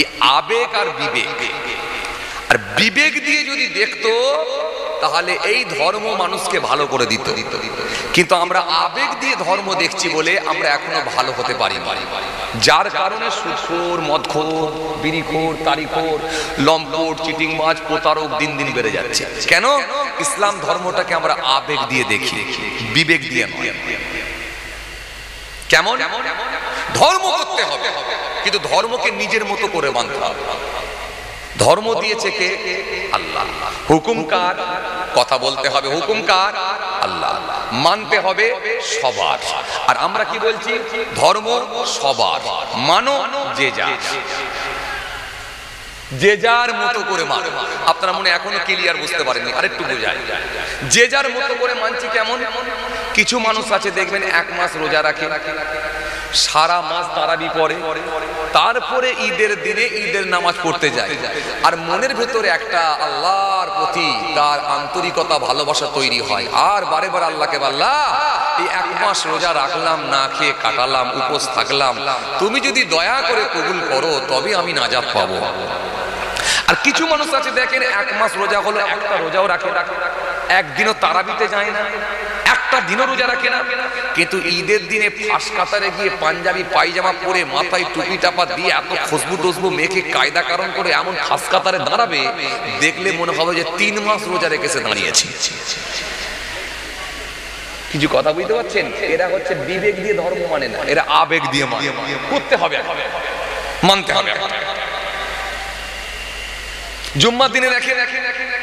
এই আবেগ আর বিবেক, আর বিবেক দিয়ে যদি দেখতো তাহলে এই ধর্ম মানুষকে ভালো করে দিত। কিন্তু আমরা আবেগ দিয়ে ধর্ম দেখছি বলে আমরা এখনো ভালো হতে পারি না, যার কারণে সুদখোর, মদখোর, বিড়িখোর, তারিখোর, লম্পট, চিটিংবাজ, প্রতারক দিন দিন বেড়ে যাচ্ছে। কেন? ইসলাম ধর্মটাকে আমরা আবেগ দিয়ে দেখি, বিবেক দিয়ে নয়। কেমন? ধর্ম করতে হবে, কিন্তু ধর্মকে নিজের মতো করে মানতে হবে। ধর্ম দিয়েছে কে? আল্লাহ। হুকুম কার? কথা বলতে হবে হুকুম কার? আল্লাহ। মানতে হবে সবার। আর আমরা কি বলছি? ধর্ম সবার, মানো যে যার, যে যার মতো করে মানো। আপনারা মনে এখনো ক্লিয়ার বুঝতে পারেননি, আরেকটু বোঝাই। যে যার মতো করে মানছি কেমন? কিছু মানুষ আছে দেখবেন 1 মাস রোজা রাখে, সারা মাস তারাবি পড়ে, তারপরে ঈদের দিনে ঈদের নামাজ পড়তে যায়, আর মনের ভেতরে একটা আল্লাহর প্রতি তার আন্তরিকতা, ভালোবাসা তৈরি হয়। আর বারে বারে আল্লাহকে বললা, এই 1 মাস রোজা রাখলাম, না খেয়ে কাটালাম, উপোস থাকলাম, তুমি যদি দয়া করে কবুল করো তবে আমি নাজাত পাবো। আর কিছু মানুষ আছে দেখেন 1 মাস রোজা হলো, একটা রোজাও রাখে, একদিনও তারাবিতে যায় না, একটা দিনও রোজা রাখে না, কিন্তু ঈদের দিনে ফাঁস কাতারে গিয়ে পাঞ্জাবি পায়জামা পরে, মাথায় টুপি টাপা দিয়ে, এত খুশবু টুসবু মেখে কায়দা কারণ করে এমন ফাঁস কাতারে দাঁড়াবে, দেখলে মনে হবে যে 3 মাস রোজা রেখেছে দাঁড়িয়েছে। কিছু কথা বুঝতে পারছেন? এরা হচ্ছে বিবেক দিয়ে ধর্ম মানে না, এরা আবেগ দিয়ে মানে। করতে হবে, মানতে হবে। জুম্মার দিনে দেখে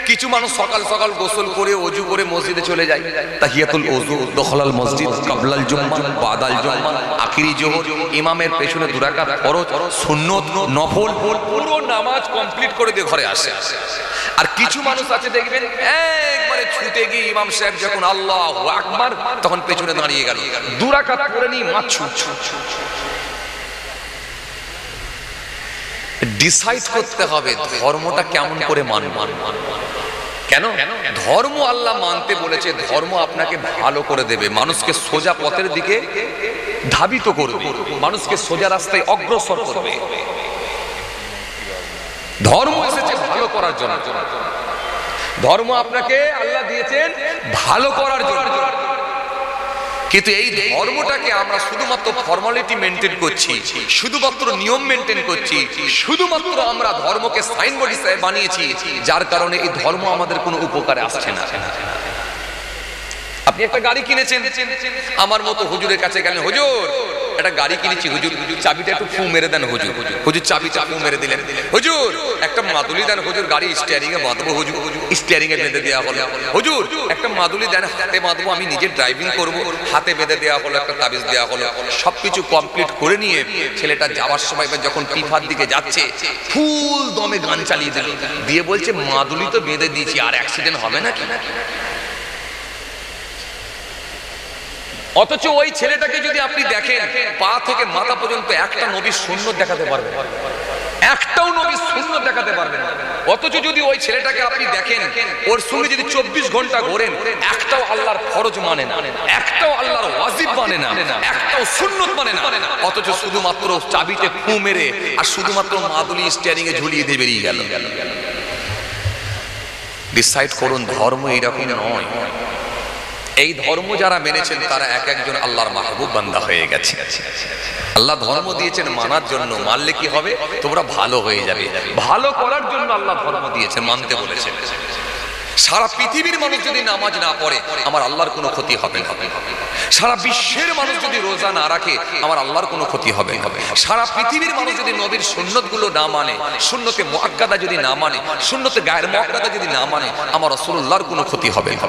কিছু মানুষ সকাল সকাল গোসল করে ওযু করে মসজিদে চলে যায়। তাহিয়াতুল ওযু, দখলাল মসজিদ, কাবলাল জুম্মা, বাদাল জুম্মা, আখিরি জোহর, ইমামের পেছনে 2 রাকাত ফরজ, সুন্নত, নফল, পুরো নামাজ কমপ্লিট করে দিয়ে ঘরে আসে। আর কিছু মানুষ আছে দেখবেন একবারে ছুটে গিয়ে ইমাম সাহেব যখন আল্লাহু আকবার, তখন পেছনে দাঁড়িয়ে গেল, 2 রাকাত পড়ে নি মাছু। ডিসাইড করতে হবে ধর্মটা কেমন করে মানব। কেন? ধর্ম আল্লাহ মানতে বলেছে, ধর্ম আপনাকে ভালো করে দেবে, মানুষকে সোজা পথের দিকে ধাবিত করবে, মানুষকে সোজা রাস্তায় অগ্রসর করবে। ধর্ম এসেছে ভালো করার জন্য, ধর্ম আপনাকে আল্লাহ দিয়েছেন ভালো করার জন্য। কিন্তু এই ধর্মটাকে আমরা শুধুমাত্র ফর্মালিটি মেনটেন করছি, শুধুমাত্র নিয়ম মেনটেন করছি, শুধুমাত্র আমরা ধর্মকে সাইনবোর্ড হিসেবে বানিয়েছি, যার কারণে এই ধর্ম আমাদের কোনো উপকারে আসছে না। আপনি একটা গাড়ি কিনেছেন, আমার মতো হুজুরের কাছে গেলেন, হুজুর একটা গাড়ি কিনেছি, হুজুর চাবিটা একটু ফু মেরে দেন। হুজুর চাবিটা ফু মেরে দিলেন। হুজুর একটা মাদুলি দেন, হুজুর গাড়ি স্টিয়ারিং এ বাঁধবো। হুজুর স্টিয়ারিং এ বেঁধে দেওয়া হলো। হুজুর একটা মাদুলি দেন, হাতে বাঁধবো, আমি নিজে ড্রাইভিং করবো, হাতে বেঁধে দেওয়া হলো, একটা তাবিজ দেওয়া হলো। সবকিছু কমপ্লিট করে নিয়ে ছেলেটা যাওয়ার সময় যখন পিফার দিকে যাচ্ছে, ফুল দমে গান চালিয়ে দিল, দিয়ে বলছে মাদুলি তো বেঁধে দিয়েছি, আর অ্যাক্সিডেন্ট হবে না কি? অথচ ওই ছেলেটাকে যদি আপনি দেখেন, পা থেকে মাথা পর্যন্ত একটা নবীর সুন্নত দেখাতে পারবেন, একটাও নবীর সুন্নত দেখাতে পারবেন। অথচ যদি ওই ছেলেটাকে আপনি দেখেন, ওর সঙ্গে যদি 24 ঘন্টা ঘোরেন, একটাও আল্লাহর ফরজ মানে না, একটাও আল্লাহর ওয়াজিব মানে না, একটাও সুন্নত মানে না। অথচ শুধুমাত্র চাবিতে ফু মেরে আর শুধুমাত্র মাদুলি স্টিয়ারিং এ ঝুলিয়ে দিয়ে বেরিয়ে গেল। ডিসাইড করুন, ধর্ম এইরকম নয়। এই ধর্ম যারা মেনেছেন তারা এক একজন আল্লাহর মাহবুব বান্দা হয়ে গেছে। আল্লাহ ধর্ম দিয়েছেন মানার জন্য, মানলে কি হবে? তোমরা ভালো হয়ে যাবে। ভালো করার জন্য আল্লাহ ধর্ম দিয়েছেন, মানতে বলেছেন। সারা পৃথিবীর মানুষ যদি নামাজ না পড়ে, আমার আল্লাহর কোনো ক্ষতি হবে না। সারা বিশ্বের মানুষ যদি রোজা না রাখে, আমার আল্লাহর কোনো ক্ষতি হবে না। সারা পৃথিবীর মানুষ যদি নবীর সুন্নতগুলো না মানে, সুন্নতে মুআক্কাদা যদি না মানে, সুন্নতে গায়ের মুআক্কাদা যদি না মানে, আমার রাসূলুল্লাহর কোনো ক্ষতি হবে না।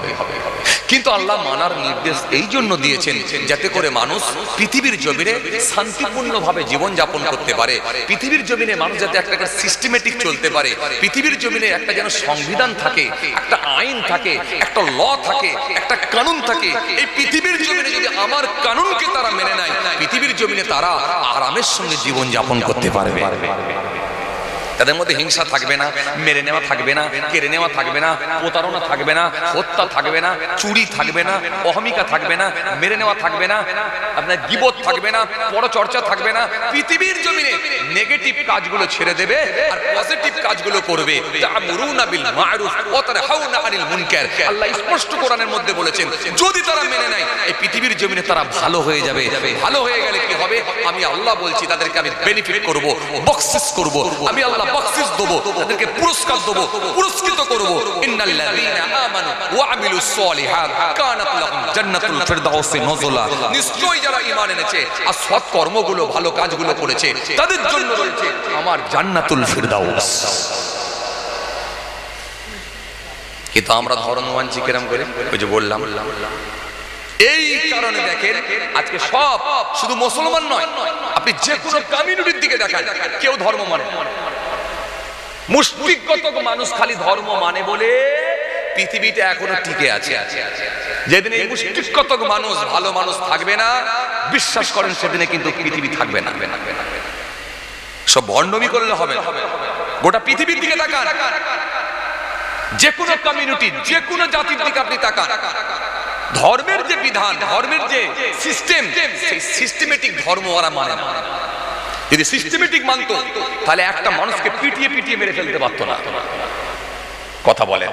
কিন্তু আল্লাহ মানার নির্দেশ এই জন্য দিয়েছেন যাতে করে মানুষ পৃথিবীর জমিনে শান্তিপূর্ণভাবে জীবন যাপন করতে পারে, পৃথিবীর জমিনে মানুষ যাতে একটা সিস্টেমেটিক চলতে পারে, পৃথিবীর জমিনে একটা যেন সংবিধান থাকে, একটা আইন থাকে, একটা ল থাকে, একটা কানুন থাকে। এই পৃথিবীর জমিনে যদি আমার কানুনকে তারা মেনে নেয়, পৃথিবীর জমিনে তারা আরামের সঙ্গে জীবন যাপন করতে পারবে। তাদের মধ্যে হিংসা থাকবে না, মেরে নেওয়া থাকবে না, কেড়ে নেওয়া থাকবে না, প্রতারণা থাকবে না, হত্যা থাকবে না, চুরি থাকবে না, অহমিকা থাকবে না, মেরে নেওয়া থাকবে না, আপনার গীবত থাকবে না, পরচর্চা থাকবে না। পৃথিবীর জমিনে নেগেটিভ কাজগুলো ছেড়ে দেবে আর পজিটিভ কাজগুলো করবে। তা'মুরুনা বিল মা'রুফ ওয়া তানহাউনা আনিল মুনকার। আল্লাহ স্পষ্ট কোরআনের মধ্যে বলেছেন, যদি তারা মেনে নেয় এই পৃথিবীর জমিনে তারা ভালো হয়ে যাবে। ভালো হয়ে গেলে কি হবে? আমি আল্লাহ বলছি তাদেরকে আমি বেনিফিট করব, বকশিশ করব, আমি আল্লাহ বকশিশ দেব, তাদেরকে পুরস্কার দেব, পুরস্কৃত করব। ইন্নাল্লাযীনা আমানু ওয়া আমিলুস সলিহাত কানাত লাহুম জান্নাতুল ফিরদাউসি নুজুলা। নিশ্চয়ই যারা ঈমান এনেছে আর সৎ কর্মগুলো, ভালো কাজগুলো করেছে, তাদের জন্য রয়েছে আমার জান্নাতুল ফিরদাউস। কিন্তু আমরা ধর্ম মানছি কেরম করে? ওই যে বললাম, এই কারণে দেখেন আজকে সব শুধু মুসলমান নয়, আপনি যে কোনো কমিউনিটির দিকে দেখেন, কেউ ধর্ম মানে। মুশরিকগত মানুষ খালি ধর্ম মানে বলে পৃথিবীতে এখনো টিকে আছে। যেদিন এই মুশরিকগত মানুষ, ভালো মানুষ থাকবে না, বিশ্বাস করেন সেদিনে কিন্তু পৃথিবী থাকবে না। সব ভণ্ডামি করলে হবে না। গোটা পৃথিবীর দিকে তাকান, যে কোনো কমিউনিটি, যে কোনো জাতির দিকে আপনি তাকান, ধর্মের যে বিধান, ধর্মের যে সিস্টেম, সেই সিস্টেমেটিক ধর্ম ওরা মানে না। যদি সিস্টেমেটিক মানতো তাহলে একটা মানুষকে পিটিয়ে পিটিয়ে মেরে ফেলতে পারতো না। কথা বলে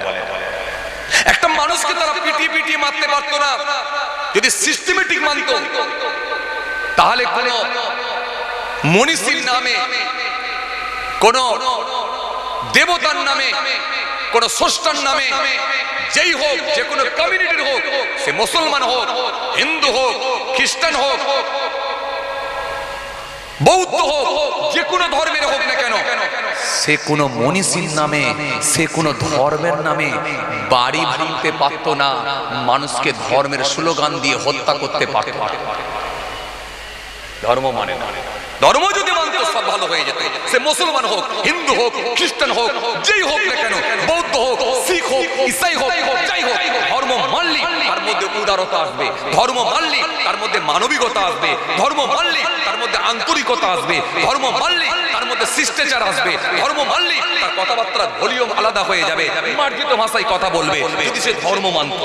একটা মানুষকে তারা পিটিয়ে পিটিয়ে মারতে পারতো না। যদি সিস্টেমেটিক মানতো তাহলে কোন মনীষীর নামে, কোন দেবতার নামে, কোন স্রষ্টার নামে, যেই হোক, যে কোনো কমিউনিটির হোক, সে মুসলমান হোক, হিন্দু হোক, খ্রিস্টান হোক, বৌদ্ধ হোক, যে কোনো ধর্মের হোক না কেন, সে কোনো মনীষীর নামে, সে কোনো ধর্মের নামে বাড়ি ভাঙতে পারত না, মানুষকে ধর্মের স্লোগান দিয়ে হত্যা করতে পারত। ধর্ম মানে না। ধর্ম যদি মানতো সব ভালো হয়ে যেত। সে মুসলমান হোক, হিন্দু হোক, খ্রিস্টান হোক, যেই হোক না কেন, বৌদ্ধ হোক, শিখ হোক, ইসাই হোক, যাই হোক, ধর্ম মানলি তার মধ্যে উদারতা আসবে, ধর্ম মানলি তার মধ্যে মানবিকতা আসবে, ধর্ম মানলি তার মধ্যে আন্তরিকতা আসবে, ধর্ম মানলি তার মধ্যে শিষ্টাচার আসবে, ধর্ম মানলি তার কথাবার্তার ভলিউম আলাদা হয়ে যাবে, মার্জিত ভাষায় কথা বলবে যদি সে ধর্ম মানত।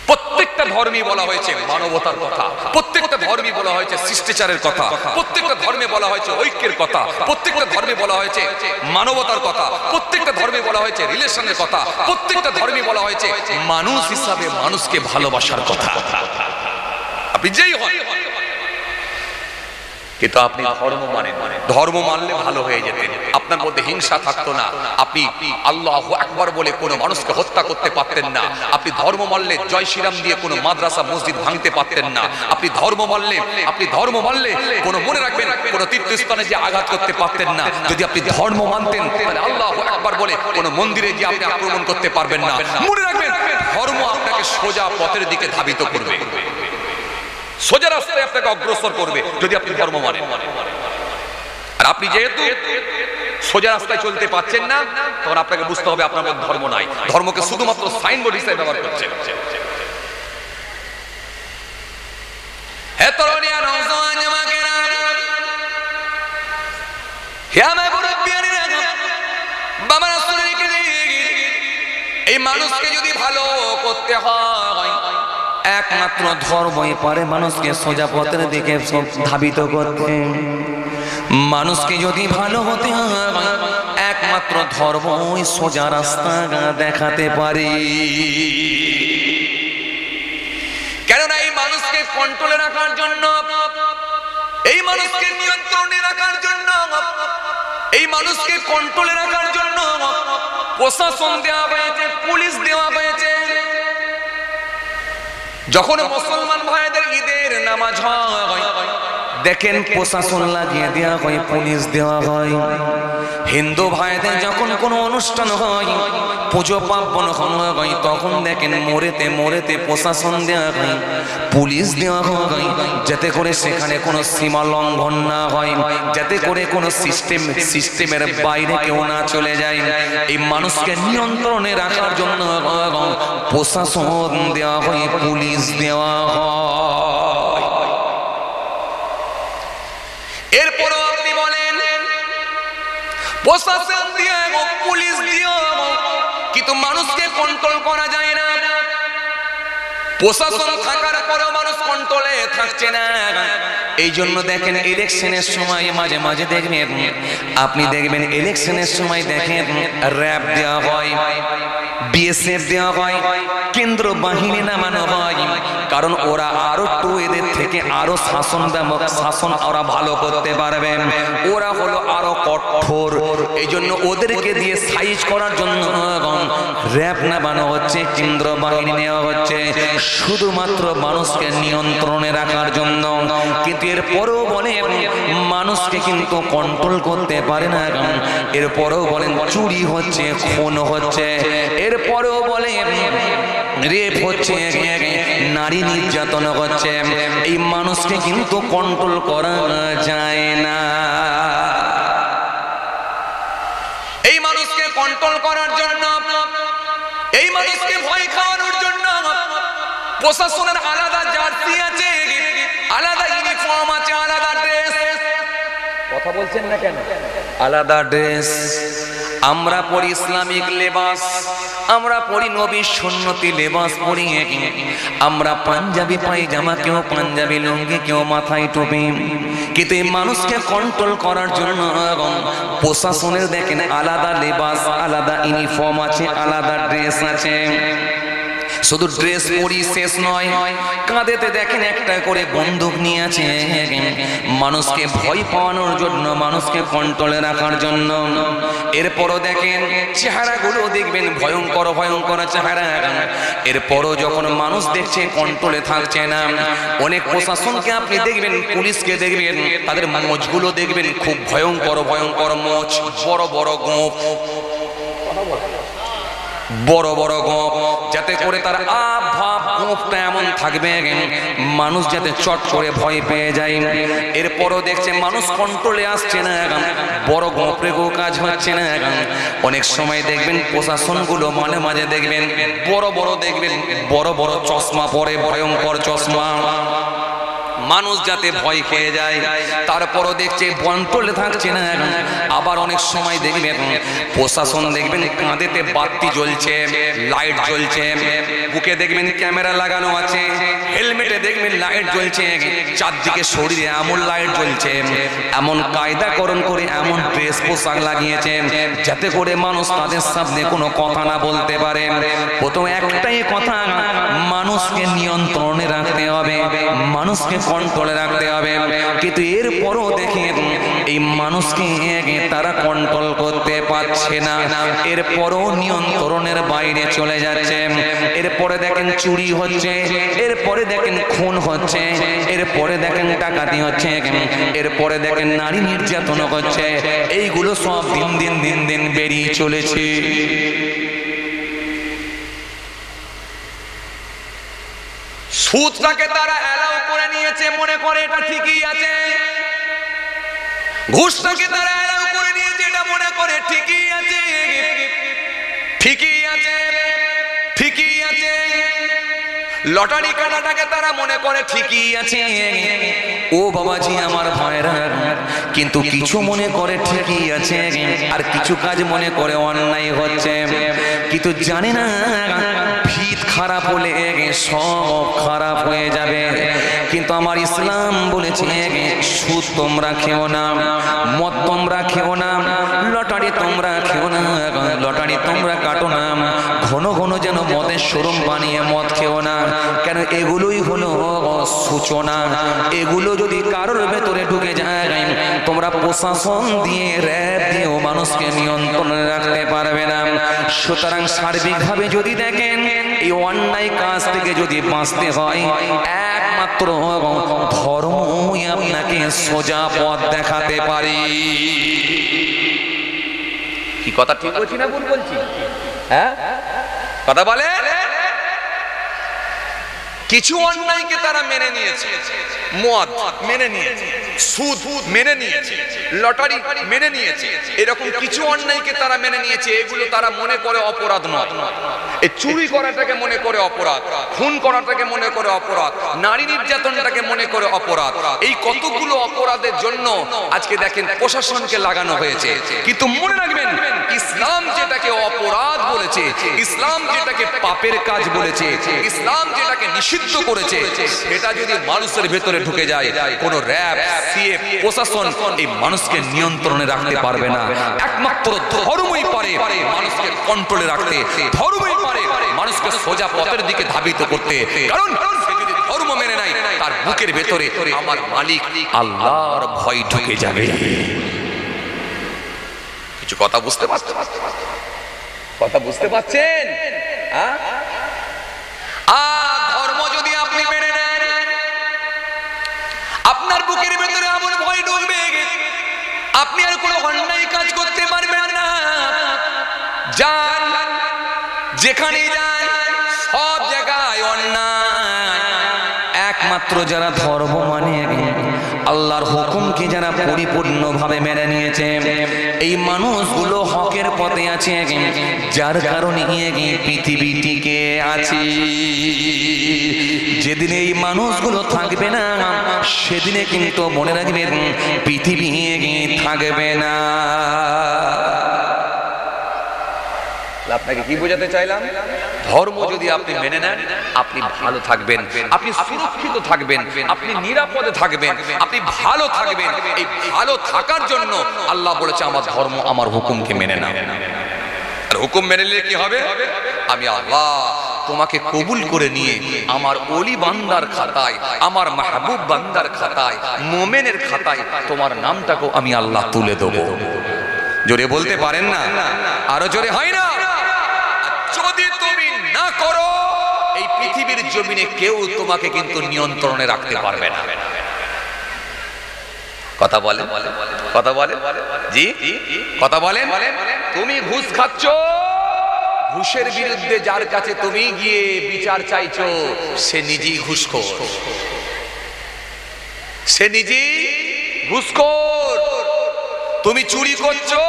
প্রত্যেকটা ধর্মে বলা হয়েছে মানবতার কথা, প্রত্যেকটা ধর্মে বলা হয়েছে শিষ্টাচারের কথা, প্রত্যেকটা ধর্মে বলা হয়েছে ঐক্যের কথা, প্রত্যেকটা ধর্মে বলা হয়েছে মানবতার কথা, প্রত্যেকটা ধর্মে বলা হয়েছে রিলেশনের কথা, প্রত্যেকটা ধর্মে বলা হয়েছে মানুষ হিসাবে মানুষকে ভালোবাসার কথা। আপনি যেই হন, কিন্তু আপনি ধর্ম মানেন, ধর্ম মানলে ভালো হয়ে যেতেন, আপনার মধ্যে হিংসা থাকতো না, আপনি আল্লাহু আকবার বলে কোনো মানুষকে হত্যা করতে পারতেন না, আপনি ধর্ম মানলে জয় শ্রীরাম দিয়ে কোনো মাদ্রাসা মসজিদ ভাঙতে পারতেন না, আপনি ধর্ম মানলে কোনো, মনে রাখবেন, কোনো তীর্থস্থানে যে আঘাত করতে পারতেন না। যদি আপনি ধর্ম মানতেন তাহলে আল্লাহু আকবার বলে কোনো মন্দিরে যে আপনি আক্রমণ করতে পারবেন না। মনে রাখবেন, ধর্ম আপনাকে সোজা পথের দিকে ধাবিত করবে, সোজা রাস্তায় আপনাকে অগ্রসর করবে যদি আপনি ধর্ম মানেন। আর আপনি যেহেতু সোজা রাস্তায় চলতে পারছেন না, তখন আপনাকে বুঝতে হবে আপনার মধ্যে ধর্ম নাই, ধর্মকে শুধুমাত্র সাইনবোর্ড হিসেবে ব্যবহার করছেন। হে তরুণিয়া, নওজওয়ান জামাকেরা, হে আমার মুরব্বিয়ানেরা, বাবা রাসূলের কাছে এই মানুষকে যদি ভালো করতে হয়, একমাত্র ধর্মই পারে মানুষকে সোজা পথের দিকে ধাবিত করতে। মানুষকে যদি ভালো হতে হয়, একমাত্র ধর্মই সোজা রাস্তা দেখাতে পারে। কেননা এই মানুষকে কন্ট্রোলে রাখার জন্য, এই মানুষকে নিয়ন্ত্রণে রাখার জন্য, এই মানুষকে কন্ট্রোলে রাখার জন্য প্রশাসন দেওয়া হয়েছে, পুলিশ দেওয়া হয়েছে। যখন মুসলমান ভাইদের ঈদের নামাজ হয়, দেখেন প্রশাসন লাগিয়ে দেওয়া হয়, পুলিশ দেওয়া হয়। হিন্দু ভাইদের যখন কোনো অনুষ্ঠান হয়, পুজো পার্বণ হয়, তখন দেখেন মোড়েতে মোড়েতে প্রশাসন দেওয়া হয়, পুলিশ দেওয়া হয়, যাতে করে সেখানে কোনো সীমা লঙ্ঘন না হয়, যাতে করে কোনো সিস্টেমের বাইরে কেউ না চলে যায়। এই মানুষকে নিয়ন্ত্রণে রাখার জন্য প্রশাসন দেওয়া হয়, পুলিশ দেওয়া হয়। এরপরও আপনি বলেন প্রশাসন দিয়ে হোক, পুলিশ দিয়ে হোক, কিন্তু মানুষকে কন্ট্রোল করা যায় না। প্রশাসন থাকার পরেও মানুষ কন্ট্রোলে থাকছে না। এই জন্য দেখেন ইলেকশনের সময় মাঝে মাঝে দেখবেন, আপনি দেখবেন ইলেকশনের সময় দেখেন র‍্যাব দেওয়া হয়, বিএসএফ দেওয়া হয়, কেন্দ্র বাহিনী নামানো হয়, কারণ ওরা আরো একটু এদের থেকে আরো শাসন ওরা ভালো করতে পারবে, ওরা হলো আরো কঠোর। এই জন্য ওদেরকে দিয়ে সাইজ করার জন্য র‍্যাব নামানো হচ্ছে, কেন্দ্র বাহিনী নেওয়া হচ্ছে, শুধুমাত্র মানুষকে নিয়ন্ত্রণে রাখার জন্য। কিন্তু এরপরেও বলে মানুষকে কিন্তু কন্ট্রোল করতে পারে না। এরপরেও বলেন চুরি হচ্ছে, খুন হচ্ছে, এরপরেও বলে রেপ হচ্ছে, নারী নির্যাতন হচ্ছে। এই মানুষকে কিন্তু কন্ট্রোল করা যায় না। এই মানুষকে কন্ট্রোল করার জন্য, এই মানুষকে ভয় খাওয়ানোর জন্য প্রশাসনের আলাদা জার্সি আছে, আলাদা ইউনিফর্ম আছে, আলাদা ড্রেস। কথা বলছেন না কেন? আলাদা ড্রেস। আমরা পরি ইসলামিক লেবাস, আমরা পরি নবীর সুন্নতি লেবাস পরি। আমরা পাঞ্জাবি পায়জামা, কেউ পাঞ্জাবি লুঙ্গি, কেউ মাথায় টুপি। কিন্তু এই মানুষকে কন্ট্রোল করার জন্য প্রশাসনের দেখেন আলাদা লেবাস, আলাদা ইউনিফর্ম আছে, আলাদা ড্রেস আছে। শুধু ড্রেস পরি শেষ নয়, কাঁধেতে দেখেন একটা করে বন্দুক নিয়ে আছে, মানুষকে ভয় পাওয়ানোর জন্য, মানুষকে কন্ট্রোলে রাখার জন্য। এরপরও দেখেন চেহারাগুলো দেখবেন ভয়ঙ্কর ভয়ঙ্কর চেহারা। এরপরও যখন মানুষ দেখছে কন্ট্রোলে থাকছে না, অনেক প্রশাসনকে আপনি দেখবেন, পুলিশকে দেখবেন, তাদের মোচগুলো দেখবেন খুব ভয়ঙ্কর ভয়ঙ্কর মোচ, বড় বড় গোঁফ, বড় বড় গোঁফ, যাতে করে তার ভাব গোঁফটা এমন থাকবে মানুষ যাতে চট করে ভয় পেয়ে যায়। এরপরও দেখছে মানুষ কন্ট্রোলে আসছে না, বড় গোঁফ রেখেও কাজ হচ্ছে না। অনেক সময় দেখবেন প্রশাসনগুলো মাঝে মাঝে দেখবেন বড় বড় দেখবেন বড় বড় চশমা পরে, ভয়ঙ্কর চশমা, মানুষ যাতে ভয় খেয়ে যায়। তারপরও দেখছে কন্ট্রোলে থাকছে না। আবার অনেক সময় দেখবেন প্রশাসন দেখবেন কাঁধেতে বাতি জ্বলছে, লাইট জ্বলছে, বুকে দেখবেন ক্যামেরা লাগানো আছে, হেলমেটে দেখবেন লাইট জ্বলছে, চারদিকে শরীরে এমন লাইট জ্বলছে, এমন কায়দাকরণ করে এমন ড্রেস পোশাক লাগিয়েছে যাতে করে মানুষ তাদের সামনে কোনো কথা না বলতে পারে। প্রথম একটাই কথা, মানুষকে নিয়ন্ত্রণে রাখতে হবে, মানুষকে কন্ট্রোলে রাখতে হবে। কিন্তু এরপরও দেখেন এই মানুষকে তারা কন্ট্রোল করতে পারছে না, এরপরও নিয়ন্ত্রণের বাইরে চলে যাচ্ছে। এরপরে দেখেন চুরি হচ্ছে, এরপরে দেখেন খুন হচ্ছে, এরপরে দেখেন ডাকাতি হচ্ছে, এরপরে দেখেন নারী নির্যাতন হচ্ছে। এইগুলো সব দিন দিন দিন দিন বেরিয়ে চলেছে। সুদটাকে তারা অ্যালাউ করে নিয়েছে, মনে করে এটা ঠিকই আছে। ঘুষটাকে তারা অ্যালাউ করে নিয়েছে, এটা মনে করে ঠিকই আছে, ঠিকই আছে, ঠিকই আছে। লটারি কাটাটাকে তারা মনে করে ঠিকই আছে। ও বাবাজি আমার ভাইরা, কিন্তু কিছু মনে করে ঠিকই আছে, আর কিছু কাজ মনে করে অন্যায় হচ্ছে। কিন্তু জানে না ভিত খারাপ হলে সব খারাপ হয়ে যাবে। কিন্তু আমার ইসলাম বলেছে সুদ তোমরা খেও না, মদ তোমরা খেও না, লটারি তোমরা খেও না, লটারি তোমরা কাটো না, ঘন ঘন যেন মদের শোরুম বানিয়ে মদ খেও না। কেন? এগুলোই হলো সূচনা। এগুলো যদি কারোর ভেতরে ঢুকে যায়, তোমরা প্রশাসন দিয়ে, র‍্যাব দিয়েও মানুষকে নিয়ন্ত্রণে রাখতে পারবে না। সুতরাং সার্বিকভাবে যদি দেখেন এই অন্যায় কাজ থেকে যদি বাঁচতে হয়, একমাত্র ধর্মই আপনাকে সোজা পথ দেখাতে পারি। কি কথা ঠিক বলছি না ভুল বলছি? হ্যাঁ, কথা বলে। কিছু অন্যায়কে তারা মেনে নিয়েছে, মদ মেনে নিয়েছে, সুদ মেনে নিয়েছে, লটারি মেনে নিয়েছে, এরকম কিছু অন্যায়কে তারা মেনে নিয়েছে। এগুলো তারা মনে করে অপরাধ নয়। এই চুরি করাটাকে মনে করে অপরাধ, খুন করাটাকে মনে করে অপরাধ, নারী নির্যাতনটাকে মনে করে অপরাধ। এই কতগুলো অপরাধের জন্য আজকে দেখেন প্রশাসনকে লাগানো হয়েছে। কিন্তু মনে রাখবেন, ইসলাম যেটাকে অপরাধ বলেছে, ইসলাম যেটাকে পাপের কাজ বলেছে, ইসলাম যেটাকে নিষিদ্ধ করেছে, সেটা যদি মানুষের ভেতরে ঢুকে যায়, কোন র‍্যাব, সিএফ, প্রশাসন এই মানুষকে নিয়ন্ত্রণে রাখতে পারবে না। একমাত্র ধর্মই পারে মানুষকে কন্ট্রোলে রাখতে, ধর্মই পারে মানুষকে সোজা পথের দিকে ধাবিত করতে। কারণ সে যদি ধর্ম মেনে নেয়, তার বুকের ভেতরে আমার মালিক আল্লাহর ভয় ঢুকে যাবে। কিছু কথা বুঝতে পারছেন? কথা বুঝতে পারছেন? ধর্ম যদি আপনি মেনে নেন, আপনার বুকের ভেতরে এমন ভয় ঢুকবে, আপনি আর কোনো অন্যায় কাজ করতে পারবেন না। যান, যেখানে যান সব জায়গায় অন্যায়। একমাত্র যারা ধর্ম মানে, আল্লাহর হুকুমকে যারা পরিপূর্ণভাবে মেনে নিয়েছে, এই মানুষগুলো হকের পথে আছে, যার কারণে পৃথিবী টিকে আছে। যেদিন এই মানুষগুলো থাকবে না, সেদিনে কিন্তু মনে রাখবেন পৃথিবী থাকবে না। আপনাকে কি বোঝাতে চাইলাম? ধর্ম যদি আপনি মেনে নেন, আপনি ভালো থাকবেন, আপনি সুরক্ষিত থাকবেন, আপনি নিরাপদে থাকবেন, আপনি ভালো থাকবেন। এই ভালো থাকার জন্য আল্লাহ বলেছে আমার ধর্ম, আমার হুকুমকে মেনে নাও। আর হুকুম মেনে নিলে কি হবে? আমি আল্লাহ তোমাকে কবুল করে নিয়ে আমার ওলি বান্দার খাতায়, আমার মাহবুব বান্দার খাতায়, মোমেনের খাতায় তোমার নামটাকেও আমি আল্লাহ তুলে দেবো। জোরে বলতে পারেন না? আরো জোরে হয় না? যদি তুমি না করো, এই পৃথিবীর জমিনে কেউ তোমাকে কিন্তু নিয়ন্ত্রণে রাখতে পারবে না। কথা বলে, কথা বলে, জি কথা বলেন। তুমি ঘুষ খাচ্ছ, ঘুষের বিরুদ্ধে যার কাছে তুমি গিয়ে বিচার চাইছো, সে নিজেই ঘুষখোর, সে নিজেই ঘুষখোর। তুমি চুরি করছো,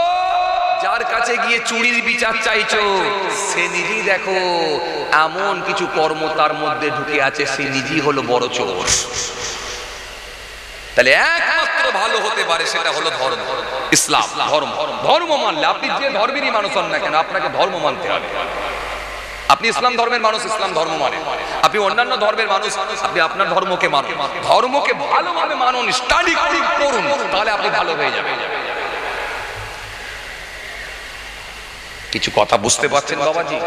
যার কাছে গিয়ে চুরির বিচার চাইছো, সে নিজেই দেখো এমন কিছু কর্ম তার মধ্যে ঢুকে আছে, সে নিজেই হলো বড় চোর। তাহলে একমাত্র ভালো হতে পারে সেটা হলো ধর্ম, ইসলাম ধর্ম। ধর্ম মানলে, আপনি যে ধর্মেরই মানুষ হন না কেন, আপনাকে ধর্ম মানতে হবে। আপনি ইসলাম ধর্মের মানুষ, ইসলাম ধর্ম মানে। আপনি অন্যান্য ধর্মের মানুষ, আপনি আপনার ধর্মকে মানুন। ধর্মকে ভালোভাবে মানুন, স্টাডি করুন, তাহলে আপনি ভালো হয়ে যাবেন। কিছু কথা বুঝতে পারছেন বাবাজি?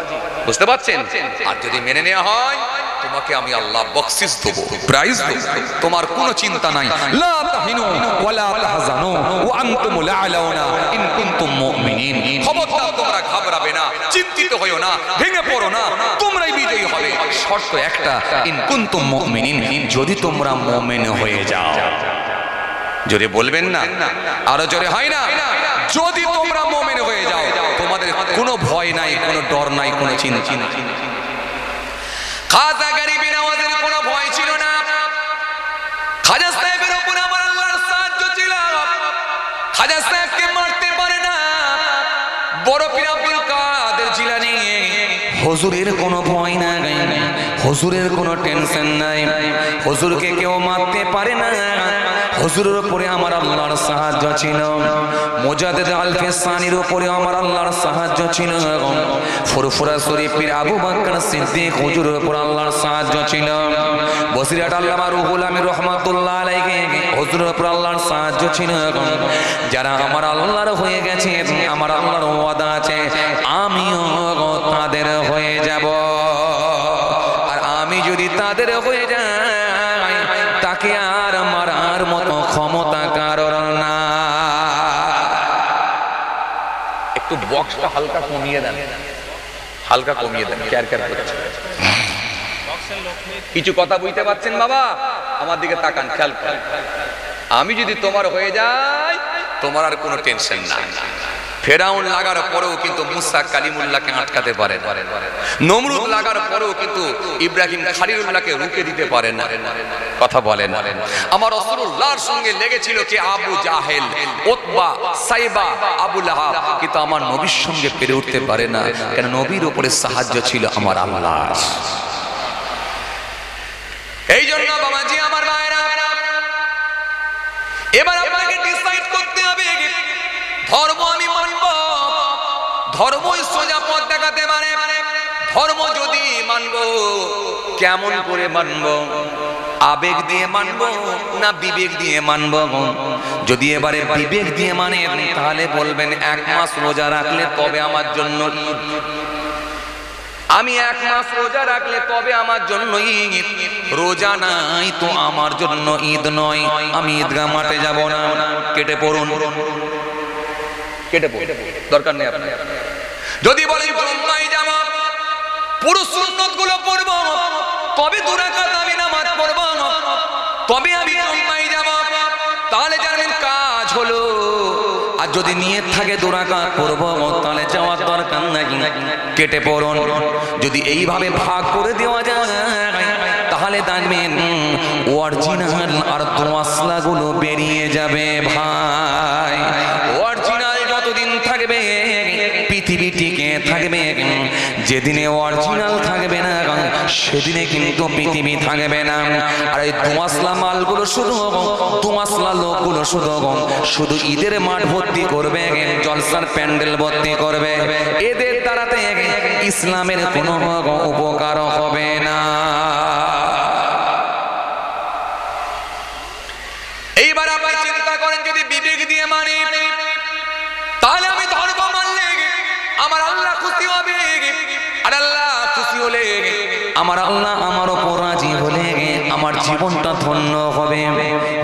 বুঝতে পারছেন? আর যদি মেনে নেওয়া হয়, তোমাকে আমি আল্লাহ বকশিশ দেবো, প্রাইজ দেবো, তোমার কোনো চিন্তা নাই। লা তাহিনু ওয়া লা তাহজানু ওয়া আনতুমুল আ'লাউনা ইন কুনতুম মুমিনিন। খবরদার তোমরা ঘাবড়াবে না, চিন্তিত হইও না, ভেঙে পড়ো না, তোমরাই বিজয়ী হবে। শর্ত একটা, ইন কুনতুম মুমিনিন, যদি তোমরা মুমিন হয়ে যাও। জোরে বলবেন না? আরো জোরে হয় না? যদি তোমরা মুমিন হয়ে যাও, তোমাদের কোনো ভয় নাই, কোনো ডর নাই, কোনো চিন্তা নাই। খাজা গরিবি নওয়াজের কোনো ভয় ছিল না। খাজা সাহেবের উপর আমার আল্লাহর সাহায্য ছিল। খাজা সাহেবকে মারতে পারে না। বড় পীর আব্দুল কাদের জিলানী, হুজুরের কোনো ভয় নাই, হুজুরের কোনো টেনশন নাই, হুজুরকে কেউ মারতে পারে না। হুজুরের উপরে আমার আল্লাহর সাহায্য ছিল। মুজাদ্দিদ আল-ফিসানির উপরে আমার আল্লাহর সাহায্য ছিল। ফুরফুরা শরীফের আবু বকর সিদ্দিক হুজুরের উপর আল্লাহর সাহায্য ছিল। বসিরহাট আল্লামা রুহুল আমিন রাহমাতুল্লাহ আলাইহি হুজুরের উপর আল্লাহর সাহায্য ছিল। যারা আমার আল্লাহর হয়ে গেছে, আমার আল্লাহর ওয়াদা আছে আমিও তাদের হয়ে যাব। আর আমি যদি তাদের হয়ে যাই, তাকে আর মারার মতো ক্ষমতা কারোর না। একটু বক্সটা হালকা কমিয়ে দেন, হালকা কমিয়ে দেন, ক্যার ক্যার করছে। কিছু কথা বুঝতে পারছেন বাবা? আমার দিকে তাকান, খেয়াল করেন। আমি যদি তোমার হয়ে যাই, তোমার আর কোনো টেনশন নাই। ফেরাউন লাগার পরেও কিন্তু মুসা কালিমুল্লাহকে আটকাতে পারে না, নমরুদ লাগার পরেও কিন্তু ইব্রাহিম খলিলুল্লাহকে রুখে দিতে পারে না। কথা বলেন। আমার রাসূলুল্লাহর সঙ্গে লেগেছিল কে আবু জাহেল, উতবা, সাইবা, আবু লাহাব, কিন্তু আমার নবীর সঙ্গে পেরে উঠতে পারে না। কেন? নবীর উপরে সাহায্য ছিল আমার আল্লাহ। এই জন্য বাবাজি আমার ভাইরা, এবার আপনাকে ডিসাইড করতে হবে ধর্ম আমি মানব, ধর্মই সোজা পথ দেখাতে পারে। ধর্ম যদি মানব, কেমন করে মানব? আবেগ দিয়ে মানব না বিবেক দিয়ে মানব? যদি এবারে বিবেক দিয়ে মানে তাহলে বলবেন 1 মাস রোজা রাখলে তবে আমার জন্য ঈদ, আমি 1 মাস রোজা রাখলে তবে আমার জন্য ঈদ, রোজা নাই তো আমার জন্য ঈদ নয়, আমি ঈদগাহ মাঠে যাব না। কেটে পড়ুন, কেটে পড়ুন, দরকার নেই আপনার। যদি বলেন জুম্মায় যাব, পুরো সুন্নতগুলো পড়ব, তবে 2 রাকাত আমি নামাজ পড়ব, তবে আমি জুম্মায় যাব, তাহলে জানেন কাজ হলো। আর যদি নিয়ত থাকে 2 রাকাত পড়ব, তাহলে যাওয়ার দরকার নাই, কেটে পড়ুন। যদি এইভাবে ভাগ করে দেওয়া যায় তাহলে দেখবেন অরিজিনাল আর দোয়াসলাগুলো বেরিয়ে যাবে ভাই। অরিজিনাল যতদিন থাকবে পৃথিবী টিকে থাকবে, যেদিনে অরিজিনাল থাকবে না সেদিনে কিন্তু পৃথিবী থাকবে না। আর এই দোয়াসলা মালগুলো শুধু, দোয়াসলা লোকগুলো শুধু ঈদের মাঠ ভর্তি করবে, জলসার প্যান্ডেল ভর্তি করবে, এদের দ্বারাতে ইসলামের কোনো উপকার হবে না। এইবার আপনি চিন্তা করেন, যদি বিবেক দিয়ে মানে তাহলে আমি ধর্ম মানলে আমার আল্লাহ খুশি হবে, আর আল্লাহ খুশি হলে আমার আল্লাহ আমার উপর রাজি হলে আমার জীবনটা ধন্য হবে,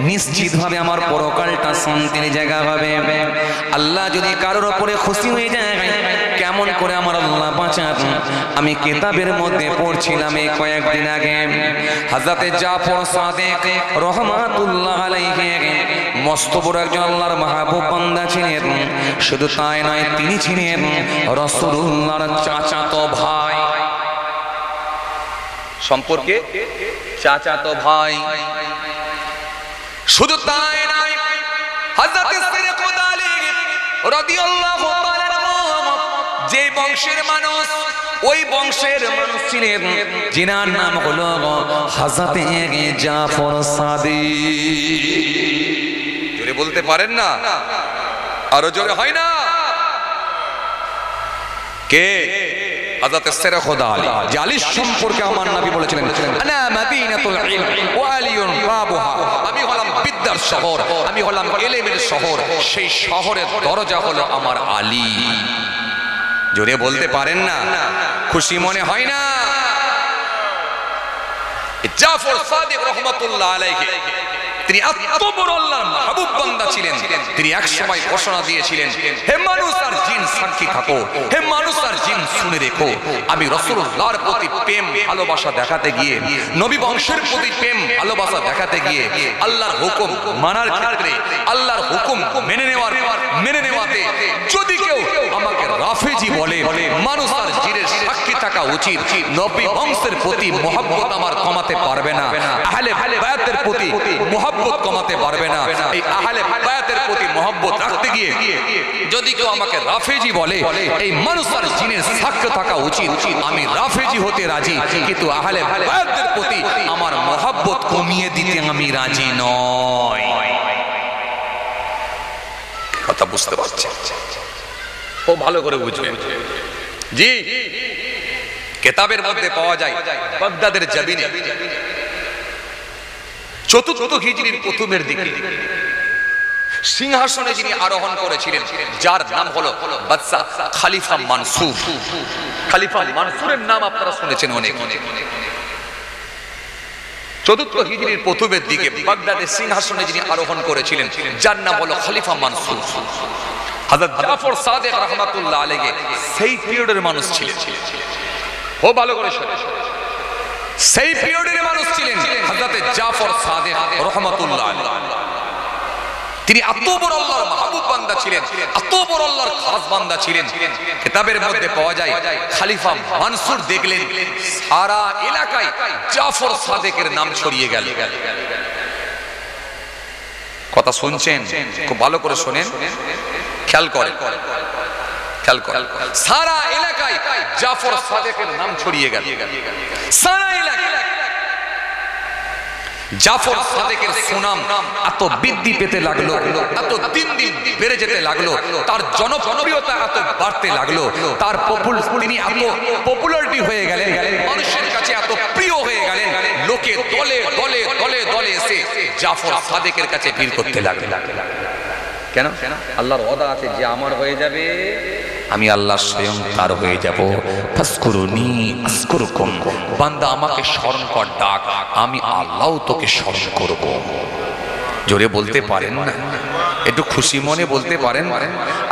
নিশ্চিতভাবে আমার পরকালটা শান্তির জায়গা হবে। আল্লাহ যদি কারোর উপরে খুশি হয়ে যায়, কেমন করে আমার আল্লাহ বাঁচান? আমি কিতাবের মধ্যে পড়ছিলাম এই কয়েকদিন আগে, হযরতে জাফর সাদিক রহমাতুল্লাহ আলাইহি মস্ত বড় একজন আল্লাহর মাহবুব বান্দা ছিলেন। শুধু তাই নয়, তিনি ছিলেন রাসূলুল্লাহর চাচাতো ভাই, সম্পর্কে চাচাতো ভাই। শুধু তাই নয়, হযরতে সিদ্দিক রাদিয়াল্লাহু তাআলা যে বংশের মানুষ, ওই বংশের মানুষ ছিলেন যিনার নাম হলো হযরতে জাফর সাদিক। জোরে বলতে পারেন না? আরো জোরে হয় না? কে? হযরত সিরাখুদা আলী। জালিস সম্পর্কে আমার নবী বলেছিলেন, আনা মাদিনাতুল ইলম ওয়া আলিয়ুন বাবুহা, আমি হলাম বিদ্যার শহর, আমি হলাম ইলমের শহর, সেই শহরের দরজা হলো আমার আলী। জোরে বলতে পারেন না? খুশি মনে হয় না? জাফর সাদিক রহমাতুল্লাহ আলাইহি তিনি এত বড় আল্লাহর মাহবুব বান্দা ছিলেন, তিনি এক সময় ঘোষণা দিয়েছিলেন, হে মানুষ আর জিন সাক্ষী থাকো, হে মানুষ আর জিন শুনে রেখো, আমি রাসূলুল্লাহর প্রতি প্রেম ভালোবাসা দেখাতে গিয়ে, নবী বংশের প্রতি প্রেম ভালোবাসা দেখাতে গিয়ে আল্লাহর হুকুম মানার ক্ষেত্রে, আল্লাহর হুকুম মেনে নেওয়াতে যদি কেউ আমাকে রাফেজি বলে, মানুষ আর জিনের সাক্ষী থাকা উচিত। নবী বংশের প্রতি মহব্বত আমার কমাতে পারবে না, আহলে বায়াতের প্রতি মহব্বত কমাতে পারবে না। এই আহলে বায়াতের প্রতি মহব্বত রাখতে গিয়ে যদি কেউ আমাকে রাফেজি বলে, এই মানুষ আর জিনের সাক্ষ্য থাকা উচিত, আমি রাফেজি হতে রাজি, কিন্তু আহলে বায়াতের প্রতি আমার মহব্বত কমিয়ে দিতে আমি রাজি নই। কথা বুঝতে পারছেন? ও ভালো করে বুঝবেন। জি, কিতাবের মধ্যে পাওয়া যায় বাগদাদের জমিনে 4th হিজরির প্রথমের দিকে সিংহাসনে যিনি আরোহণ করেছিলেন, যার নাম হলো বাদশা খলিফা মানসুর। খলিফা মানসুরের নাম আপনারা শুনেছেন অনেক। 4th হিজরির প্রথমের দিকে বাগদাদের সিংহাসনে যিনি আরোহণ করেছিলেন, যার নাম হলো খলিফা মানসুর। হযরত জাফর সাদিক রাহমাতুল্লাহ আলাইহি সেই পিরিয়ডের মানুষ ছিলেন। ও ভালো করে শুনুন, সেই পিরিয়ডের মানুষ ছিলেন হযরত জাফর সাদিক রাহমাতুল্লাহ আলাইহি। তিনি এত বড় আল্লাহর মাহবুব বান্দা ছিলেন, এত বড় আল্লাহর খাস বান্দা ছিলেন। কিতাবের মধ্যে পাওয়া যায় খলিফা মানসুর দেখলেন সারা এলাকায় জাফর সাদেকের নাম ছড়িয়ে গেল। কথা শুনছেন? খুব ভালো করে শোনেন, খেয়াল করেন, খেয়াল করেন। সারা এলাকায় জাফর সাদেকের নাম ছড়িয়ে গেল। সারা এলাকায় জাফর সাদেকের সুনাম এত বৃদ্ধি পেতে লাগলো, এত দিন দিন বেড়ে যেতে লাগলো, তার জনপ্রিয়তা এত বাড়তে লাগলো, তার তিনি এত পপুলারিটি হয়ে গেলেন, মানুষের কাছে এত প্রিয় হয়ে গেলেন, লোকে দলে দলে দলে দলে এসে জাফর সাদেকের কাছে ভিড় করতে লাগলেন। কেন? আল্লাহর ওয়াদা আছে যে আমার হয়ে যাবে আমি আল্লাহ স্বয়ং তার হয়ে যাব। ফাসকুরুনি আযকুরকুম, বান্দা আমাকে স্মরণ কর, ডাক, আমি আল্লাহ তোকে স্মরণ করব। জোরে বলতে পারেন না? একটু খুশি মনে বলতে পারেন?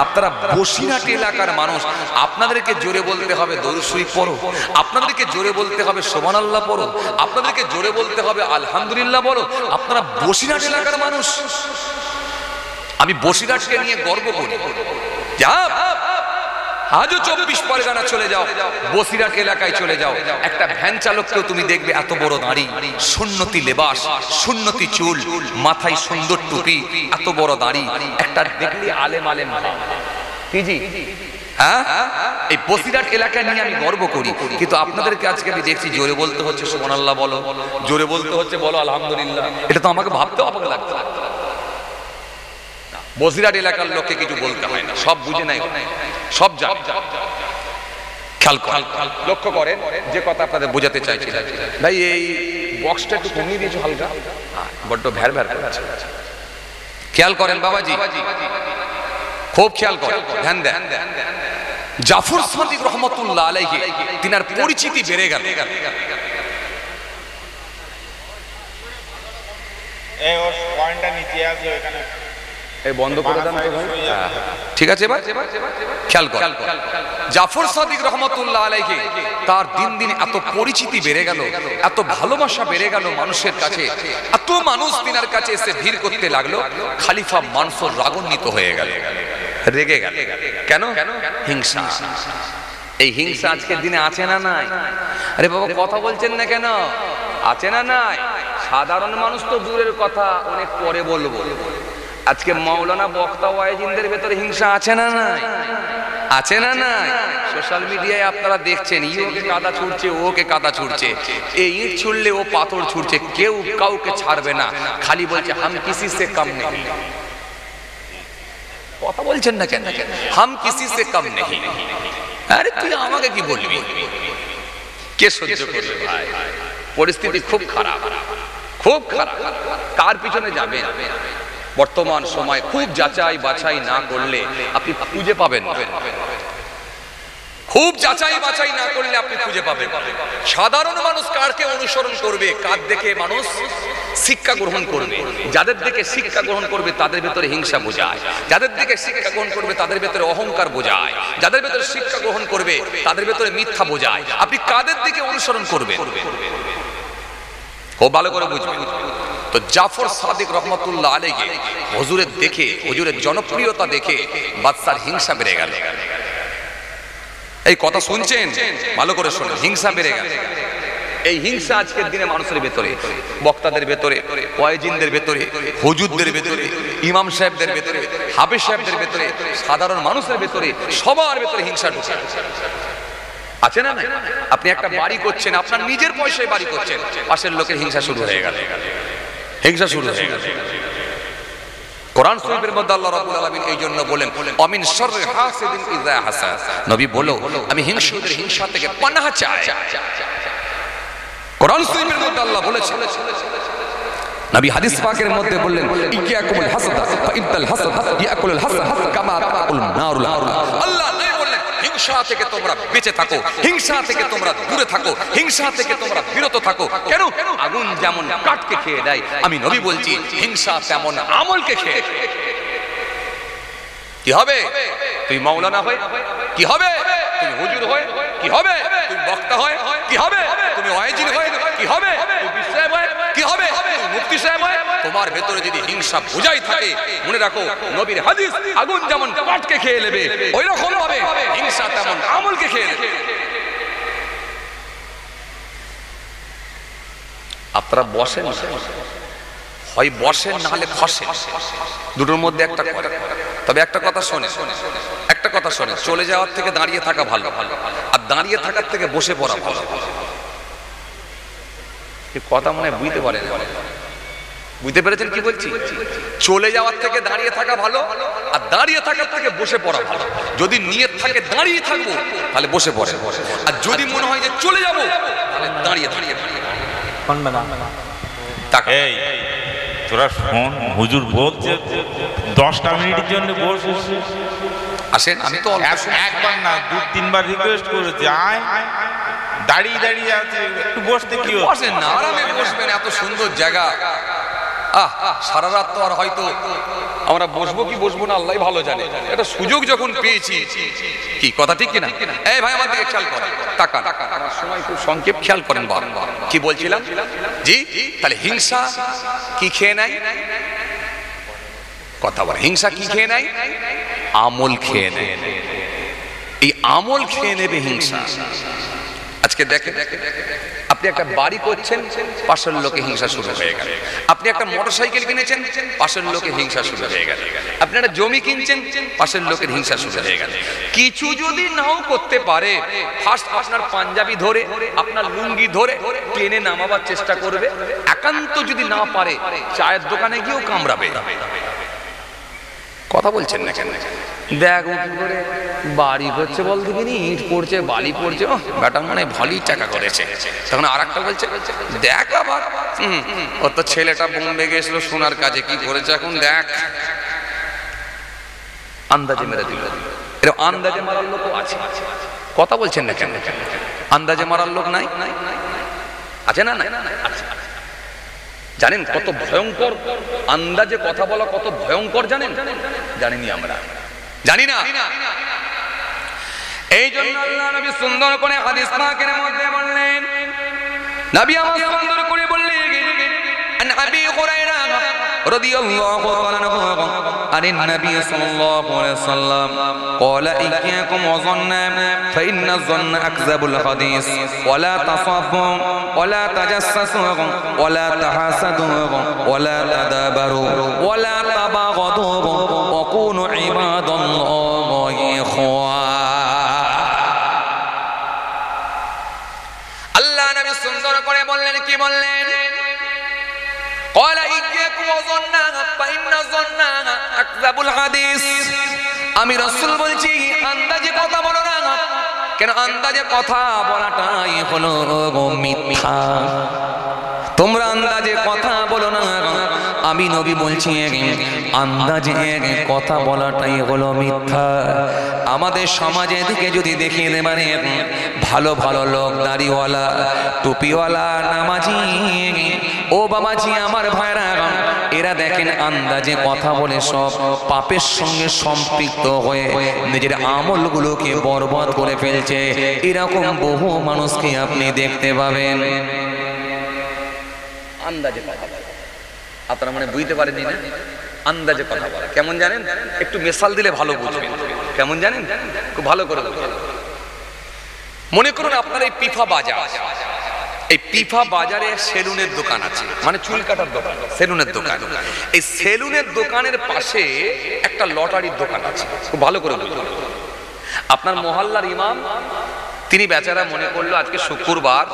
আপনারা বসিরহাট এলাকার মানুষ, আপনাদেরকে জোরে বলতে হবে দরুদ শরীফ পড়ো, আপনাদেরকে জোরে বলতে হবে সুবহানাল্লাহ পড়ো, আপনাদেরকে জোরে বলতে হবে আলহামদুলিল্লাহ বলো। আপনারা বসিরহাট এলাকার মানুষ। আমি বসিরহাটকে নিয়ে গর্ব করি। যা আজও 24 পরগনা চলে যাও, বসিরহাট এলাকায় চলে যাও, একটা ভ্যান চালককেও তুমি দেখবে এত বড় দাড়ি, সুন্নতি লেবাস, সুন্নতি চুল, মাথায় সুন্দর টুপি, এত বড় দাড়ি, একটা দেখলে আলেম আলেম কি জি। হ্যাঁ, এই বসিরহাট এলাকা নিয়ে আমি গর্ব করি। কিন্তু আপনাদেরকে আজকে আমি দেখছি জোরে বলতে হচ্ছে সুবহানাল্লাহ বলো, জোরে বলতে হচ্ছে বলো আলহামদুলিল্লাহ। এটা তো আমাকে ভাবতে অবাক লাগছে। বসিরহাট এলাকার লোককে কিছু বলতে হয় না, সব বুঝে নাই, সব জানে। খেয়াল লক্ষ্য করেন যে কথা আপনাদের বোঝাতে চাইছি ভাই, এই বক্সটা একটু কমিয়ে দিয়েছো হালকা, বড্ড ভ্যার ভ্যার করছে। খেয়াল করেন বাবাজি, খুব খেয়াল করেন, ধ্যান দেন। জাফর সাদিক রহমাতুল্লাহ আলাইহি তিনার পরিচিতি বেড়ে গেল। এই ওর পয়েন্টটা নিচে আসবে এখানে, এই বন্ধ করে দেন তো ভাই। ঠিক আছে এবার খেয়াল কর, জাফর সাদিক রহমাতুল্লাহ আলাইহি তার দিন দিন এত পরিচিতি বেড়ে গেল, এত ভালোবাসা বেড়ে গেল মানুষের কাছে, এত মানুষ তিনার কাছে এসে ভিড় করতে লাগলো। খলিফা মানসুর রাগান্বিত হয়ে গেল, রেগে গেল। কেন? হিংসা। এই হিংসা আজকের দিনে আছে না নাই? আরে বাবা কথা বলছেন না কেন? আছে না নাই? সাধারণ মানুষ তো দূরের কথা, অনেক পরে বলবো। আজকে মাওলানা বক্তা ওয়াইজিনদের ভেতরে হিংসা আছে না নাই? আছে না নাই? সোশ্যাল মিডিয়ায় আপনারা দেখছেন, ওকে কাদা ছুড়ছে, ওকে কাদা ছুড়ছে, এই ইট ছুড়লে ও পাথর ছুড়ছে, কেউ কাউকে ছাড়বে না, খালি বলছে হাম কিসি সে কম নেই। কথা বলছেন না কেন? হাম কিসি সে কম নেই। আরে তুই আমাকে কি বলবি? কে সহ্য করবে ভাই? পরিস্থিতি খুব খারাপ, খুব খারাপ। কার পিছনে যাবেন? বর্তমান সময় খুব যাচাই বাছাই না করলে আপনি খুঁজে পাবেন না। খুব যাচাই বাছাই না করলে আপনি খুঁজে পাবেন। সাধারণ মানুষ কারকে অনুসরণ করবে, কার দেখে মানুষ শিক্ষা গ্রহণ করবে। যাদের দেখে শিক্ষা গ্রহণ করবে তাদের ভেতরে হিংসা বোঝায়, যাদের দেখে শিক্ষা গ্রহণ করবে তাদের ভেতরে অহংকার বোঝায়, যাদের ভেতরে শিক্ষা গ্রহণ করবে তাদের ভেতরে মিথ্যা বোঝায়। আপনি কাদের দিকে অনুসরণ করবেন খুব ভালো করে বুঝবেন। তো জাফর সাদিক রহমাতুল্লাহ আলাইহি হুজুরের দেখে, হুজুরের জনপ্রিয়তা দেখে বাদশার হিংসা বেড়ে গেল। এই কথা শুনছেন? ভালো করে শুনুন, হিংসা বেড়ে গেল। এই হিংসা আজকের দিনে মানুষের ভেতরে, বক্তাদের ভেতরে, ওয়াইজিনদের ভেতরে, হুজুরদের ভেতরে, ইমাম সাহেবদের ভেতরে, হাফেজ সাহেবদের ভেতরে, সাধারণ মানুষের ভেতরে, সবার ভেতরে হিংসা ঢুকে আছে না? আপনি একটা বাড়ি করছেন, আপনার নিজের পয়সায় বাড়ি করছেন, পাশের লোকের হিংসা শুরু হয়ে গেল, হিংসা শুরু হয়ে গেল। কোরআন শরীফের মধ্যে আল্লাহ রাব্বুল আলামিন এই জন্য বলেন আমিন শাররি হাসিদিন ইযা হাসাদ, নবী বলো আমি হিংসুকের হিংসা থেকে পানাহ চাই। কোরআন শরীফের মধ্যে আল্লাহ বলেছেন, নবী হাদিস পাকের মধ্যে বললেন ইয়াকুমুল হাসাদ ফা ইনতাল হাসাদ ইয়াকুলুল হাসাদ কামা তাকুল নারুল। আল্লাহ বললেন হিংসা থেকে তোমরা বেঁচে থাকো, হিংসা থেকে তোমরা দূরে থাকো, হিংসা থেকে তোমরা বিরত থাকো। কেন? আগুন যেমন কাঠকে খেয়ে দেয়, আমি নবী বলছি হিংসা তেমন আমলকে খেয়ে। কি হবে? তুই মাওলানা হয়ে কি হবে? তুই হুজুর হয়ে কি হবে? তুমি বক্তা হয় কি হবে? তুমি ওয়াইজিন হয় কি হবে? তুমি পীর সাহেব হয় কি হবে? তুমি মুফতি সাহেব হয়। তোমার ভেতরে যদি হিংসা বোঝাই থাকে, মনে রাখো নবীর হাদিস, আগুন যেমন কাঠকে খেয়ে নেবে ওই রকম ভাবে হিংসা তেমন আমলকে খেয়ে নেবে। আপনারা বসেন, হয় বসেন না হলে খসেন, দুটোর মধ্যে একটা করে। তবে একটা কথা শোনে, একটা কথা শোনে, চলে যাওয়ার থেকে দাঁড়িয়ে থাকা ভালো, আর দাঁড়িয়ে থাকার থেকে বসে পড়া ভালো। কথা মনে বুঝতে পারেন? বুঝতে পেরেছেন কি বলছি? চলে যাওয়ার থেকে দাঁড়িয়ে থাকা ভালো, আর দাঁড়িয়ে থাকার থেকে বসে পড়া ভালো। যদি নিয়ত থাকে দাঁড়িয়ে থাকবো তাহলে বসে পড়ে, আর যদি মনে হয় যে চলে যাবো তাহলে দাঁড়িয়ে দাঁড়িয়ে এই তোরা শোন, হুজুর বলছে 10টা মিনিটের জন্য বসে আসেন। আমি তো একবার না 2-3বার রিকোয়েস্ট করেছি, আয় দাঁড়িয়ে দাঁড়িয়ে আছে, একটু বসতে কি হচ্ছে? বসেন না, আরামে বসবেন, এত সুন্দর জায়গা। সারা রাত তো আর হয়তো আমরা বসবো কি বসবো না আল্লাহ ভালো জানে। এটা সুযোগ যখন পেয়েছি, কি কথা ঠিক কিনা? এই ভাই আমার দিকে খেয়াল করেন, তাকান, আমার সময় খুব সংক্ষেপ, খেয়াল করেন। কি বলছিলাম? জি, তাহলে হিংসা কি খেয়ে নেয়? কথা বলে, হিংসা কি খেয়ে নেয়? আমল খেয়ে নেয়। এই আমল খেয়ে নেবে হিংসা। আজকে দেখেন, আপনি একটা বাড়ি করছেন, পাশের লোকে হিংসা শুরু হয়ে গেল। আপনি একটা মোটরসাইকেল কিনেছেন, পাশের লোকে হিংসা শুরু হয়ে গেল। আপনি একটা জমি কিনছেন, পাশের লোকের হিংসা শুরু হয়ে গেল। কিছু যদি নাও করতে পারে, ফার্স্ট আপনার পাঞ্জাবি ধরে, আপনার লুঙ্গি ধরে টেনে নামাবার চেষ্টা করবে। একান্ত যদি না পারে, চায়ের দোকানে গিয়েও কামড়াবে। কথা বলছেন না কেন? দেখ করে বাড়ি করছে, বল দেখিনি ইট পড়ছে, বালি পড়ছে, বেটা মনে ভালোই টাকা করেছে। তখন আর একটা বলছে, দেখ আবার ওর তো ছেলেটা বোম্বে গেছিল সোনার কাজে, কি করেছে এখন দেখ। আন্দাজে মেরে দিল। এরকম আন্দাজে মারার লোকও আছে। কথা বলছেন না কেন? আন্দাজে মারার লোক নাই? আছে না? না, জানেন কত ভয়ঙ্কর আন্দাজে কথা বলা, কত ভয়ঙ্কর জানেন? জানিনি আমরা, জানি না। এই জন্য আল্লাহ নবী সুন্দর করে হাদিস পাকের মধ্যে বললেন, নবী আমার সুন্দর করে বললেন, আন আবি হুরায়রা রাদিয়াল্লাহু তাআলা আনহু আনিন নবী সাল্লাল্লাহু আলাইহি ওয়াসাল্লাম قال إياكم وظن فإن الظن أكذب الحديث ولا تصفوا ولا تجسسوا ولا تحاسدوا ولا تدابروا ولا تباغضوا وكونوا عباد الله إخوانا। আল্লাহ নবী সুন্দর করে বললেন, কি বললেন? قال إياكم وظن فإن الظن أكذب الحديث। আমি রাসূল বলছি, আন্দাজে কথা বলো না। কেন? আন্দাজে কথা বলাটাই হলো মিথ্যা। তোমরা আন্দাজে কথা বলো না। আমি নবী বলছি, আন্দাজে কথা বলাটাই হলো মিথ্যা। আমাদের সমাজে দিকে যদি দেখিয়ে দেবারে ভালো ভালো লোক, দাড়িওয়ালা, টুপিওয়ালা, নামাজি, ও বাবাজি আমার ভাইরা, এরা দেখেন আন্দাজে কথা বলে সব পাপের সঙ্গে সম্পৃক্ত হয়ে নিজের আমলগুলোকে বরবাদ করে ফেলছে। এরকম বহু মানুষকে আপনি দেখতে পাবেন। আন্দাজে কথা বলে, আপনারা মানে বুঝতে পারেননি না? আন্দাজে কথা বলে কেমন জানেন? একটু মিসাল দিলে ভালো বুঝবেন। কেমন জানেন? খুব ভালো করে বুঝবেন। মনে করুন আপনার এই পিফা বাজার, এই পিফা বাজারে সেলুনের দোকান আছে, মানে চুল কাটার দোকান, সেলুনের দোকান। এই সেলুনের দোকানের পাশে একটা লটারির দোকান আছে। খুব ভালো করে বুঝবেন। আপনার মহল্লার ইমাম, তিনি বেচারা মনে করলো আজকে শুক্রবার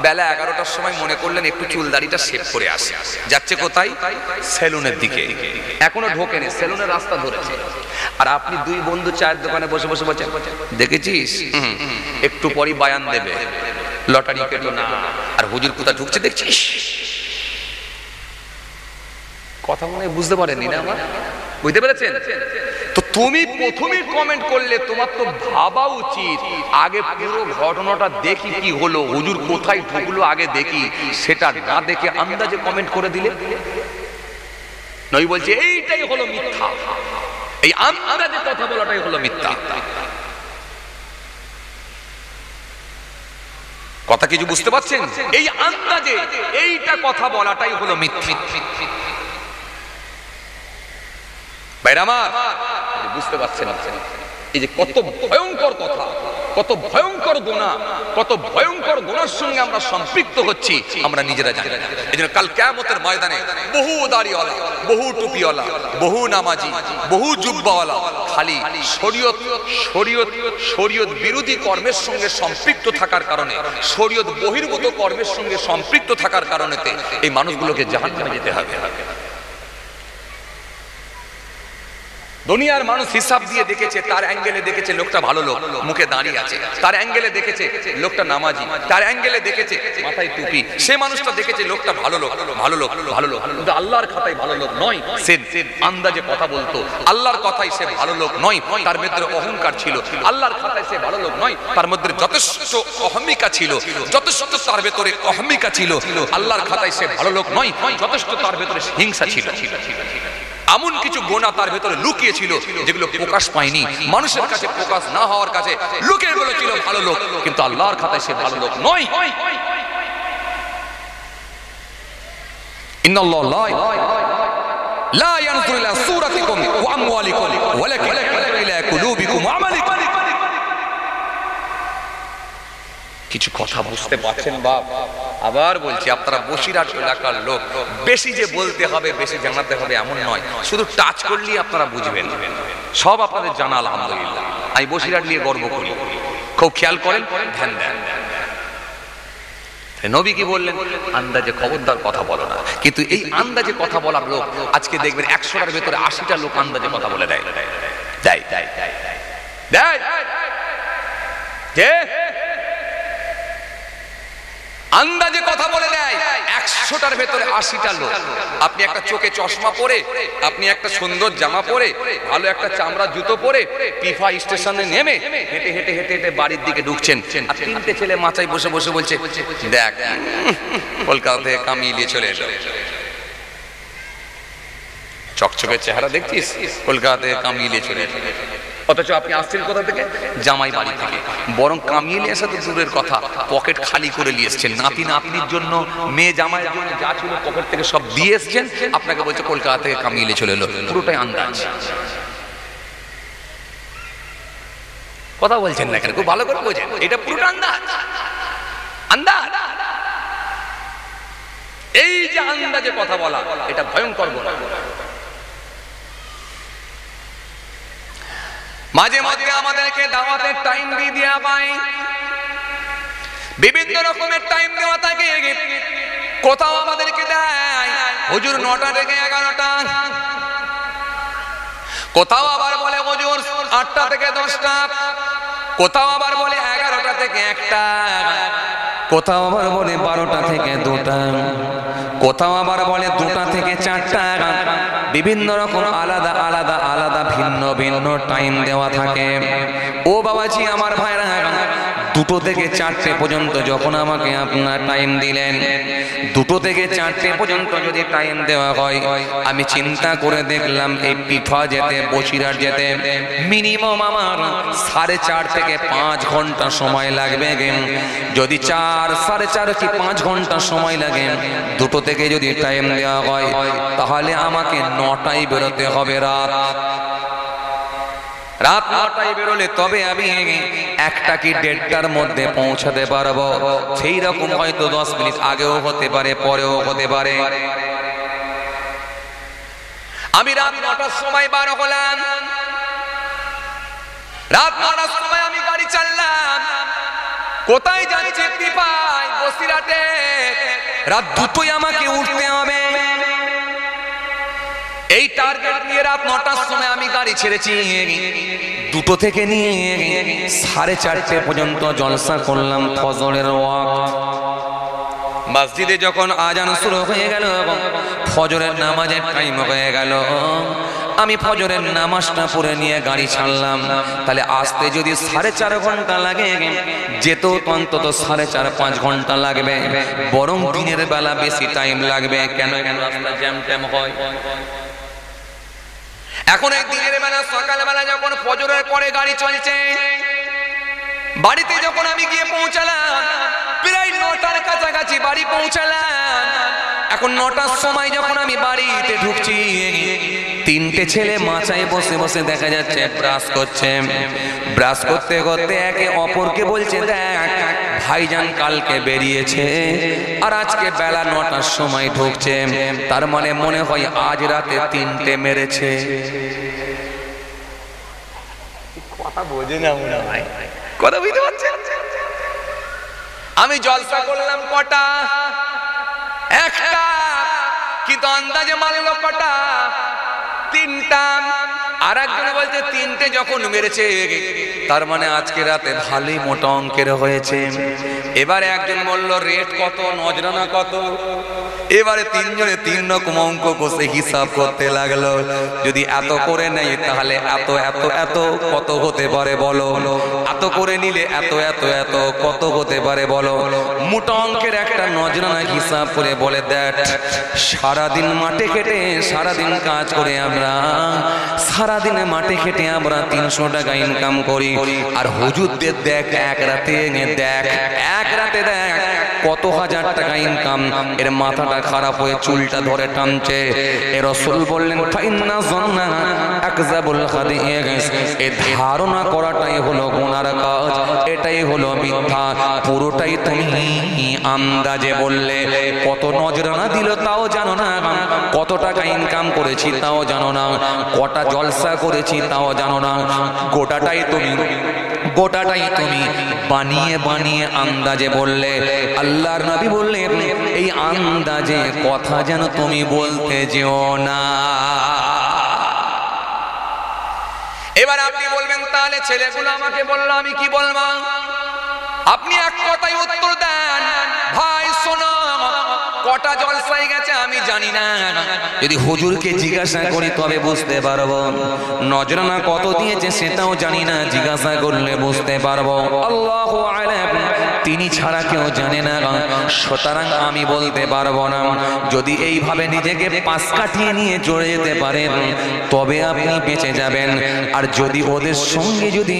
বেলা 11টার সময় মনে করলেন একটু চুলদাড়িটা শেভ করে আসে। যাচ্ছে কোথায়? সেলুনের দিকে। এখনো ঢোকেনি, সেলুনের রাস্তা ধরেছে। আর আপনি দুই বন্ধু চায়ের দোকানে বসে বসে বলছেন, দেখেছিস একটু পরই বায়ান দেবে, লটারি কেটো না। আর হুজুর কোথা ঢুকছে দেখছিস? কথা মনে বুঝতে পারেননি না আমার? বুঝতে পেরেছেন তো? তুমি প্রথমেই কমেন্ট করলে, তোমার তো ভাবা উচিত আগে পুরো ঘটনাটা দেখি কি হলো, হুজুর কোথায় ঢুকলো আগে দেখি, সেটা না দেখে আন্দাজে কমেন্ট করে দিলে। নই বলছে এইটাই হলো মিথ্যা, এই আন্দাজে কথা বলাটাই হলো মিথ্যা। কথা কিছু বুঝতে পারছেন? এই আন্দাজে এইটা কথা বলাটাই হলো মিথ্যা। ভাইরা আমার, বুঝতে পারছেন এই যে কত ভয়ঙ্কর কথা, কত ভয়ঙ্কর গুনাহ, কত ভয়ঙ্কর গুনার সঙ্গে আমরা সম্পৃক্ত হচ্ছি আমরা নিজেরা জানি না। এজন্য কাল কিয়ামতের ময়দানে বহু দাড়িওয়ালা, বহু টুপিওয়ালা, বহু নামাজি, বহু জুব্বাওয়ালা খালি শরীয়ত শরীয়ত শরীয়ত বিরোধী কর্মের সঙ্গে সম্পৃক্ত থাকার কারণে, শরীয়ত বহির্ভূত কর্মের সঙ্গে সম্পৃক্ত থাকার কারণেতে এই মানুষগুলোকে জাহান্নামে যেতে হবে। দুনিয়ার মানুষ হিসাব দিয়ে দেখেছে, তার অ্যাঙ্গেলে দেখেছে লোকটা ভালো লোক, মুখে দাঁড়িয়ে আছে, তার অ্যাঙ্গেলে দেখেছে লোকটা নামাজি, তার অ্যাঙ্গেলে দেখেছে মাথায় টুপি, সে মানুষটা দেখেছে লোকটা ভালো লোক, ভালো লোক, ভালো লোক, কিন্তু আল্লাহর খাতায় ভালো লোক নয়। সে আন্দাজে কথা বলতো, আল্লাহর কথায় সে ভালো লোক নয়, তার ভেতরে অহংকার ছিল। আল্লাহর খাতায় সে ভালো লোক নয়, তার মধ্যে যথেষ্ট অহমিকা ছিল, যথেষ্ট তার ভেতরে অহমিকা ছিল। আল্লাহর খাতায় সে ভালো লোক নয়, যথেষ্ট তার ভেতরে হিংসা ছিল। এমন কিছু গুনাহ তার ভেতরে লুকিয়ে ছিল যেগুলো প্রকাশ পায়নি, মানুষের কাছে প্রকাশ না হওয়ার কাছে লুকিয়ে বলেছিল ভালো লোক, কিন্তু আল্লাহর খাতায় সে ভালো লোক নয়। ইন্নাল্লাহ লা ইয়ানজুরু ইলা সূরাতিকুম ওয়া আমওয়ালিকুম ওয়ালাকিন ইয়ানজুরু ইলা কুলুবিকুম ওয়া আমালিকুম। কিছু কথা বুঝতে পারছেন বাপ? আবার বলছি, আপনারা বসিরহাট এলাকার লোক, বেশি যে বলতে হবে, বেশি জানাতে হবে এমন নয়, শুধু টাচ করলেই আপনারা বুঝবেন। সব আপনাদের জানা আলহামদুলিল্লাহ। আমি বসিরহাট নিয়ে গর্ব করি, খুব খেয়াল করেন, ধ্যান দেন। নবী কি বললেন? আন্দাজে খবরদার কথা বলো না। কিন্তু এই আন্দাজে কথা বলার লোক আজকে দেখবেন 100টার ভেতরে 80টা লোক আন্দাজে কথা বলে দেয়। আন্দাজে কথা বলে দেয় 100টার ভেতরে 80টা লোক। আপনি একটা চোখে চশমা পরে, আপনি একটা সুন্দর জামা পরে, ভালো একটা চামড়া জুতো পরে পিফা স্টেশনে নেমে হেঁটে হেঁটে হেঁটে হেঁটে বাড়ির দিকে ঢুকছেন, আর 3টে ছেলে মাচায় বসে বসে বলছে, দেখ কলকাতা থেকে কামিয়ে নিয়ে চলে এলো, চকচকে চেহারা দেখছিস, কলকাতা থেকে কামিয়ে নিয়ে চলে এলো। অথচ আপনি আসছেন কোথা থেকে? জামাই বাড়ি থেকে। বরং কামিয়ে নিয়ে আসা তো দূরের কথা, পকেট খালি করে নিয়ে এসছেন। নাতি নাতনির জন্য, মেয়ে জামাইয়ের জন্য যা ছিল পকেট থেকে সব দিয়ে এসছেন, আপনাকে বলছে কলকাতা থেকে কামিয়ে নিয়ে চলে এলো। পুরোটাই আন্দাজ। কথা বলছেন না কেন? খুব ভালো করে বোঝেন, এটা পুরোটা আন্দাজ। আন্দাজ। এই যে আন্দাজে কথা বলা, এটা ভয়ঙ্কর গুনাহ। মাঝে মাঝে আমাদেরকে দাওয়াতের টাইম দিয়ে দেওয়া হয়, বিভিন্ন রকমের টাইম দেওয়া থাকে। কোথাও আমাদেরকে দেয় হুজুর 9টা থেকে 11টা, কোথাও আবার বলে হুজুর 8টা থেকে 10টা, কোথাও আবার বলে 11টা থেকে 1টা, কোথাও আবার বলে 12টা থেকে 2টা, কোথাও আবার বলে 2টা থেকে 4টা। বিভিন্ন রকম আলাদা আলাদা আলাদা ভিন্ন ভিন্ন টাইম দেওয়া থাকে। ও বাবাজি, আমার ভাইরা, 2টো থেকে 4টে পর্যন্ত যখন আমাকে আপনার টাইম দিলেন, 2টো থেকে 4টে পর্যন্ত যদি টাইম দেওয়া হয়, আমি চিন্তা করে দেখলাম এই পিঠা যেতে, বসিরহাট যেতে মিনিমাম আমার 4.5 থেকে 5 ঘন্টা সময় লাগবে। যদি 4, 4.5 কি 5 ঘন্টা সময় লাগে, 2টো থেকে যদি টাইম দেওয়া হয়, তাহলে আমাকে 9টায় বেরোতে হবে। রাত 9টায় বেরোলে তবে আমি 1টা কি 1.5টার মধ্যে পৌঁছাতে পারবো। সেই রকম হয়তো 10 মিনিট আগেও হতে পারে, পরেও হতে পারে। আমি রাত 9টার সময় বার হলাম, রাত 9টার সময় আমি গাড়ি চালালাম। কোথায় যাচ্ছে? পিপায়, বসিরহাটে। রাত 2টোয় আমাকে উঠতে হবে। এই টার্গেট নিয়ে রাত 9টার সময় আমি গাড়ি ছেড়েছি। 2টো থেকে নিয়ে 4:30 পর্যন্ত জলসা করলাম ফজরের ওয়াক্ত। মসজিদে যখন আজান শুরু হয়ে গেল, ফজরের নামাজের টাইম হয়ে গেল, আমি ফজরের নামাজটা পড়ে নিয়ে গাড়ি ছাড়লাম। তাহলে আসতে যদি 4.5 ঘন্টা লাগে, যেত অন্তত 4.5-5 ঘন্টা লাগবে, বরং দিনের বেলা বেশি টাইম লাগবে। কেন? রাস্তা জ্যাম ট্যাম হয়। এখন এই দিনের বেলা, সকালবেলা যখন ফজরের পরে গাড়ি চলছে, বাড়িতে যখন আমি গিয়ে পৌঁছালাম, প্রায় 9টার কাছাকাছি বাড়ি পৌঁছালাম। এখন 9টার সময় যখন আমি বাড়িতে ঢুকছি, 3টে ছেলে মাচায় বসে বসে দেখা যাচ্ছে ব্রাশ করছে। ব্রাশ করতে করতে একে অপরকে বলছে, দেখ ভাইজান কালকে বেরিয়েছে আর আজকে বেলা 9টার সময় ঢুকছে, তার মানে মনে হয় আজ রাতে 3টে মেরেছে। কথা বোঝে না মনে হয়, কথা বুঝতে পারছেন? আমি জলসা করলাম কটা? একটা, কিন্তু আন্দাজে মারলো কটা? 3টা। আর একজন বলছে 3টে যখন মেরেছে তার মানে আজকে রাতে ভালোই মোটা অঙ্কের হয়েছে। এবারে একজন বলল রেট কত, নজরানা কত? এবারে 3 জনে 3 রকম অঙ্ক কষে হিসাব করতে লাগলো। যদি এত করে নেই তাহলে এত এত এত কত হতে পারে বলো, এত করে নিলে এত এত এত কত হতে পারে বলো। মোটা অঙ্কের একটা নজরানা হিসাব করে বলে, দেখ সারাদিন মাঠে খেটে সারাদিন কাজ করে আমরা, সারাদিনে মাঠে খেটে আমরা 300 টাকা ইনকাম করি, আর হুজুরদের দেখ এক রাতে দেখ কত হাজার টাকা ইনকাম। এর মাথাটা খারাপ হয়ে চুলটা ধরে টানছে। এ রাসূল বললেন, ফাইন্না যান্না আকযাবুল হাদিস, এই ধারণা করাটাই হলো গুনার কাজ, এটাই হলো মিথ্যা। পুরোটাই তুমি আন্দাজে বললে। কত নজরানা দিল তাও জানো না, কত টাকা ইনকাম করেছি তাও জানো না, কটা জলসা করেছি তাও জানো না। গোটাটাই তুমি বানিয়ে বানিয়ে আন্দাজে বললে। আল্লাহর নবী বললেন, এই আন্দাজে কথা যেন তুমি বলতে যেও না। এবার আপনি বলবেন, তাহলে ছেলেগুলো আমাকে বললো, আমি কি বলবো? আপনি এক কথায় উত্তর দেন, ভাই শোনো, কটা জলসায় গেছে আমি জানি না, যদি হুজুরকে জিজ্ঞাসা করি তবে বুঝতে পারবো। নজরানা কত দিয়েছে সেটাও জানি না, জিজ্ঞাসা করলে বুঝতে পারবো। আল্লাহু আ'লাম, তিনি ছাড়া কেউ জানে না, সুতরাং আমি বলতে পারবো না। যদি এইভাবে নিজেকে পাশ কাটিয়ে নিয়ে চলে যেতে পারেন তবে আপনি বেঁচে যাবেন। আর যদি ওদের সঙ্গে, যদি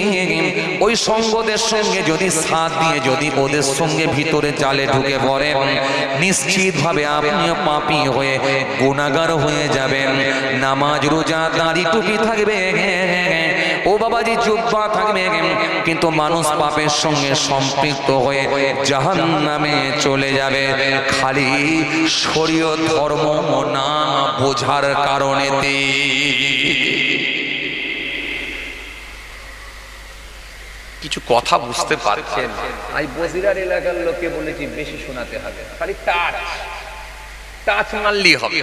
ওই সঙ্গদের সঙ্গে যদি সাথ দিয়ে যদি ওদের সঙ্গে ভিতরে জালে ঢুকে পড়েন, নিশ্চিত ভাবে আপনিও পাপী হয়ে গুনাহগার হয়ে যাবেন। নামাজ রোজা দাড়ি টুপি থাকবে, ও বাবাজি জুব্বা থাকবে, কিন্তু মানুষ পাপের সঙ্গে সম্পৃক্ত হয়ে জাহান্নামে চলে যাবে, খালি শরীয়ত ধর্ম না বোঝার কারণেতে। কিছু কথা বুঝতে পারছেন? আমি বজিরার এলাকার লোকে বলেছি বেশি শোনাতে হবে, খালি টাচ মারলেই হবে।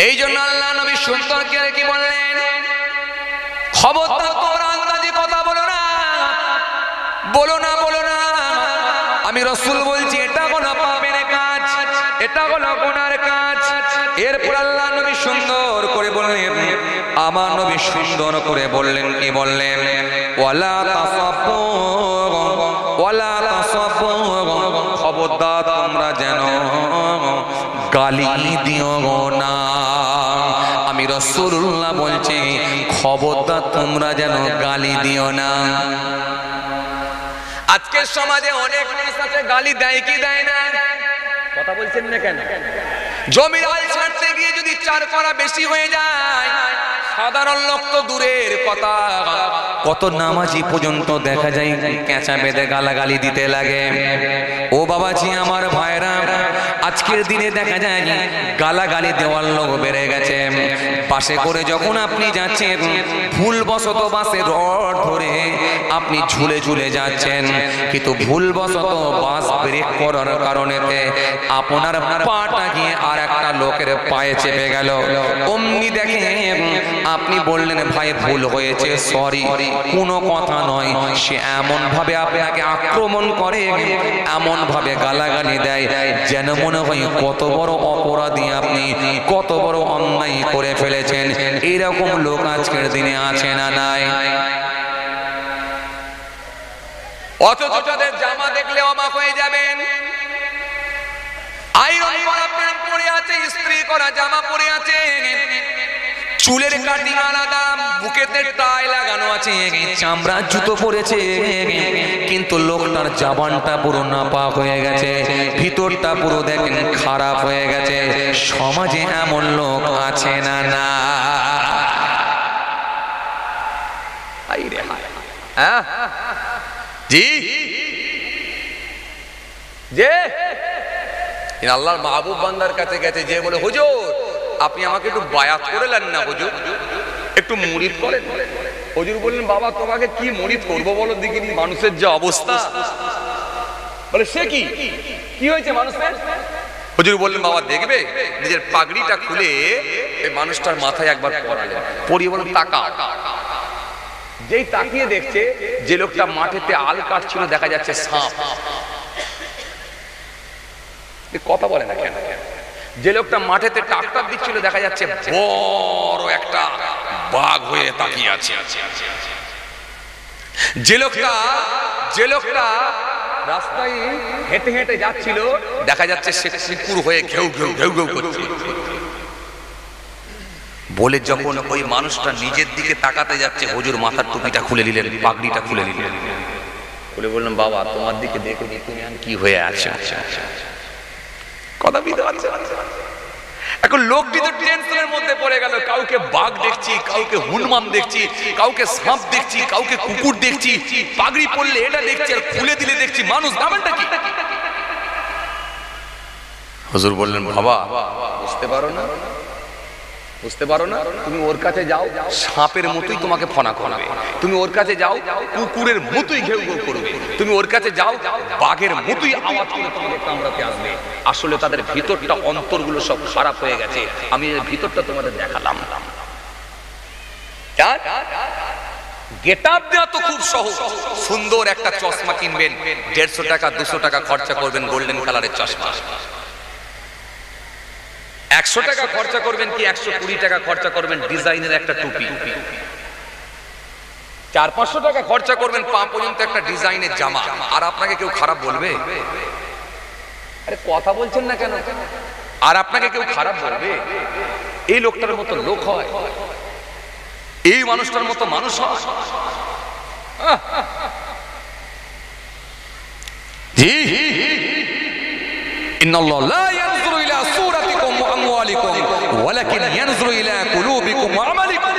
এই জন্য আল্লাহ নবী সুন্দর করে কি বললেন, খবরদার তোমরা আন্দাজে কথা বলো না। আমি রাসূল বলছি, এটা হলো পাপের কাজ, এটা হলো গুনার কাজ। এরপর আল্লাহ নবী সুন্দর করে বললেন, আমার নবী সুন্দর করে বললেন, কি বললেন? ওয়ালা তাসাব্বু, খবরদার তোমরা যেন গালি দিও না। আমি রাসূলুল্লাহ বলছি, খবরদার তোমরা যেন গালি দিও না। আজকের সমাজে অনেক মানুষ আছে গালি দেয় কি দেয় না? কথা বলছেন না কেন? জমির আল ছাড়তে গিয়ে যদি 4 কড়া বেশি হয়ে যায়, সাধারণ লোক তো দূরের কথা, কত নামাজি পর্যন্ত দেখা যায় কেঁচা বেঁধে গালাগালি দিতে লাগে। ও বাবাজি আমার ভাইরা, আজকের দিনে দেখা যায় গালাগালি দেওয়ার লোক বেড়ে গেছে। পাশে করে যখন আপনি যাচ্ছেন, ভুলবশত বাসে রড ধরে আপনি ঝুলে ঝুলে যাচ্ছেন, কিন্তু ভুলবশত বাস ব্রেক করার কারণেতে আপনার পাটা গিয়ে আর একটা লোকের পায়ে চেপে গেল। অমনি দেখেন আপনি বললেন, ভাই ভুল হয়েছে, সরি, কোনো কথা নয়। সে এমন ভাবে আপনাকে আক্রমণ করে, এমন ভাবে গালাগালি দেয়, যেন মনে হয় কত বড় অপরাধী আপনি, কত বড় অন্যায় করে ফেলেছেন। এইরকম লোক আজকের দিনে আছে না নাই? অথচ তাদের জামা দেখলে অবাক হয়ে যাবেন। আয়রন করা প্যান্ট পরে আছে, ইস্ত্রি করা জামা পরে আছে, চুলের কাটিং আলাদা, বুকেতে টাই লাগানো আছে, চামড়ার জুতো পরেছে, কিন্তু লোকটার জবানটা পুরো নাপাক হয়ে গেছে, ভিতরটা পুরো দেখেন খারাপ হয়ে গেছে। সমাজে এমন লোক আছে না? না। জি যে আল্লাহর মাহবুব বান্দার কাছে গেছে, যে বলে হুজুর আপনি আমাকে একটু বায়াত করে নেন না, হুজুর একটু মুরিদ করেন। হুজুর বললেন বাবা তোমাকে কি মুরিদ করবো বলো দেখিনি, মানুষের যে অবস্থা। বলে সে কি, কি হয়েছে মানুষের? হুজুর বললেন বাবা দেখবে, নিজের পাগড়িটা খুলে এই মানুষটার মাথায় একবার পরালেন, পরিয়ে বলেন তাকা। যেই তাকিয়ে দেখছে যে লোকটা মাঠেতে আল কাটছিল, দেখা যাচ্ছে সাপ। কথা বলে না কেন? যে লোকটা মাঠেতে ট্রাক্টর দিচ্ছিল, দেখা যাচ্ছে বড় একটা বাঘ হয়ে তাকিয়ে আছে। যে লোকটা রাস্তায় হেঁটে হেঁটে যাচ্ছিল, দেখা যাচ্ছে সে কুকুর হয়ে ঘেউ ঘেউ ঘেউ ঘেউ করছে। বলে যখন ওই মানুষটা নিজের দিকে তাকাতে যাচ্ছে, হুজুর মাথার টুপিটা খুলে নিলেন, পাগড়িটা খুলে নিলেন, বলে বললাম বাবা তোমার দিকে দেখে তুমি কি হয়ে আছে। কথা বুঝতে পারছেন? এখন লোকটি তো টেনশনের মধ্যে পড়ে গেল, কাউকে বাঘ দেখছি, কাউকে হনুমান দেখছি, কাউকে সাপ দেখছি, কাউকে কুকুর দেখছি, পাগড়ি পরলে এটা দেখছি, আর খুলে দিলে দেখছি মানুষ। ব্যাপারটা কি? হুজুর বললেন বাবা বুঝতে পারো না, বুঝতে পারো না, তুমি ওর কাছে যাও, সাপের মতোই তোমাকে ফনা করবে। তুমি ওর কাছে যাও, কুকুরের মতোই ঘেউ ঘেউ করবে। তুমি ওর কাছে যাও, বাঘের মতোই আওয়াজ করে তোমাকে কামড়াতে আসবে। আসলে তাদের ভিতরটা, অন্তরগুলো সব খারাপ হয়ে গেছে। আমি এর ভিতরটা তোমাদের দেখালাম। গেটআপ দেওয়া তো খুব সহজ। সুন্দর একটা চশমা কিনবেন, 150 টাকা 200 টাকা খরচা করবেন, গোল্ডেন কালারের চশমা। 100 টাকা খরচা করবেন কি 120 টাকা খরচা করবেন ডিজাইনের একটা টুপি। 400-500 টাকা খরচা করবেন পা পর্যন্ত একটা ডিজাইনের জামা। আর আপনাকে কেউ খারাপ বলবে? আরে কথা বলছেন না কেন? আর আপনাকে কেউ খারাপ বলবে? এই লোকটার মতো লোক হয়, এই মানুষটার মতো মানুষ হয়। জি ইন্নাল্লাহ লা ইয়ানজুরু ইলা সূরাতিকুম ওয়া আমওয়ালিকুম ওয়ালাকিন ইয়ানজুরু ইলা কুলুবিকুম ওয়া আমালিকুম।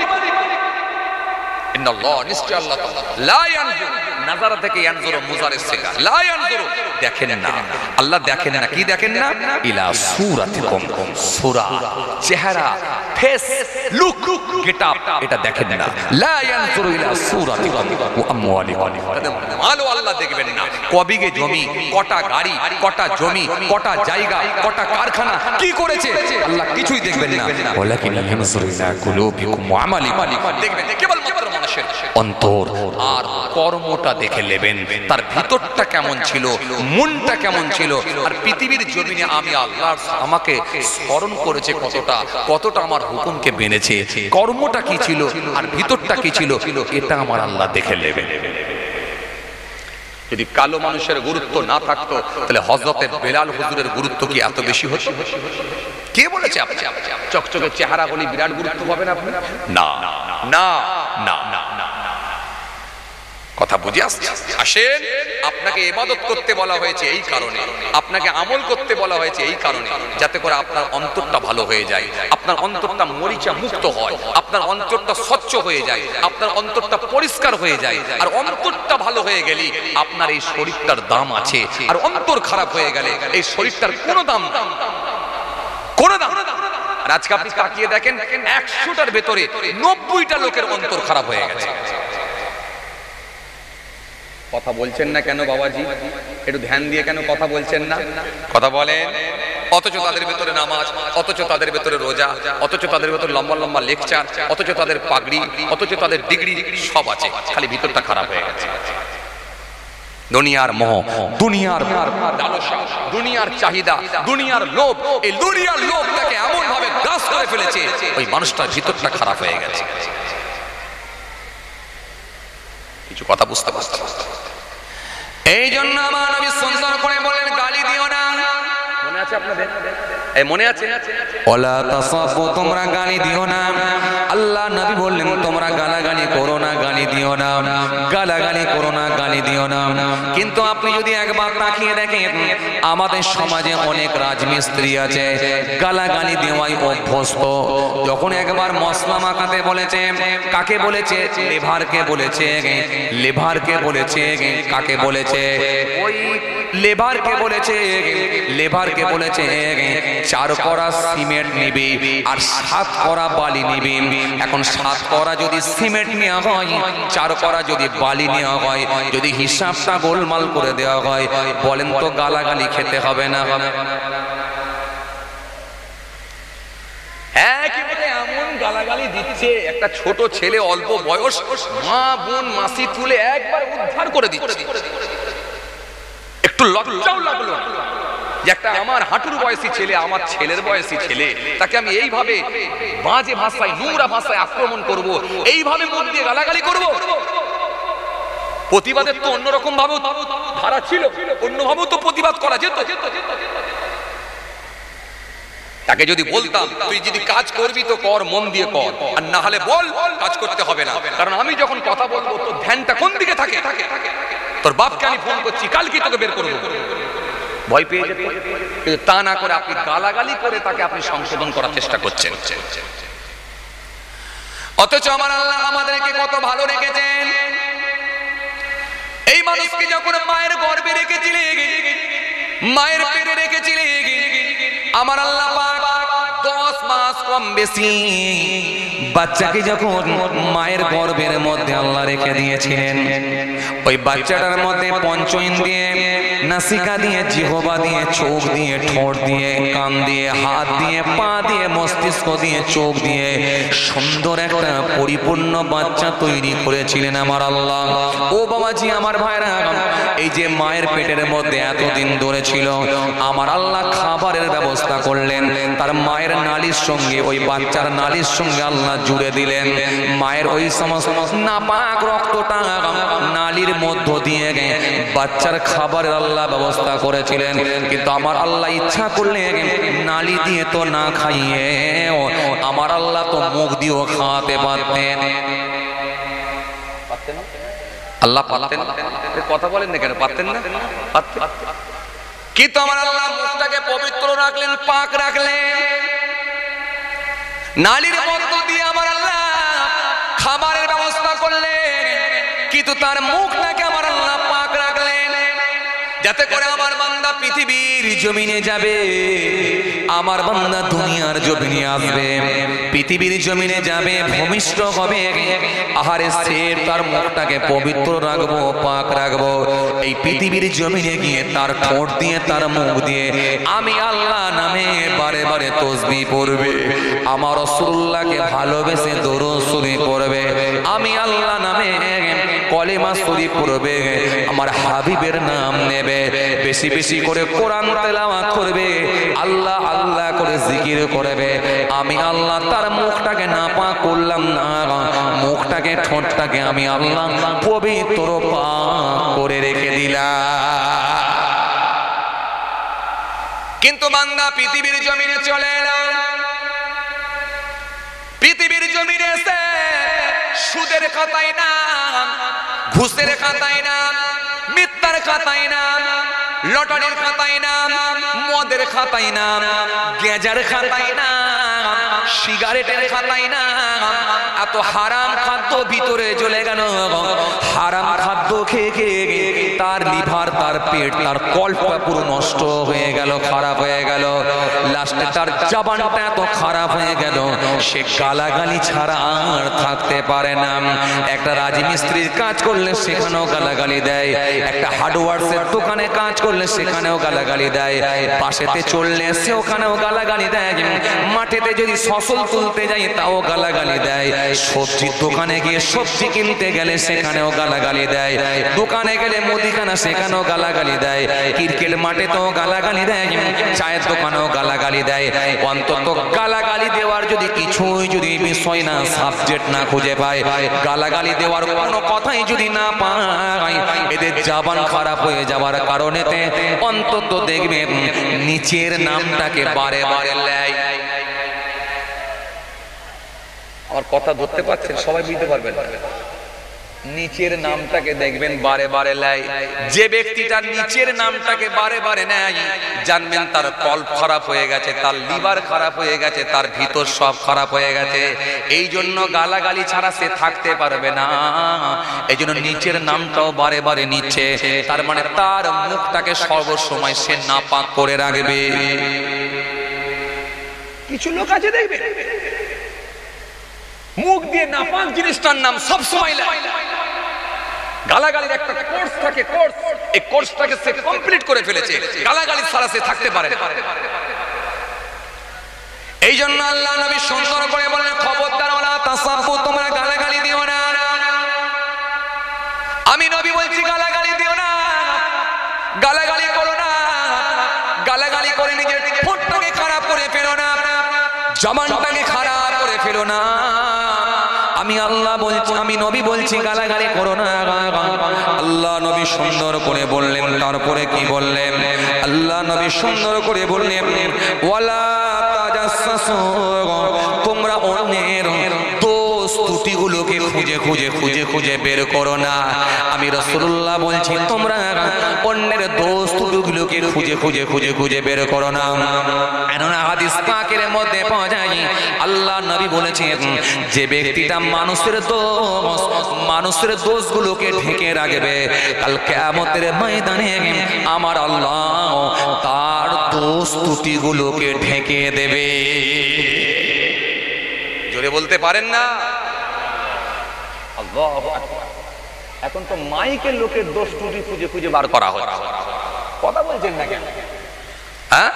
ইন্নাল্লাহ নিশ্চয় আল্লাহ তাআলা লা ইয়ানজুরু, নাজারা থেকে ইয়ানজুরু মুজারিস সিগা, লা ইয়ানজুরু দেখেন না, আল্লাহ দেখেন না। কি দেখেন না? ইলা সূরাতিকুম, সূরা, চেহারা, ফেস, লুক, গেটআপ, এটা দেখেন না। লা ইয়ানজুরু ইলা সূরাতিকুম ওয়া আমওয়ালিকুম, মালও আল্লাহ দেখবেন না। কবিগে জমি, কটা গাড়ি, কটা জমি, কটা জায়গা, কটা কারখানা, কি করেছে আল্লাহ কিছুই দেখবেন না। ওয়ালাকিন ইয়ানজুরু ইলা কুলুবিকুম ওয়া আমালিকুম, দেখবেন কেবলমাত্র মানুষের অন্তর আর কর্মটা দেখে নেবেন, তার ভিতরটা কেমন ছিল, মনটা কেমন ছিল। আর পৃথিবীর জমিনে আমি আল্লাহ আমাকে স্মরণ করেছে কতটা, কতটা আমার হুকুমকে মেনেছে, কর্মটা কি ছিল আর ভিতরটা কি ছিল, এটা আমার আল্লাহ দেখে নেবেন। যদি কালো মানুষের গুরুত্ব না থাকতো, তাহলে হযরতে বেলাল হুজুরের গুরুত্ব কি এত বেশি হতো? কে বলেছে আপনি চকচকে চেহারা বলি বিরাট গুরুত্ব পাবেন আপনি? না না না না, কথা বুঝে আসেন। আপনাকে ইবাদত করতে বলা হয়েছে এই কারণে, আপনাকে আমল করতে বলা হয়েছে এই কারণে, যাতে করে আপনার অন্তরটা ভালো হয়ে যায়, আপনার অন্তরটা মরিচা মুক্ত হয়, আপনার অন্তরটা স্বচ্ছ হয়ে যায়, আপনার অন্তরটা পরিষ্কার হয়ে যায়। আর অন্তরটা ভালো হয়ে গেলে আপনার এই শরীরটার দাম আছে। আর অন্তর খারাপ হয়ে গেলে এই শরীরটার কোনো দাম নেই, কোনো দাম। আর আজকে আপনি তাকিয়ে দেখেন 100টার ভেতরে 90টা লোকের অন্তর খারাপ হয়ে গেছে। কথা বলছেন না কেন বাবাজি? একটু ধ্যান দিয়ে কেন কথা বলছেন না? কথা বলেন। অথচ তাদের ভেতরে নামাজ, অথচ তাদের ভেতরে রোজা, অথচ তাদের ভেতরে লম্বা লম্বা লেকচার, অথচ তাদের পাগড়ি, অথচ তাদের ডিগ্রি সব আছে, খালি ভিতরটা খারাপ হয়ে গেছে। দুনিয়ার মোহ, দুনিয়ার লালসা, দুনিয়ার চাহিদা, দুনিয়ার লোভ, এই দুনিয়ার লোভটাকে এমন ভাবে গ্রাস করে ফেলেছে, ওই মানুষটার ভিতরটা খারাপ হয়ে গেছে। কিছু কথা বুঝতে পারছি। এই জন্য আমার নবী সুন্দর করে বললেন গালি দিও না। মনে আছে আছে আপনাদের? এই মনে আছে? ওয়ালা তাসাবু, তোমরা গালি দিও না। আল্লাহ নবী বললেন তোমরা গালাগালি করো না, গালি দিও না, গালাগালি করো না, গালি দিও না। কিন্তু আপনি যদি একবার তাকিয়ে দেখেন আমাদের সমাজে অনেক রাজমিস্ত্রি আছে গালাগালি দেওয়াই অভ্যস্ত। যখন একবার মশলা মাখাতে বলেছে, কাকে বলেছে? লেভারকে বলেছে। লেভারকে বলেছে, কাকে বলেছে? ওই লেভারকে বলেছে। লেভারকে বলেছে 4 কড়া সিমেন্ট নিবি আর 7 কড়া বালি নিবি। এখন 7 কড়া যদি সিমেন্ট নেওয়া হয়, 4 কড়া যদি বালি নেওয়া হয়, যদি হিসাবটা গোলমাল করে দেওয়া হয়, বলেন তো গালাগালি খেতে হবে না? হ্যাঁ, কি বলে এমন গালাগালি দিচ্ছে, একটা ছোট ছেলে অল্প বয়স মা বোন মাসি তুলে একবার উদ্ধার করে দিচ্ছে। একটু লজ্জাও লাগলো যে একটা আমার হাঁটুর বয়সী ছেলে, আমার ছেলের বয়সী ছেলে, তাকে আমি এইভাবে বাজে ভাষায়, নোংরা ভাষায় আক্রমণ করব, এইভাবে মুখ দিয়ে গালাগালি করব। প্রতিবাদের তো অন্যরকম ভাবে ধারা ছিল, অন্যভাবেও তো প্রতিবাদ করা যেত। তাকে যদি বলতাম তুই যদি কাজ করবি তো কর, মন দিয়ে কর, আর না হলে বল কাজ করতে হবে না, কারণ আমি যখন কথা বলবো তোর ধ্যানটা কোন দিকে থাকে? তোর বাপকে আমি ফোন করছি, কালকে তোকে বের করবো, ভয় পেয়ে যেত। কিন্তু তা না করে আপনি গালাগালি করে তাকে আপনি সংশোধন করার চেষ্টা করছেন। অথচ আমার আল্লাহ আমাদেরকে কত ভালো রেখেছেন। এই মানুষকে যখন মায়ের গর্ভে রেখেছিলেন, মায়ের পেটে রেখেছিলেন, আমার আল্লাহ পাক 10 মাস কম বেশি বাচ্চাকে যখন মায়ের গর্ভের মধ্যে আল্লাহ রেখে দিয়েছিলেন, ওই বাচ্চাটার মধ্যে পঞ্চ ইন্দ্রিয়ে, নাসিকা দিয়ে, জিহ্বা দিয়ে, চোখ দিয়ে, ঠোঁট দিয়ে, কান দিয়ে, হাত দিয়ে, পা দিয়ে, মস্তিষ্ক দিয়ে, চোখ দিয়ে সুন্দর একটা পরিপূর্ণ বাচ্চা তৈরি করেছিলেন আমার আল্লাহ। ও বাবাজি, আমার ভাইরা, এই যে মায়ের পেটের মধ্যে এতদিন ধরে ছিল, আমার আল্লাহ খাবারের ব্যবস্থা করলেন, তার মায়ের নালীর সঙ্গে, ওই বাচ্চার নালীর সঙ্গে আল্লাহ জুড়ে দিলেন। মায়ের ওই সমস্ত নাপাক রক্তটা নালীর মধ্য দিয়ে বাচ্চার খাবারের আল্লাহ ব্যবস্থা করেছিলেন। কিন্তু আমার আল্লাহ ইচ্ছা করলে নালী দিয়ে তো না খাইয়ে আমার আল্লাহ তো মুখ দিয়েও খাওয়াতে পারতেন। আল্লাহ পারতেন? কথা বলেন না কেন? পারতেন না? কিন্তু আমার আল্লাহ মুখটাকে পবিত্র রাখলেন, পাক রাখলেন। নালীর মধ্য দিয়ে আমার আল্লাহ খাবারের ব্যবস্থা করলেন, কিন্তু তার মুখটাকে আমার আল্লাহ পাক রাখলেন, যাতে করে আমার বান্দা পৃথিবীর জমিনে যাবে, আমার বান্দা দুনিয়ার জমিনে আসবে, পৃথিবীর জমিনে যাবে, ভূমিষ্ঠ হবে, আহারে সে তার মুখটাকে পবিত্র রাখবো, পাক রাখবো। এই পৃথিবীর জমিনে গিয়ে তার ঠোঁট দিয়ে, তার মুখ দিয়ে আমি আল্লাহ নামে বারে বারে তাসবিহ পড়বে, আমার রাসূলুল্লাহকে ভালোবেসে দরুদ শরীফ পড়বে, আমি আল্লাহ নামে কলেমা শরীফ পড়বে, আমার হাবিবের নাম নেবে, বেশি বেশি করে কোরআন তেলাওয়াত করবে, আল্লাহ আল্লাহ করে জিকির করবে। আমি আল্লাহ তার মুখটাকে নাপাক করলাম না, মুখটাকে, ঠোঁটটাকে আমি আল্লাহ পবিত্র পাক করে রেখে দিলাম। কিন্তু বান্দা পৃথিবীর জমিনে চলে না, পৃথিবীর জমিনে এসে সুদের খাতায় না, ঘুষের খাতায় না, মিথ্যার খাতায় না, লটারির খাতায় না, মদের খাতায় না, গেঁজার খাতায় না, সিগারেটের খাতায় না, এত হারাম খাদ্য ভিতরে চলে গেল। হারাম খাদ্য খেয়ে খেয়ে তার লিভার, তার পেট, তার কল্পটা পুরো নষ্ট হয়ে গেল, খারাপ হয়ে গেল। লাস্টে তার জবানটা এত খারাপ হয়ে গেল, সে গালাগালি ছাড়া আর থাকতে পারে না। একটা রাজমিস্ত্রির কাজ করলে সেখানেও গালাগালি দেয়, একটা হার্ডওয়ার্সের দোকানে কাজ করলে সেখানেও গালাগালি দেয়, পাশেতে চললে সে ওখানেও গালাগালি দেয়, মাঠেতে যদি ফসল তুলতে যাই তাও গালাগালি দেয়, সবজির দোকানে গিয়ে সবজি কিনতে গেলে সেখানেও গালাগালি গালাগালি দেয়, দোকানে গেলে মুদিখানা সেখানেও গালাগালি দেয়, ক্রিকেট মাঠে তো গালাগালি দেয়, চায়ের দোকানেও গালাগালি দেয়। অন্তত গালাগালি দেওয়ার যদি কিছুই যদি বিষয় না সাবজেক্ট না খুঁজে পায়, গালাগালি দেওয়ার কোনো কথাই যদি না পায়, এদের জবান খারাপ হয়ে যাওয়ার কারণেতে অন্তত দেখবেন নিচের নামটাকে বারে বারে লেয়। আমার কথা ধরতে পারছেন? সবাই বুঝতে পারবেন? নিচের নামটাকে দেখবেন বারে বারে লেয়। যে ব্যক্তিটা নিচের নামটাকে বারে বারে নেয়, জানবেন তার কল্প খারাপ হয়ে গেছে, তার লিভার খারাপ হয়ে গেছে, তার ভিতর সব খারাপ হয়ে গেছে। এই জন্য গালাগালি ছাড়া সে থাকতে পারবে না। এই জন্য নিচের নামটাও বারে বারে নিচ্ছে, তার মানে তার মুখটাকে সর্বসময় সে নাপাক করে রাখবে। কিছু লোক আছে দেখবেন মুখ দিয়ে নাপাক জিনিসটার নাম সব সময় লেয়। গালাগালির একটা কোর্স থাকে, কোর্স, এই কোর্সটাকে সে কমপ্লিট করে ফেলেছে, গালাগালি ছাড়া সে থাকতে পারে না। এই জন্য আল্লাহ নবী সুন্দর করে বলেন, খবরদার ওয়ালা তাসাব্বু, তোমরা গালাগালি দিও না। আমি নবী বলছি গালাগালি দিও না, গালাগালি করো না, গালাগালি করে নিজের ঠোঁটটাকে খারাপ করে ফেলো না, জবানটাকে খারাপ করে ফেলো না। আমি আল্লাহ বলছি, আমি নবী বলছি গালাগালি করো না। আল্লাহ নবী সুন্দর করে বললেন, তারপরে কি বললেন? আল্লাহ নবী সুন্দর করে বললেন, ওয়ালা তাজাসসু, তোমরা অন্যের দোষ ত্রুটিগুলোকে খুঁজে খুঁজে খুঁজে খুঁজে বের করো না। আমি রাসূলুল্লাহ বলছি তোমরা অন্যের দোষ ত্রুটিগুলোকে খুঁজে খুঁজে খুঁজে খুঁজে বের করো না। কেননা হাদিস পাকের মধ্যে পাওয়া যায় আল্লাহ নবী বলেছেন, যে ব্যক্তিটা মানুষের দোষগুলোকে ঢেকে রাখবে, কাল কিয়ামতের ময়দানে আমার আল্লাহ তার দোষ ত্রুটিগুলোকে ঢেকে দেবে। জোরে বলতে পারেন না? আল্লাহু আকবার। এখন তো মাইকের লোকের দোষ ত্রুটি খুঁজে খুঁজে বার করা হচ্ছে, কথা বলছেন না কেন? হ্যাঁ,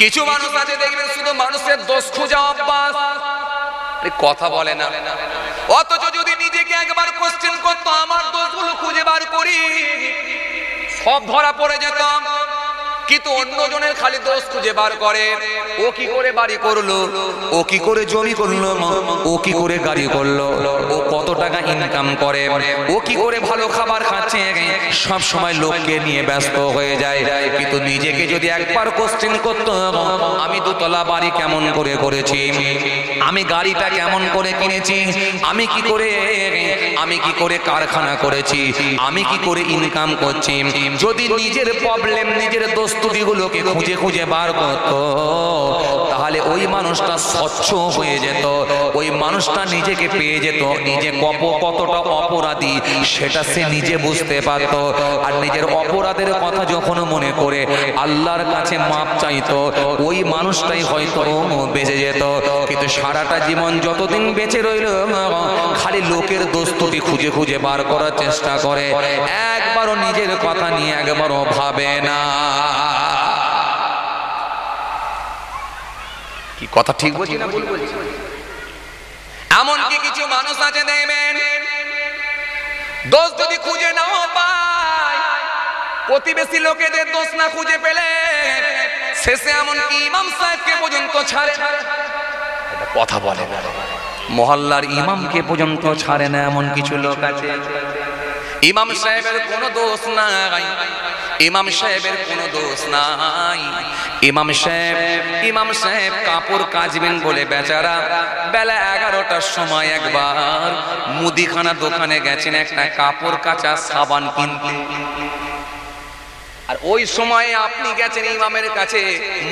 কিছু মানুষ আছে দেখবেন শুধু মানুষের দোষ খোঁজা অভ্যাস, কথা বলে না। অথচ যদি নিজেকে একবার কোশ্চেন করতো, আমার দোষগুলো খুঁজে বার করি, সব ধরা পড়ে যেতাম। কিন্তু অন্যজনের খালি দোষ খুঁজে বার করে। ও কি করে বাড়ি করলো, ও কি করে জমি করলো, ও কি করে গাড়ি করলো, ও কত টাকা ইনকাম করে, ও কি করে ভালো খাবার খাচ্ছে, সব সময় লোককে নিয়ে ব্যস্ত হয়ে যায়। কিন্তু নিজেকে যদি একবার কোশ্চেন করতো, আমি দোতলা বাড়ি কেমন করে করেছি, আমি গাড়িটা কেমন করে কিনেছি, আমি কি করে কারখানা করেছি, আমি কি করে ইনকাম করছি, যদি নিজের প্রবলেম, নিজের দোষ ত্রুটিগুলোকে খুঁজে খুঁজে বার করতো, তাহলে ওই মানুষটা স্বচ্ছ হয়ে যেত, ওই মানুষটা নিজেকে পেয়ে যেত, নিজে কতটা অপরাধী সেটা সে নিজে বুঝতে পারত। আর নিজের অপরাধের কথা যখন মনে করে আল্লাহর কাছে মাপ চাইতো, ওই মানুষটাই হয়তো বেঁচে যেত। কিন্তু সারাটা জীবন যতদিন বেঁচে রইল, খালি লোকের দোষ ত্রুটি খুঁজে খুঁজে বার করার চেষ্টা করে, একবারও নিজের কথা নিয়ে একবারও ভাবে না। কি কথা ঠিক বলছি না ভুল বলছি? এমনকি কিছু মানুষ আছে দেখবেন, দোষ যদি খুঁজে নাও পায়, প্রতিবেশী লোকেদের দোষ না খুঁজে পেলে শেষে এমনকি ইমাম সাহেবকে পর্যন্ত ছাড়ে। কথা বলে না, মহল্লার ইমামকে পর্যন্ত ছাড়ে না, এমন কিছু লোক আছে। ইমাম সাহেবের কোনো দোষ নাই, ইমাম সাহেবের কোনো দোষ নাই। ইমাম সাহেব কাপড় কাচবেন বলে বেচারা বেলা 11টার সময় একবার মুদিখানা দোকানে গেছেন একটা কাপড় কাচা সাবান কিনতে। আর ওই সময়ে আপনি গেছেন ইমামের কাছে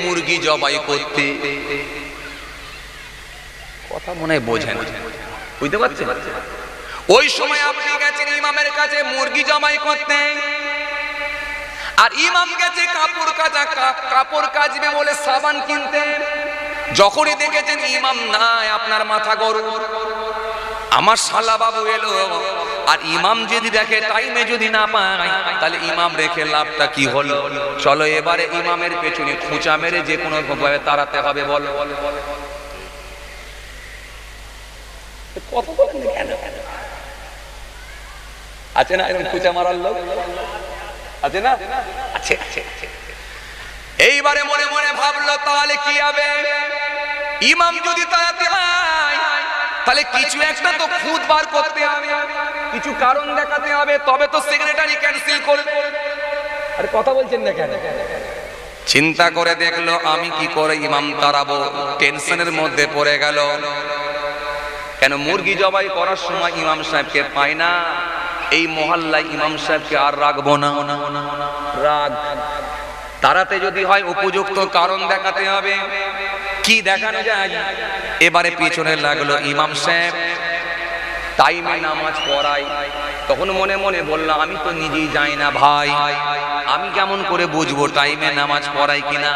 মুরগি জবাই করতে। কথা মনে বোঝেন, বুঝতে পারছেন? ওই সময় আপনি গেছেন ইমামের কাছে মুরগি জবাই করতে, আর ইমাম গেছে কাপড় কাচবে বলে সাবান কিনতে। যখনই দেখেছেন ইমাম নাই, আপনার মাথা গরম। আমার শালা বাবু এলো, আর ইমাম যদি দেখে টাইমে যদি না পায়, তাহলে ইমাম রেখে লাভটা কি হলো? চলো এবারে ইমামের পেছনে খুঁচা মেরে যে কোনো ভাবে তাড়াতে হবে। বলো আছে না এরকম খুঁচা মারার লোক? আছে না? আছে। এইবারে মনে মনে ভাবলো তাহলে কি হবে, ইমাম যদি তাড়াতে হয় তাহলে কিছু একটা তো খুঁত বার করতে হবে, কিছু কারণ দেখাতে হবে, তবে তো সেক্রেটারি ক্যান্সেল করবে। আরে কথা বলছেন না কেন? চিন্তা করে দেখলো আমি কি করে ইমাম তাড়াবো, টেনশনের মধ্যে পড়ে গেল। কেন মুরগি জবাই করার সময় ইমাম সাহেবকে পায় না, এই মহল্লায় ইমাম সাহেবকে আর রাখবো না, রাগ তাড়াতে যদি হয় উপযুক্ত কারণ দেখাতে হবে। কি দেখানো যায়? এবারে পিছনে লাগলো ইমাম সাহেব টাইমে নামাজ পড়াই। তখন মনে মনে বললাম আমি তো নিজেই যাই না ভাই, আমি কেমন করে বুঝবো টাইমে নামাজ পড়াই কিনা।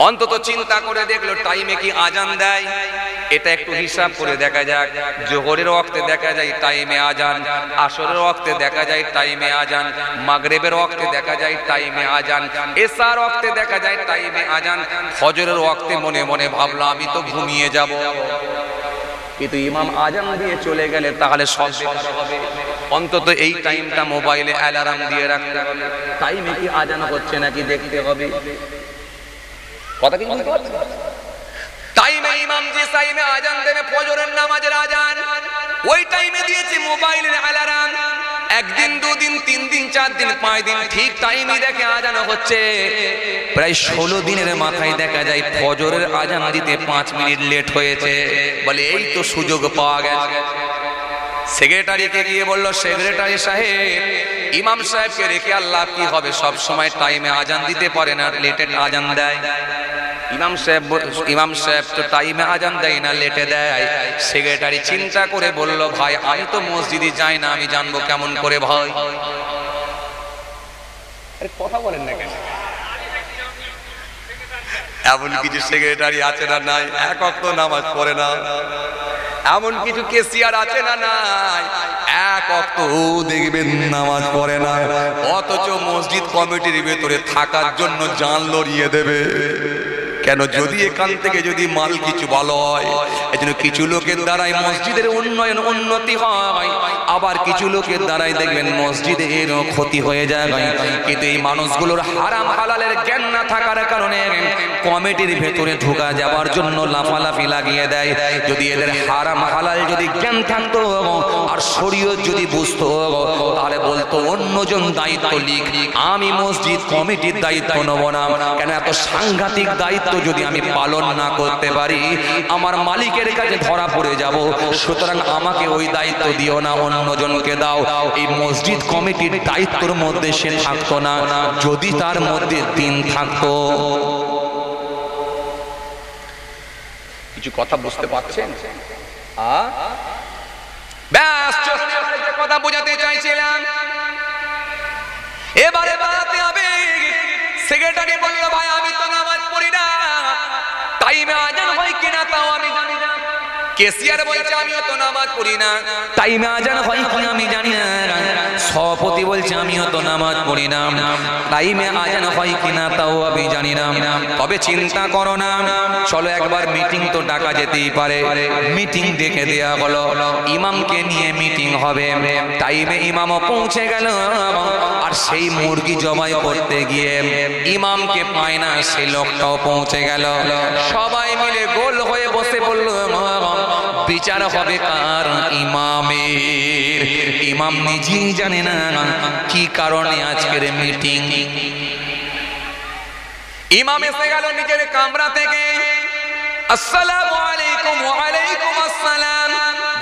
অন্তত চিন্তা করে দেখলো টাইমে কি আজান দেয়, এটা একটু হিসাব করে দেখা যাক। জোহরের ওয়াক্তে দেখা যায় টাইমে আজান, আসরের ওয়াক্তে দেখা যায় টাইমে আজান, মাগরিবের ওয়াক্তে দেখা যায় টাইমে আজান, এশার ওয়াক্তে দেখা যায় টাইমে আজান, ফজরের ওয়াক্তে মনে মনে ভাবলাম আমি তো ঘুমিয়ে যাব। কিন্তু ইমাম আজান দিয়ে চলে গেলে তাহলে সব বেকার হবে। অন্তত এই টাইমটা মোবাইলে অ্যালার্ম দিয়ে রাখতে হবে, টাইমে কি আজান হচ্ছে নাকি দেখতে হবে। কথা কি বুঝতে পারছেন? টাইমে ইমাম যে টাইমে আজান দেবে ফজরের নামাজের আজান, ওই টাইমে দিয়েছে মোবাইলের অ্যালার্ম। একদিন দুদিন 3 দিন 4 দিন 5 দিন ঠিক টাইমে দেখে আজান হচ্ছে। প্রায় 16 দিনের মাথায় দেখা যায় ফজরের আজান দিতে 5 মিনিট লেট হয়েছে। বলে এই তো সুযোগ পাওয়া গেছে। সেক্রেটারিকে গিয়ে বলল সেক্রেটারি সাহেব ইমাম সাহেবকে রেখে আল্লাহ কি হবে, সব সময় টাইমে আজান দিতে পারে না, লেটে আজান দেয়। ইমাম সাহেব তো টাইমে আজান দেয় না, লেটে দেয়। সেক্রেটারি চিন্তা করে বলল ভাই আমি তো মসজিদে যাই না, আমি জানবো কেমন করে ভাই। আরে কথা বলেন না কেন? এমন কিছু সেক্রেটারি আছে না নাই এক ওয়াক্ত নামাজ পড়ে না? এমন কিছু কেসিয়ার আছে না নাই এক ওয়াক্ত দেখবেন নামাজ পড়ে না, অথচ মসজিদ কমিটির ভেতরে থাকার জন্য জান লড়িয়ে দেবে। কেন? যদি এখান থেকে যদি মাল কিছু ভালো হয়, এজন্য কিছু লোকের দ্বারাই মসজিদের উন্নয়ন উন্নতি হয়, আবার কিছু লোকের দ্বারাই দেখবেন মসজিদের ক্ষতি হয়ে যায়। কিন্তু এই মানুষগুলোর হারাম হালালের জ্ঞান না থাকার কারণে কমিটির ভেতরে ঢোকা যাওয়ার জন্য লাফালাফি লাগিয়ে দেয়। যদি এদের হারাম হালাল যদি জ্ঞান থাকতো আর শরীয়ত যদি বুঝতো তাহলে বলতো অন্যজন দায়িত্ব লিখ, আমি মসজিদ কমিটির দায়িত্ব নেব না। কেন? এত সাংঘাতিক দায়িত্ব যদি আমি পালন না করতে পারি আমার মালিকের কাছে ধরা পড়ে যাব। সুতরাং আমাকে ওই দায়িত্ব দিও না, অন্যজনকে দাও। এই মসজিদ কমিটির দায়িত্বের মধ্যে সে থাকতো না, যদি তার মধ্যে দিন থাকতো। কিছু কথা বুঝতে পারছেন? ব্যাস কথা বোঝাতে চাইছিলাম। এবারে বাড়াতে হবে। সেক্রেটারি বলল ভাই আমি তো নামাজ পড়ি না, টাইমে আজান হয় কিনা তাও আমি জানি না। কেসিয়ার বলছে আমিও তো নামাজ পড়ি না, টাইমে আজান হয় কি আমি জানি না। সভাপতি বলছে আমিও তো নামাজ পড়ি না, টাইমে আজান হয় কিনা তাও আমি জানি না। তবে চিন্তা করো না, চলো একবার মিটিং তো ডাকা যেতেই পারে। মিটিং ডেকে দেয়া হলো, ইমামকে নিয়ে মিটিং হবে। টাইমে ইমামও পৌঁছে গেল, আর সেই মুরগি জবাই করতে গিয়ে ইমামকে পায় না, সেই লোকটাও পৌঁছে গেল। সবাই মিলে গোল হয়ে বসে বলল বিচার হবে কার? ইমামের। ইমাম নিজেই জানে না কি কারণে আজকের মিটিং। ইমাম এসে গেল নিজের কামরা থেকে, আসসালামু আলাইকুম। ওয়া আলাইকুম আসসালাম।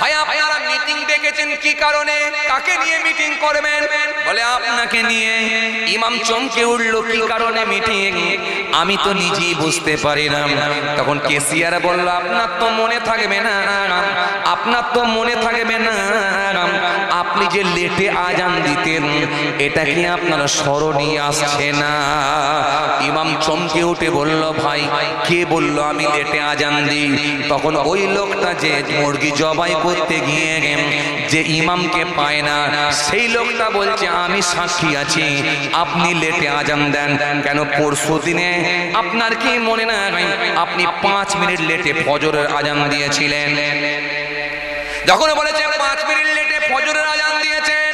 ভাই আপনারা মিটিং ডেকেছেন কি কারণে? কাকে নিয়ে মিটিং করবেন? বলে আপনাকে নিয়ে। ইমাম চমকে উঠল, কি কারণে মিটিং? আমি তো নিজেই বুঝতে পারি না। তখন কেসিয়ার বলল আপনার তো মনে থাকবে না, আপনার তো মনে থাকবে না, আপনি যে লেটে আজান দিতেন এটা কি আপনার স্মরণে আসছে না? ইমাম চমকে উঠে বলল ভাই কে বলল আমি লেটে আজান দিই? তখন ওই লোকটা যে মুরগি জবাই করতে গিয়ে যে ইমামকে পায় না, সেই লোকটা বলছে আমি সাক্ষী আছি আপনি লেটে আজান দেন। কেন? পরশু দিনে আপনার কি মনে না আপনি 5 মিনিট লেটে ফজরের আজান দিয়েছিলেন? যখন বলেছে 5 মিনিট লেটে ফজরের আজান দিয়েছেন,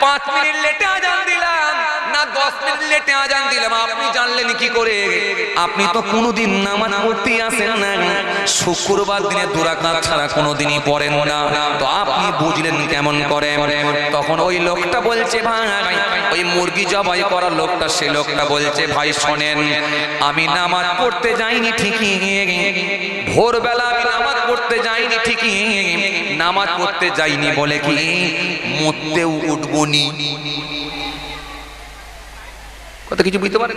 5 মিনিট লেটে আজান দিলাম না 10 মিনিট লেটে আজান দিলাম, আপনি জানলেন কি করে? আপনি তো কোনোদিন নামাজ পড়তে আসেন না, শুক্রবার দিনে 2 রাকাত ছাড়া কোনোদিনই পড়েন না, তো আপনি বুঝলেন কেমন করে? তখন ওই লোকটা বলছে, ভাই ওই মুরগি জবাই করা লোকটা, সে লোকটা বলছে, ভাই শোনেন, আমি নামাজ পড়তে যাইনি ঠিকই, ভোরবেলা আমি নামাজ পড়তে যাইনি ঠিকই, নামাজ পড়তে যাইনি বলে কি মরতেও উঠবনি। কত কিছু বুঝতে পারেন?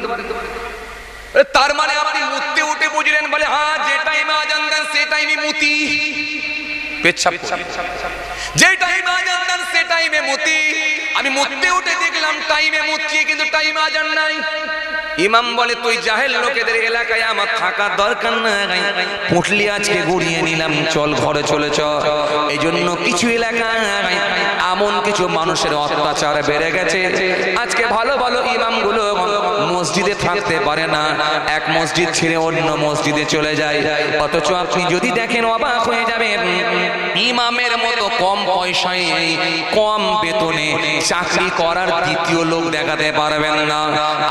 তার মানে আপনি মুততে উঠে বুঝলেন বলে, হ্যাঁ যে টাইমে আজান দেন সে টাইমে মুতি, পেচ্ছাপ করি, যে টাইমে আজান দেন সে টাইমে মুতি। আমি মুততে উঠে দেখলাম টাইমে মুতছি কিন্তু টাইমে আজান নাই। ইমাম বলে, তুই জাহেল, লোকেদের এলাকায় আমার থাকার দরকার নাই, পুটলি আজকে গুড়িয়ে নিলাম, চল ঘরে চলে চল। এই জন্য কিছু এলাকায় এমন কিছু মানুষের অত্যাচার বেড়ে গেছে, আজকে ভালো ভালো ইমামগুলো মসজিদে থাকতে পারে না, এক মসজিদ ছেড়ে অন্য মসজিদে চলে যায়। অথচ আপনি যদি দেখেন অবাক হয়ে যাবেন, ইমামের মতো কম পয়সায় কম বেতনে চাকরি করার দ্বিতীয় লোক দেখাতে পারবেন না।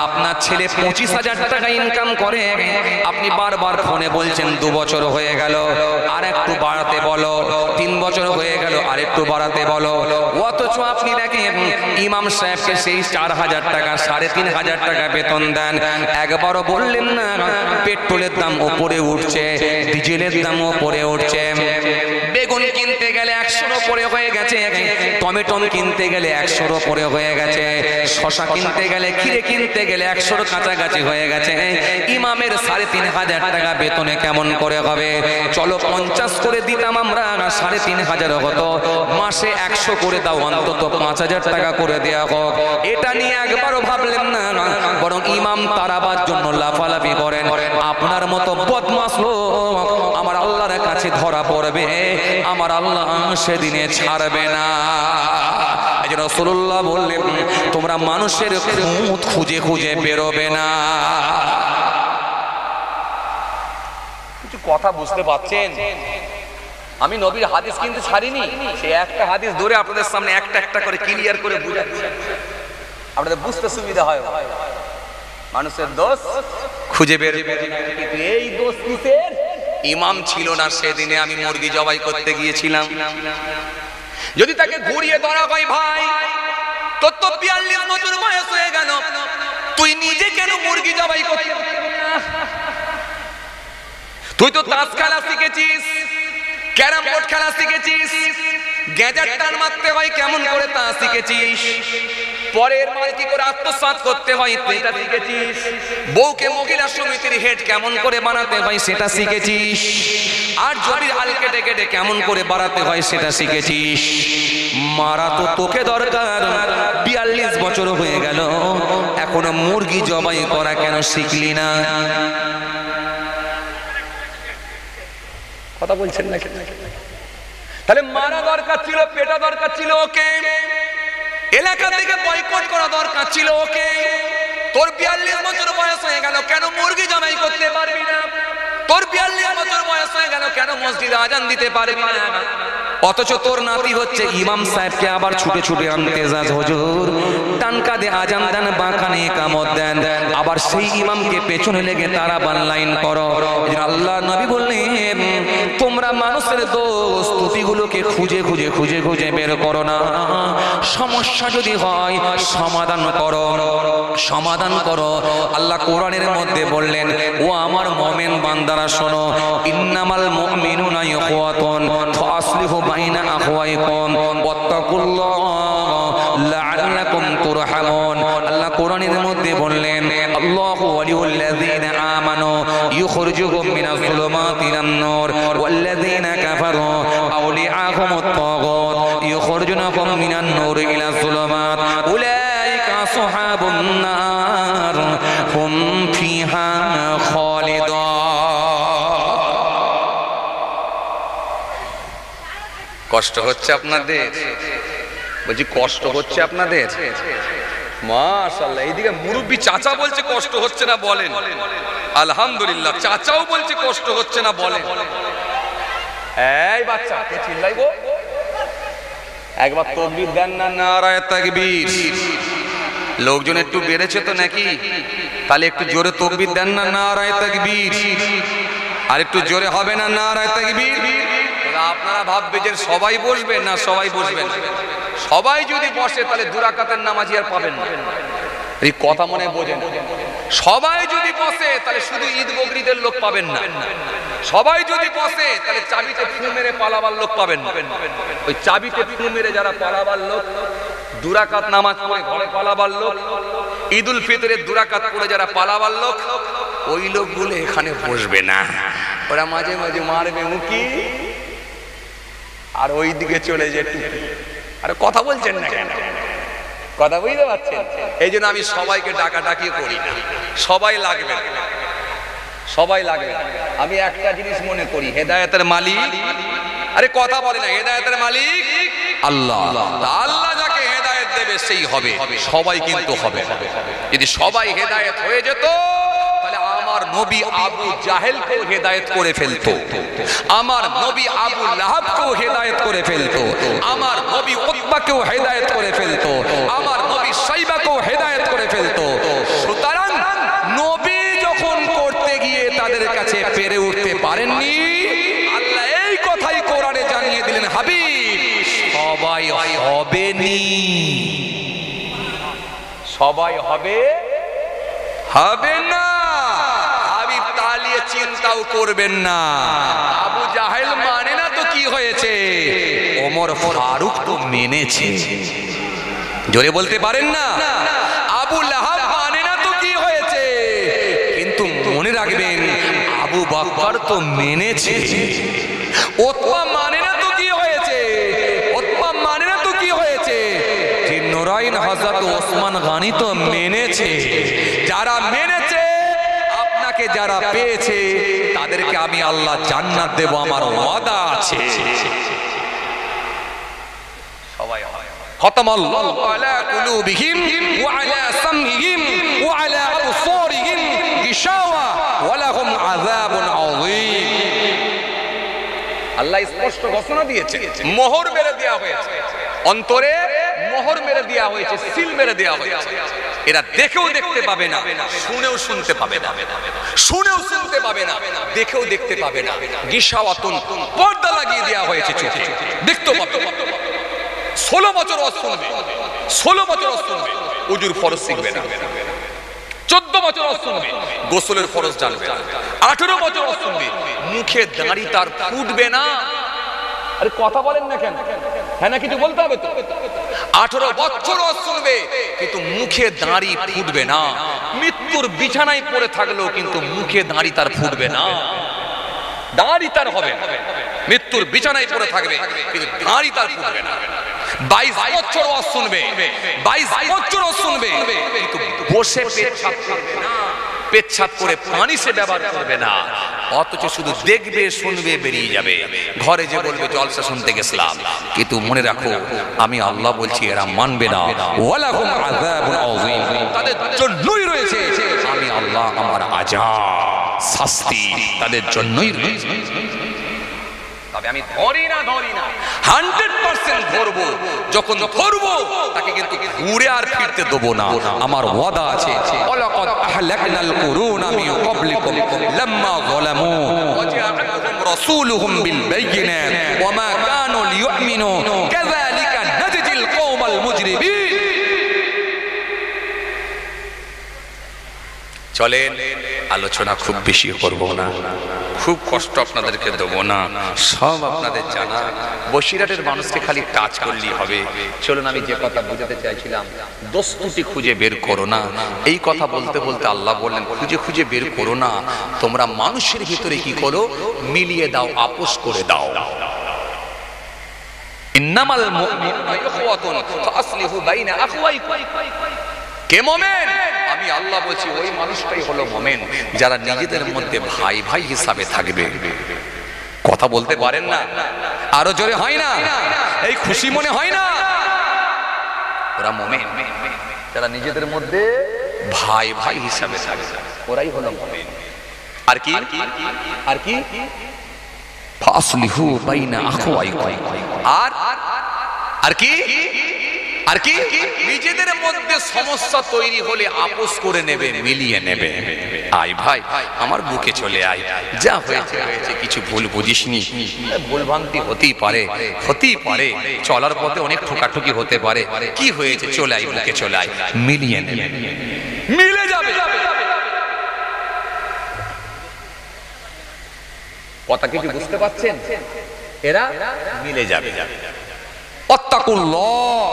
আপনার ছেলে 25,000 টাকা ইনকাম করে, আপনি বারবার ফোনে বলছেন 2 বছর হয়ে গেল আর একটু বাড়াতে বলো, 3 বছর হয়ে গেল আর একটু বাড়াতে বলো। অথচ আপনি দেখেন ইমাম সাহেবকে সেই 4,000 টাকা 3,500 টাকা বেতন দেন, একবারও বললেন না পেট্রোলের দাম উপরে উঠছে, ডিজেলের দাম উপরে উঠছে, বেগুন কিনতে গেলে 100-র উপরে হয়ে গেছে, টমেটো কিনতে গেলে 100-র উপরে হয়ে গেছে, শশা কিনতে গেলে, ক্ষীরে কিনতে গেলে 100-র কাছাকাছি হয়ে গেছে। ইমামের 3,500 টাকা বেতনে কেমন করে হবে? চলো 50 করে দিতাম আমরা, 3,500 হতো, মাসে 100 করে দাও, অন্তত 5,000 টাকা করে দেয়া হোক। এটা নিয়ে একবারও ভাবলেন না, বরং ইমাম তারাবার জন্য লাফালাফি করেন। আপনার মতো বদমাশ লোক আমার আল্লাহর কাছে ধরা পড়বে, আমার আল্লাহ সেদিনে ছাড়বে না। রাসূলুল্লাহ বললেন, তোমরা মানুষের খুঁত খুঁজে খুঁজে বেরোবে না। কিছু কথা বুঝতে পারছেন? আমি নবীর হাদিস কিন্তু ছাড়িনি, সে একটা হাদিস ধরে আপনাদের সামনে একটা একটা করে ক্লিয়ার করে বুঝাচ্ছি, আপনাদের বুঝতে সুবিধা হয়। মানুষের দোষ খুঁজে বের, কিন্তু এই দোষ কিসের? ইমাম ছিল না সেদিনে আমি মুরগি জবাই করতে গিয়েছিলাম। যদি তাকে ঘুরিয়ে ধরা হয়, ভাই তোর তো 42 বছর বয়স হয়ে গেল, তুই নিজে কেন মুরগি জবাই করতে? তুই তো তাস খেলা শিখেছিস, ক্যারাম বোর্ড খেলা শিখেছিস, গেজার টান মারতে হয় কেমন করে তা শিখেছিস, পরের মাল কি করে আত্মসাৎ করতে হয় সেটা শিখেছিস, বউকে মহিলা সমিতির হেড কেমন করে বানাতে হয় সেটা শিখেছিস, আর জমির আল কেটে কেটে কেমন করে বাড়াতে হয় সেটা শিখেছিস। মারা তো তোকে দরকার, 42 বছর হয়ে গেল, এখনো মুরগি জবাই করা কেন শিখলি না? কথা বলছেন না? তাহলে মারা দরকার ছিল, পেটা দরকার ছিল ওকে, এলাকা থেকে বয়কট করা দরকার ছিল ওকে। তোর 42 বছর বয়স হয়ে গেল, কেন মুরগি জবাই করতে পারবি না? তোর 42 বছর বয়স হয়ে গেল, কেন মসজিদে আজান দিতে পারবি না? অথচ তোর নাতি হচ্ছে ইমাম সাহেবকে আবার ছুটে ছুটে আনতে যাস, হুজুর ডান কাঁধে আজান দেন, বাঁ কানে ইকামত দেন, আবার সেই ইমামকে পেছনে লেগে তারা বানলাইন করো। আল্লাহ নবী বললেন, তোমরা মানুষের দোষ ত্রুটিগুলোকে খুঁজে খুঁজে খুঁজে খুঁজে বের করো না, সমস্যা যদি হয় সমাধান করো, সমাধান করো। আল্লাহ কোরআনের মধ্যে বললেন, ও আমার মুমিন বান্দারা শোনো, ইন্নামাল মুমিনুনা ইখওয়াতুন ফাসলিহু বাইনা আখওয়াইকুম ওয়াত্তাকুল্লাহ লাআল্লাকুম তুরহামুন। আল্লাহ কোরআনের মধ্যে বললেন, আল্লাহু ওয়ালিউল্লাযীনা আমানু ইখরিজুহুম মিনাজ যুলুমাতি ইলান নূর ওয়াল্লাযীনা কাফারু আউলিয়াহুমুত তাগুত ইখরিজুনাহুম মিনান নূর ইলাজ যুলুমাত উলাইকা আসহাবুন নার হুম ফিহা খালিদুন। কষ্ট হচ্ছে আপনাদের? বলছি কষ্ট হচ্ছে আপনাদের? মাশাআল্লাহ, এইদিকে মুরব্বি চাচা বলছে কষ্ট হচ্ছে না, বলেন আলহামদুলিল্লাহ। চাচাও বলছে কষ্ট হচ্ছে না, বলেন। এই বাচ্চা কে চিল্লাইবো? একবার তাকবীর দেন না, নারায়ে তাকবীর। লোকজন একটু বেড়েছে তো নাকি? তাহলে একটু জোরে তাকবীর দেন না, নারায়ে তাকবীর। আর একটু জোরে হবে না, নারায়ে তাকবীর। আপনারা ভাববে যে সবাই বসবেন না, সবাই বসবেন। সবাই যদি বসে তাহলে দুরাকাতের নামাজি আর পাবেন না। এই কথা মনে বোঝেন। সবাই যদি বসে তাহলে শুধু ঈদ বকরিদের লোক পাবেন না। সবাই যদি বসে তাহলে চাবিতে ফু মেরে পালাবার লোক পাবেন না। ওই চাবিতে ফু মেরে যারা পালাবার লোক, দুরাকাত নামাজ পড়ে ঘরে পালাবার লোক, ঈদুল ফিতরের দুরাকাত পড়ে যারা পালাবার লোক, ওই লোকগুলো এখানে বসবে না। ওরা মাঝে মাঝে মারবে মুখি আর ওই দিকে চলে যায় টুপি। আরে কথা বলছেন না কেন? কথা বুঝতে পারছেন? এই জন্য আমি সবাইকে ডাকাডাকি করি না। সবাই লাগবে, সবাই লাগবে। আমি একটা জিনিস মনে করি, হেদায়েতের মালিক, আরে কথা বলে না, হেদায়েতের মালিক আল্লাহ। আল্লাহ যাকে হেদায়েত দেবে সেই হবে, সবাই কিন্তু হবে। যদি সবাই হেদায়েত হয়ে যেত তাহলে আমার নবী আবু জাহেলকেও হেদায়েত করে ফেলতো, আমার নবী আবু লাহাবকেও হেদায়েত করে ফেলতো, আমার নবী উতবাকেও হেদায়েত করে ফেলতো, আমার নবী সাইবাকেও হেদায়েত করে ফেলতো। সুতরাং নবী যখন করতে গিয়ে তাদের কাছে পেরে উঠতে পারেননি, আল্লাহ এই কথাই কোরআনে জানিয়ে দিলেন, হাবিব সবাই হবে নি, সবাই হবে হবে না। হাবিব তালিয়ে চিন্তাও করবেন না। আবু জাহেল মানে না তো কি হয়েছে? ওমর ফারুক তো মেনেছে। জোরে বলতে পারেন না? আবু লাহাব মানে না তো কি হয়েছে? কিন্তু মনে রাখবেন আবু বকর তো মেনেছে। উতবা মানে না তো কি হয়েছে? উতবা মানে না তো কি হয়েছে? জিন্নুরাইন হযরত ওসমান গনি তো মেনেছে। যারা মেনেছে, আপনাকে যারা পেয়েছে, তাদেরকে আমি আল্লাহ জান্নাত দেব, আমার ওয়াদা আছে। সবাই খতামাল্লাহু আলা কুলুবিহিম ওয়া আলা সামইহিম ওয়া আলা আবসারিহিম গিশাওয়া ওয়া লাহুম আযাবুন আযীম। আল্লাহ স্পষ্ট ঘোষণা দিয়েছে, মোহর মেরে দেওয়া হয়েছে, অন্তরে মোহর মেরে দেওয়া হয়েছে, সিল মেরে দেওয়া হয়েছে। এরা দেখেও দেখতে পাবে না, শুনেও শুনতে পাবে না, শুনেও শুনতে পাবে না, দেখেও দেখতে পাবে না। গিশাওয়াতুন, পর্দা লাগিয়ে দেওয়া হয়েছে চোখে, দেখতে পাবে। 16 বছর ওয়াজ শুনবে, 16 বছর ওয়াজ শুনবে, উজুর ফরজ শিখবে না। 14 বছর ওয়াজ শুনবে, গোসলের ফরজ জানবে না। 18 বছর ওয়াজ শুনবে, মুখে দাড়ি তার ফুটবে না। আরে কথা বলেন না কেন? হ্যাঁ না, কিছু বলতে হবে তো। 18 বছর ওয়াজ শুনবে কিন্তু মুখে দাড়ি ফুটবে না। মৃত্যুর বিছানায় পড়ে থাকলেও কিন্তু মুখে দাড়ি তার ফুটবে না, দাড়ি তার হবে না। মৃত্যুর বিছানায় পড়ে থাকবে কিন্তু দাড়ি তার ফুটবে না। 22 বছর ওয়াজ শুনবে, 22 বছর ওয়াজ শুনবে কিন্তু বসে পেচ্ছাপ করবে না, পেচ্ছাপ করে পানি সে ব্যবহার করবে না। অথচ শুধু দেখবে, শুনবে, বেরিয়ে যাবে। ঘরে যে বলবে জলসা শুনতে গেছিলাম, কিন্তু মনে রাখো আমি আল্লাহ বলছি এরা মানবে না। ওয়ালাহুম আযাবুন আযীম, তাদের জন্যই রয়েছে, আমি আল্লাহ আমার আযাব, শাস্তি তাদের জন্যই রয়েছে। তবে আমি ধরি না 100% ধরবো। যখন ধরবো তাকে কিন্তু ঘুরে আর ফিরতে দেবো না, আমার ওয়াদা আছে। ওয়ালাকাদ আহলাকনাল কুরুনা মিন ক্বাবলিকুম লাম্মা যালামু ওয়া জাআতুহুম রাসূলুহুম বিল বায়িনাত ওয়া মা কানু লিয়ুমিনু কাযালিকা নাজজিল কওমাল মুজরিমিন। চলেন, আলোচনা খুব বেশি করব না, খুব কষ্ট আপনাদেরকে দেবো না, সব আপনাদের জানা। বসিরহাটের মানুষকে খালি টাচ করলেই হবে। চলুন, আমি যে কথা বুঝাতে চাইছিলাম, দোস্তুটি খুঁজে বের করো না। এই কথা বলতে বলতে আল্লাহ বললেন খুঁজে খুঁজে বের করো না, তোমরা মানুষের ভিতরে কি করো, মিলিয়ে দাও, আপোষ করে দাও। ইন্নামাল মুমিনুনা ইখওয়াতুন ফাসলিহু বাইনা আখওয়াইকুম। কে মুমিন? আমি আল্লাহ বলছি ওই মানুষটাই হলো মুমিন যারা নিজেদের মধ্যে ভাই ভাই হিসাবে থাকবে। কথা বলতে পারেন না? আরো জোরে হয় না? এই খুশি মনে হয় না? ওরা মুমিন যারা নিজেদের মধ্যে ভাই ভাই হিসাবে থাকবে, ওরাই হলো মুমিন। আর কি? আর কি? ফাসলিহু বাইনা আখওয়াইকুম। আর আর কি নিজেদের মধ্যে সমস্যা তৈরি হলে আপোষ করে নেবে, মিলিয়ে নেবে। আয় ভাই আমার বুকে চলে আয়, যা হয়েছে হয়েছে, কিছু ভুল বুঝিসনি, ভুলভ্রান্তি হতেই পারে, চলার পথে অনেক ঠোকাঠুকি হতে পারে, কি হয়েছে, চলে আয়, বুকে চলে আয়, মিলিয়ে নেবে, মিলে যাবে। কথা কিছু বুঝতে পারছেন? এরা মিলে যাবে।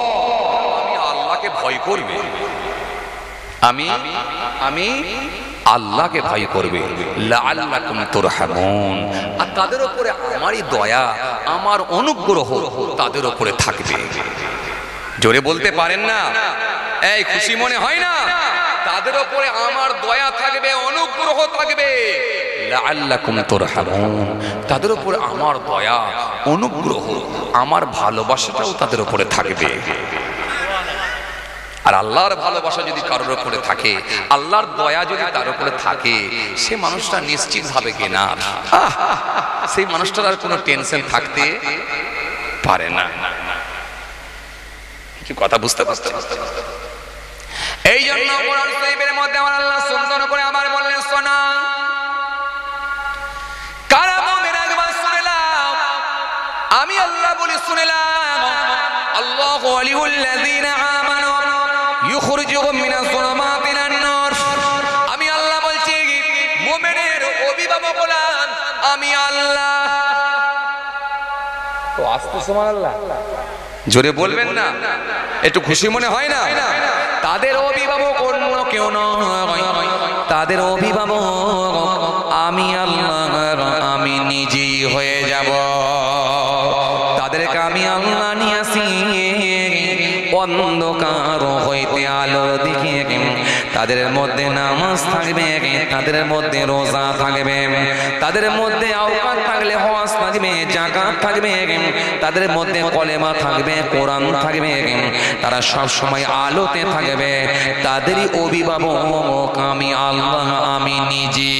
আমি আল্লাহকে ভয় করবে, আমি আল্লাহকে ভয় করবে, লাআল্লাকুম তুরহামুন, আর তাদের উপরে আমারই দয়া, আমার অনুগ্রহ তাদের উপরে থাকবে। জোরে বলতে পারেন না? এই খুশি মনে হয় না? তাদের উপরে আমার দয়া থাকবে, অনুগ্রহ থাকবে, লাআল্লাকুম তুরহামুন, তাদের উপরে আমার দয়া, অনুগ্রহ, আমার ভালোবাসাটাও তাদের উপরে থাকবে। আর আল্লাহর ভালোবাসা যদি কারোর উপরে থাকে, আল্লাহর দয়া যদি তার উপরে থাকে, সে মানুষটা নিশ্চিত ভাবে কিনা সেই মানুষটার আর কোনো টেনশন থাকতে পারে না। কিছু কথা বুঝতে পারছেন? এই জন্য কোরআন শরীফের মধ্যে আমার আল্লাহ সুন্দর করে আবার বললেন, শোনা কারা মুমিন, একবার শুনে নাও, আমি আল্লাহ বলি শুনে নাও, আল্লাহু ওয়ালিউল্লাযীনা আমানু ইউখরিজুহুম মিনাজ যুলুমাতি ইলান নূর, আমি আল্লাহ বলছি মুমিনের অভিভাবক হলাম আমি আল্লাহ। তো আস্তে সুবহানাল্লাহ জোরে বলবেন না? একটু খুশি মনে হয় না? তাদের অভিভাবক অন্য কেউ নয়, তাদের অভিভাবক আমি আল্লাহ, আমি নিজেই হয়ে যাব। তাদেরকে আমি আল্লাহ নিয়ে আসি অন্ধকার হইতে আলোর দিকে, তাদের মধ্যে নামাজ থাকবে, তাদের মধ্যে রোজা থাকবে, তাদের মধ্যে আওকাত থাকলে হজ থাকবে, যাকাত থাকবে, তাদের মধ্যে কলেমা থাকবে, কোরআন থাকবে, তারা সব সময় আলোতে থাকবে। তাদেরই অভিভাবক আমি আল্লাহ, আমি নিজে।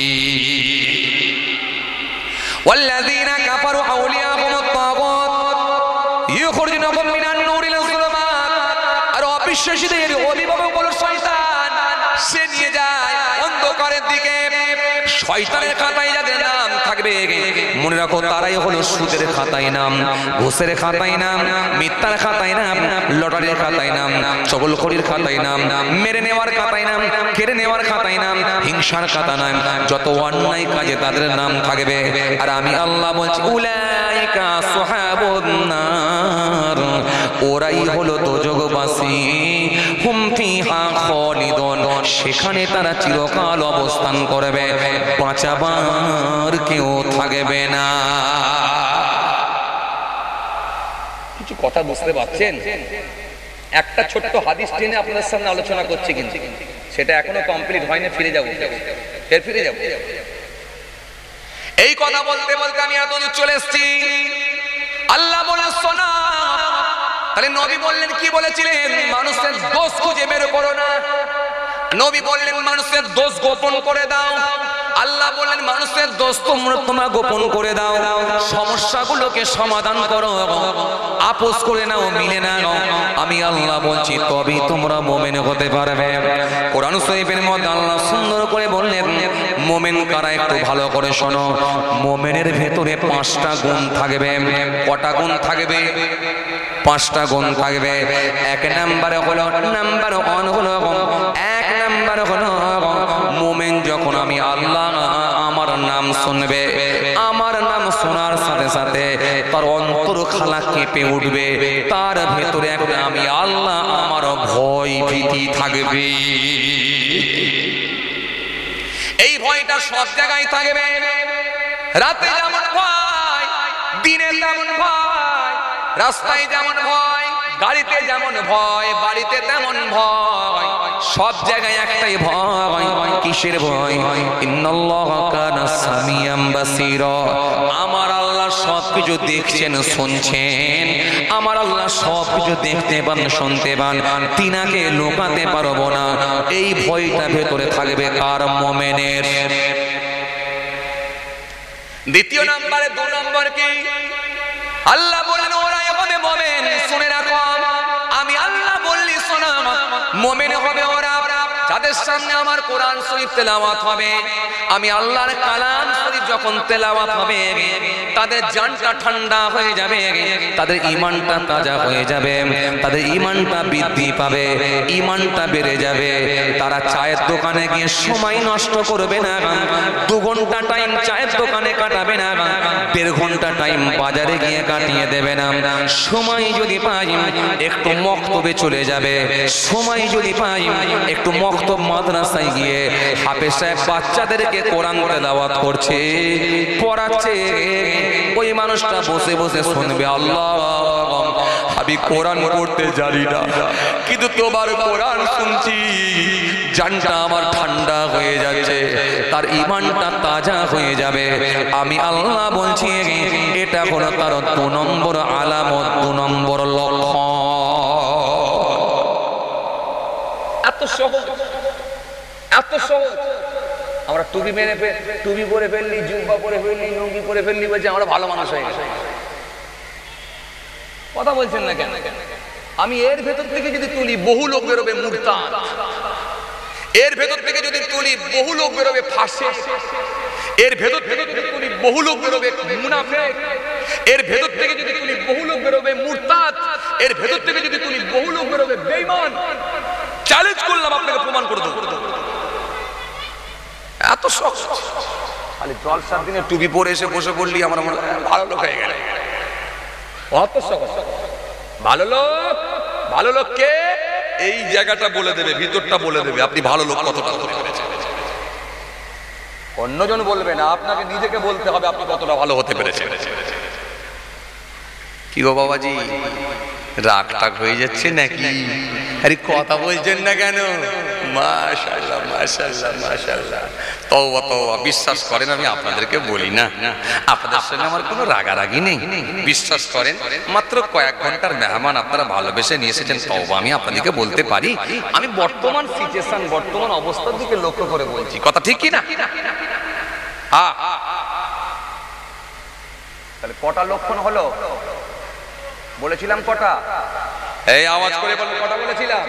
ওয়াল্লাযীনা কাফারু আউলিয়াহুমুত তাগুত ইউখরিজুহুম মিনান নূরি ইলা যুলুমাত, আর অবিশ্বাসীদের অভিভাবক হলো শয়তান, সে নিয়ে যায় অন্ধকারের দিকে। শয়তানের খাতায় যাদের নাম থাকবে, মনে রাখো তারাই হলো সুদের খাতায় নাম, ঘুষের খাতায় নাম, মিথ্যার খাতায় নাম, লটারির খাতায় নাম, চগলখড়ির খাতায় নাম, মেরে নেওয়ার খাতায় নাম, কেড়ে নেওয়ার খাতায় নাম, হিংসার খাতা নাম, যত অন্যায় কাজে তাদের নাম থাকবে। আর আমি আল্লাহ বলছি উলাইকা আসহাবুন নার, ওরাই হলো দোজখবাসী, হুম ফিহা খালিদুন, সেখানে তারা চিরকাল অবস্থান করবে, বাঁচাবার কেউ থাকবে না। কিছু কথা বুঝতে পারছেন? একটা ছোট্ট হাদিস টেনে আপনাদের সামনে আলোচনা করছি, কিন্তু সেটা এখনো কমপ্লিট হয়নি, ফিরে যাব। এই কথা বলতে বলতে আমি এত দূর চলে এসেছি। আল্লাহ বলে শোনা, তাহলে নবী বললেন কি বলেছিলেন? মানুষের দোষ খুঁজে বের করো না। নবী বললেন মানুষের দোষ গোপন করে দাও। আল্লাহ বললেন মানুষের দোষ তোমরা গোপন করে দাও, সমস্যাগুলোকে সমাধান করো, আপোষ করে নাও, মিলে নাও। আমি আল্লাহ বলছি তবেই তোমরা মুমিন হতে পারবে। কোরআন শরীফের মধ্যে আল্লাহ সুন্দর করে বললেন মুমিন কারা, একটু ভালো করে শোনো। মুমিনের ভেতরে 5টা গুণ থাকবে। কটা গুণ থাকবে? 5টা গুণ থাকবে। এক নম্বরে হলো, নাম্বার 1 হলো, এক নম্বর হলো মুমিন যখন আমি আল্লাহ আমার নাম শুনবে, আমার নাম শোনার সাথে সাথে তার অন্তর খালা কেঁপে উঠবে, তার ভেতরে একটা আমি আল্লাহ আমার ভয় ভীতি থাকবে। এই ভয়টা সব জায়গায় থাকবে। রাতে যেমন ভয়, দিনে তেমন ভয়, রাস্তায় যেমন ভয়, গাড়িতে যেমন ভয়, বাড়িতে তেমন ভয়, সব জায়গায় একটাই ভয়। কিসের ভয়? ইন্নাল্লাহা কানা সামিয়াম বাসীরা, আমার আল্লাহ সবকিছু দেখছেন, শুনছেন। আমার আল্লাহ সবকিছু দেখতে পান, শুনতে পান, তিনাকে লুকাতে পারবো না। এই ভয়টা ভেতরে থাকবে কার? মুমিনের। দ্বিতীয় নম্বরে 2 নম্বর কি? আল্লাহ বলেন ওরাই হবে মোমেন শুনে রাখো, আমি আল্লাহ বললি শোনো, মোমেন হবে ওরা যাদের সামনে আমার কোরআন শরীফ তেলাওয়াত হবে, আমি আল্লাহর কালাম শরীফ যখন তেলাওয়াত হবে তাদের জানটা ঠান্ডা হয়ে যাবে, তাদের ঈমানটা তাজা হয়ে যাবে, তাদের ঈমানটা বৃদ্ধি পাবে, ঈমানটা বেড়ে যাবে। তারা চায়ের দোকানে গিয়ে সময় নষ্ট করবে না, 2 ঘন্টা টাইম চায়ের দোকানে কাটাবে না, 1.5 ঘন্টা টাইম বাজারে গিয়ে কাটিয়ে দেবে না। সময় যদি পাই একটু মক্তবে চলে যাবে, সময় যদি পাই একটু মক্তব মাদ্রাসায় গিয়ে হাফেজ সাহেব বাচ্চাদেরকে কোরআন তেলাওয়াত করছে, পড়াচ্ছে, ওই মানুষটা বসে বসে শুনবে, আল্লাহ আমি কোরআন পড়তে জানি না, কিন্তু তোমার কোরআন শুনছি, জানটা আমার ঠান্ডা হয়ে যাচ্ছে, তার ঈমানটা তাজা হয়ে যাবে। আমি আল্লাহ বলছি এটা হলো তার 2 নম্বর আলামত, 2 নম্বর লক্ষণ। এত সহজ, এত সহজ। আমরা টুপি মেরে টুপি পরে ফেললি, জুব্বা পরে ফেললি, লুঙ্গি পরে ফেললি, বলছে আমরা ভালো মানুষ হয়ে গেছে। কথা বলছেন না কেন? আমি এর ভেতর থেকে যদি তুলি বহু লোক বেরোবে মুরতাদ, এর ভেতর থেকে যদি তুলি বহু লোক বেরোবে ফাসিক, এর ভেতর থেকে যদি তুলি বহু লোক বেরোবে মুনাফিক, এর ভেতর থেকে যদি তুলি বহু লোক বেরোবে মুরতাদ, এর ভেতর থেকে যদি তুলি বহু লোক বেরোবে বেঈমান। চ্যালেঞ্জ করলাম, আপনাকে প্রমাণ করে দেব। এত সহজ, খালি জলসার দিনে টুপি পরে এসে বসে পড়লি আমরা ভালো লোক হয়ে গেল। অত সহজ। ভালো লোক, ভালো লোককে এই জায়গাটা বলে দেবে, ভিতরটা বলে দেবে আপনি ভালো লোক কতটা হতে পেরেছেন। অন্যজন বলবে না, আপনাকে নিজেকে বলতে হবে আপনি কতটা ভালো হতে পেরেছেন। কি গো বাবাজি, রাগ টাগ হয়ে যাচ্ছে নাকি? আরে কথা বলছেন না কেন? মাশাআল্লাহ মাশাআল্লাহ মাশাআল্লাহ, তওবা তওবা। বিশ্বাস করেন আমি আপনাদেরকে বলি না, আপনাদের সঙ্গে আমার কোনো রাগারাগি নেই। বিশ্বাস করেন, মাত্র কয়েক ঘন্টার মেহমান আপনারা ভালোবেসে নিয়ে এসেছেন, তওবা আমি আপনাদেরকে বলতে পারি। আমি বর্তমান সিচুয়েশন, বর্তমান অবস্থার দিকে লক্ষ্য করে বলছি, কথা ঠিক কি না? হ্যাঁ, তাহলে কটা লক্ষণ হলো বলেছিলাম? কটা? এই আওয়াজ করে বলুন, কটা বলেছিলাম?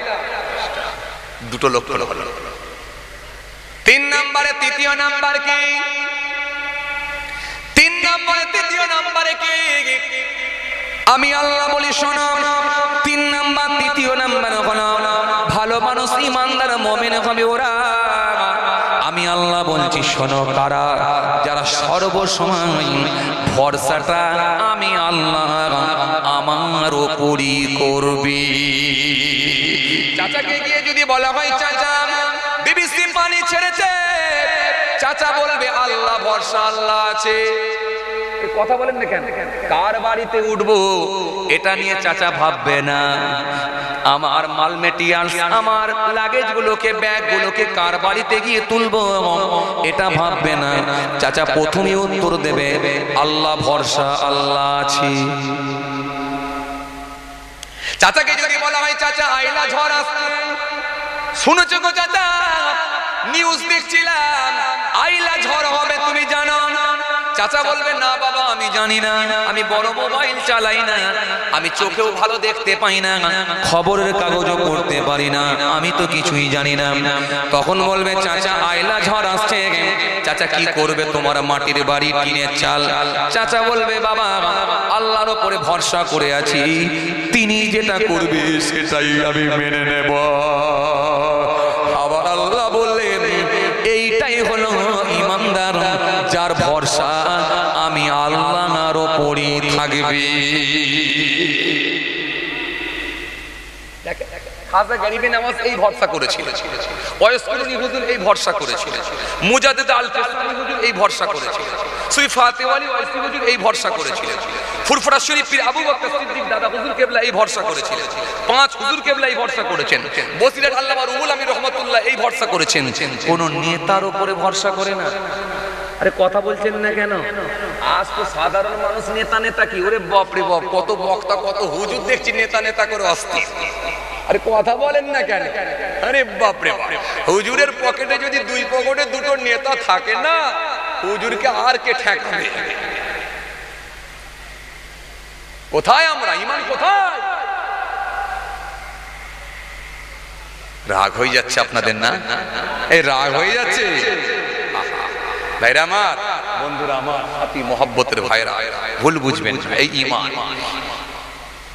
2টো লক্ষণ হলো। 3 নম্বরে, 3য় নাম্বার কি? 3 নম্বরে, 3য় নাম্বারে কি? আমি আল্লাহ বলি শোনো, 3 নাম্বার 3য় নাম্বার হলো ভালো মানুষ, ইমানদার মুমিন হবে ওরা। আমি আল্লাহ বলছি শোনো, কারা? যারা সর্বসময় ভরসাটা আমি আল্লাহ আমার উপরই করবি। চাচাকে গিয়ে যদি বলা হয় চাচা বিবিসি পানি ছেড়েছে, চাচা বলবে আল্লাহ ভরসা, আল্লাহ আছে। কথা বলেন না কেন? কার বাড়িতে উঠবো এটা নিয়ে চাচা ভাববে না। আমার মাল মেটেরিয়ালস, আমার লাগেজ গুলোকে, ব্যাগ গুলোকে কার বাড়িতে গিয়ে তুলবো এটা ভাববে না। চাচা প্রথমেই উত্তর দেবে আল্লাহ ভরসা, আল্লাহ আছে। চাচাকে যদি বলা হয় চাচা আইলা ঝড় আসছে, শুনেছো গো চাচা, নিউজ দেখছিলাম আইলা ঝড় হবে, তুমি জানো? চাচা বলবে না বাবা আমি জানি না, আমি বড় মোবাইল চালাই না, আমি চোখেও ভালো দেখতে পাই না, খবরের কাগজও পড়তে পারি না, আমি তো কিছুই জানি না। তখন বলবে চাচা আইলা ঝড় আসছে, চাচা কি করবে? তোমার মাটির বাড়ি, টিনের চাল। চাচা বলবে বাবা আল্লাহর উপরে ভরসা করে আছি, তিনি যেটা করবে সেটাই আমি মেনে নেব। আবার আল্লাহ বললেন এইটাই হলো ইমানদার, যার ভরসা আমি আল্লাহর উপরই থাকবে। খাজা গরিবে নামাজ এই ভরসা করেছিল, ওয়াইস কুরুনি হুজুর এই ভরসা করেছিল, মুজাদ্দিদ আল কাসমি হুজুর এই ভরসা করেছিল, সুফি ফাতেওয়ালি ওয়াইসি হুজুর এই ভরসা করেছিল, ফুরফুরা শরীফ পীর আবু বকর সিদ্দিক দাদা হুজুর কেবলা এই ভরসা করেছিলেন, 5 হুজুর কেবলা এই ভরসা করেছেন, বসিরহাট আল্লামা রুহুল আমিন রহমাতুল্লাহ এই ভরসা করেছেন। কোন নেতার উপরে ভরসা করে না। আরে কথা বলছেন না কেন? আজ তো সাধারণ মানুষ নেতা নেতা কি, ওরে বাপ রে বাপ, কত বক্তা কত হুজুর দেখছি নেতা নেতা করে আসছে। আরে কথা বলেন না কেন? আরে বাপ রে বাপ, হুজুরের পকেটে যদি 2 পকেটে 2টো নেতা থাকে না, হুজুরকে আর কে ঠেকাবে? কোথায় আমরা? ঈমান কোথায়? রাগ হয়ে যাচ্ছে আপনাদের না? এই রাগ হয়ে যাচ্ছে ভাইরা আমার, বন্ধুরা আমার, সাথী মহব্বতের ভাইরা, ভুল বুঝবেন না, এই ঈমান।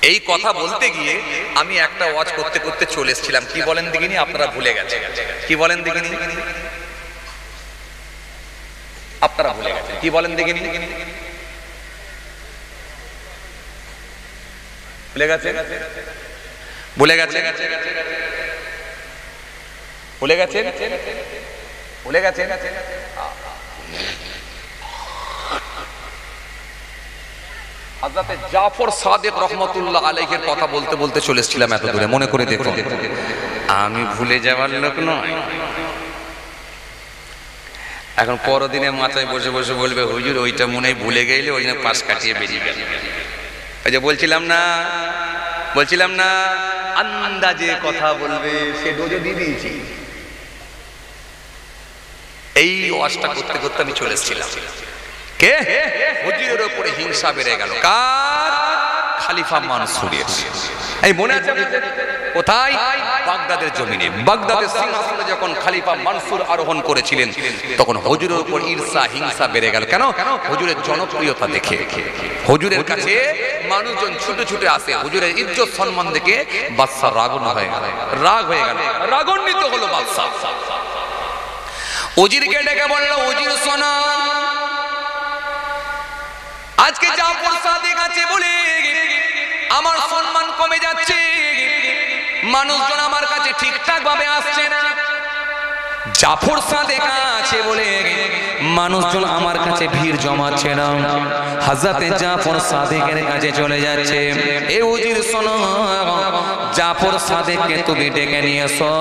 এই কথা বলতে গিয়ে আমি একটা ওয়াজ করতে করতে চলে এসেছিলাম। কি বলেন দেখিনি? আপনারা ভুলে গেছেন। কি বলেন দেখিনি? আপনারা ভুলে গেছেন। কি বলেন দেখিনি? ভুলে গেছেন? ভুলে গেছেন? ভুলে গেছেন? ভুলে গেছেন? হযরত জাফর সাদিক রহমাতুল্লাহ আলাইহির কথা বলতে বলতে চলে এসেছিলাম এত দূরে। মনে করে দেখুন, আমি ভুলে যাওয়ার লোক নয়। এখন পরদিনে মাথায় বসে বসে বলবে, হুজুর ওইটা মনে ভুলে গেলে ওই জন্য পাশ কাটিয়ে বেরিয়ে গেল। ওই যে বলছিলাম না আন্দাজে কথা বলবে, সে ডোজে দিয়ে দিয়েছি। এই ওয়াজটা করতে করতে আমি চলে এসেছিলাম। কে? হুজুরের উপরে হিংসা বেড়ে গেল। কার? খলিফা মানসুরের। এই মনে আছে কোথায়? বাগদাদের জমিনে, বাগদাদের সিংহাসনে যখন খলিফা মানসুর আরোহণ করেছিলেন, তখন হুজুরের উপর ঈর্ষা হিংসা বেড়ে গেল। কেন? হুজুরের জনপ্রিয়তা দেখে। হুজুরের কাছে মানুষজন ছুটে ছুটে আসে। হুজুরের ইজ্জত সম্মান দেখে বাদশা রাগ হয়ে গেল, রাগান্বিত হলো বাদশা। উজিরকে ডেকে বলল, উজির শোনো, আজকে জাফর সাদিক আছে বলে আমার সম্মান কমে যাচ্ছে, মানুষজন আমার কাছে ঠিকঠাক ভাবে আসছে না। জাফর সাদিক আছে বলে মানুষজন আমার কাছে ভিড় জমাচ্ছে না। হযরত জাফর সাদিকের কাছে চলে যাচ্ছে। এ উজির শোনো, জাফর সাদিককে তুমি ডেকে নিয়ে এসো।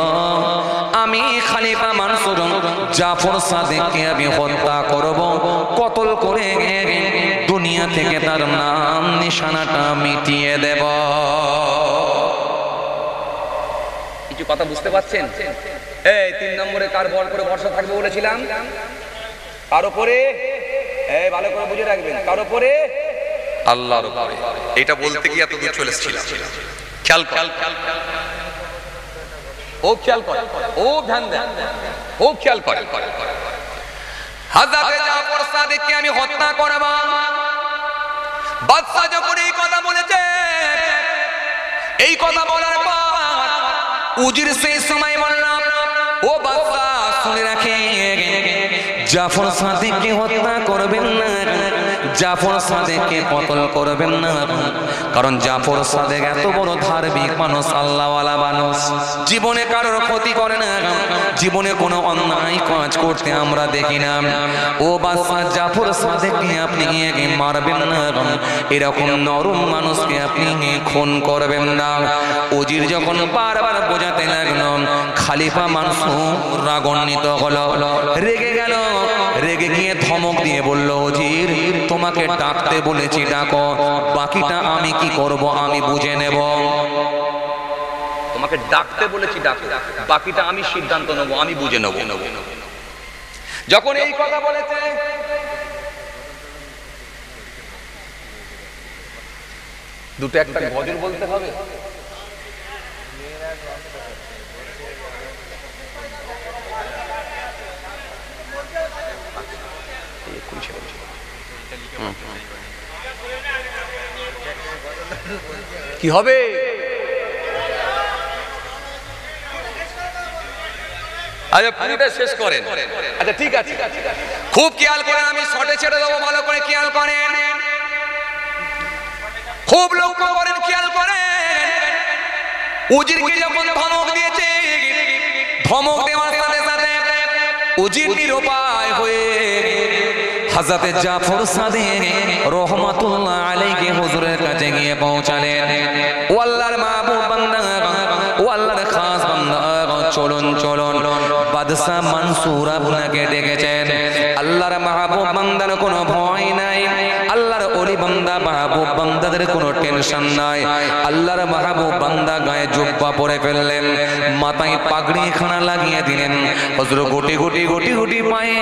আমি খলিফা মানসুর জাফর সাদিককে আমি হত্যা করব, কতল করে দুনিয়া থেকে তার নাম নিশানাটা মিটিয়ে দেব। কিছু কথা বুঝতে পারছেন? এই 3 নম্বরে কার বল করে ভরসা থাকবে বলেছিলাম? কার উপরে? এই ভালো করে বুঝে রাখবেন, কার উপরে? আল্লাহর উপরে। এটা বলতে গিয়ে এত দূর চলে এসেছিলাম। খেয়াল কর, ও খেয়াল কর, ও ধ্যান দেন, ও খেয়াল কর। হযরত জাফর সাদিককে আমি হত্যা করব। বাদশা যখন এই কথা বলেছে, এই কথা বলার পর উজির সেই সময় বললাম, ও বাদশা শুনে রাখেন, জাফর সাদিককে হত্যা করবেন না, জাফর সাদিককে কতল করবেন না। কারণ জাফর সাদিক এত বড় ধার্মিক মানুষ, আল্লাহওয়ালা মানুষ, জীবনে কারোর ক্ষতি করে না, জীবনে কোনো অন্যায় কাজ করতে আমরা দেখি না। ও বাদশা, জাফর সাদিককে আপনি মারবেন না, এরকম নরম মানুষকে আপনি খুন করবেন না। উজির যখন বারবার বোঝাতে লাগলো, খলিফা মানসুর রাগান্বিত হলো, রেগে গেল। রেগে গিয়ে ধমক দিয়ে বলল, উজির তোমাকে ডাকতে বলেছি, ডাকো, বাকিটা আমি কি করব আমি বুঝে নেব। তোমাকে ডাকতে বলেছি, ডাকো, বাকিটা আমি সিদ্ধান্ত নেব, আমি বুঝে নেব। যখন এই কথা বলেছে, দুটো একটা গজল বলতে হবে। কি হবে? আচ্ছা পুরোটা শেষ করেন। আচ্ছা ঠিক আছে, খুব খেয়াল করেন, আমি শর্টে ছেড়ে দেবো, ভালো করে খেয়াল করেন, খুব লক্ষ্য করেন, খেয়াল করেন। উজিরকে যখন ধমক দিয়েছে, ধমক দেওয়ার সাথে সাথে উজির নিরুপায় হয়ে হযরত জাফর সাদিক রহমাতুল্লাহ আলাইহি হুজুরের কাছে গিয়ে পৌঁছালেন। ও আল্লাহর মাহবুব বান্দা, ও আল্লাহর খাস বান্দা, চলুন চলুন, বাদশা মানসুর আপনাকে ডেকেছেন। আল্লাহর মাহবুব বান্দার কোনো ভয় নাই, আল্লাহর ওলি বান্দা মাহবুব বান্দাদের কোনো টেনশন নাই। আল্লাহর মাহবুব বান্দা গায়ে জুব্বা পরে ফেললেন, মাথায় পাগড়ি খানা লাগিয়ে দিলেন। হুজুর গুটি গুটি গুটি গুটি পায়ে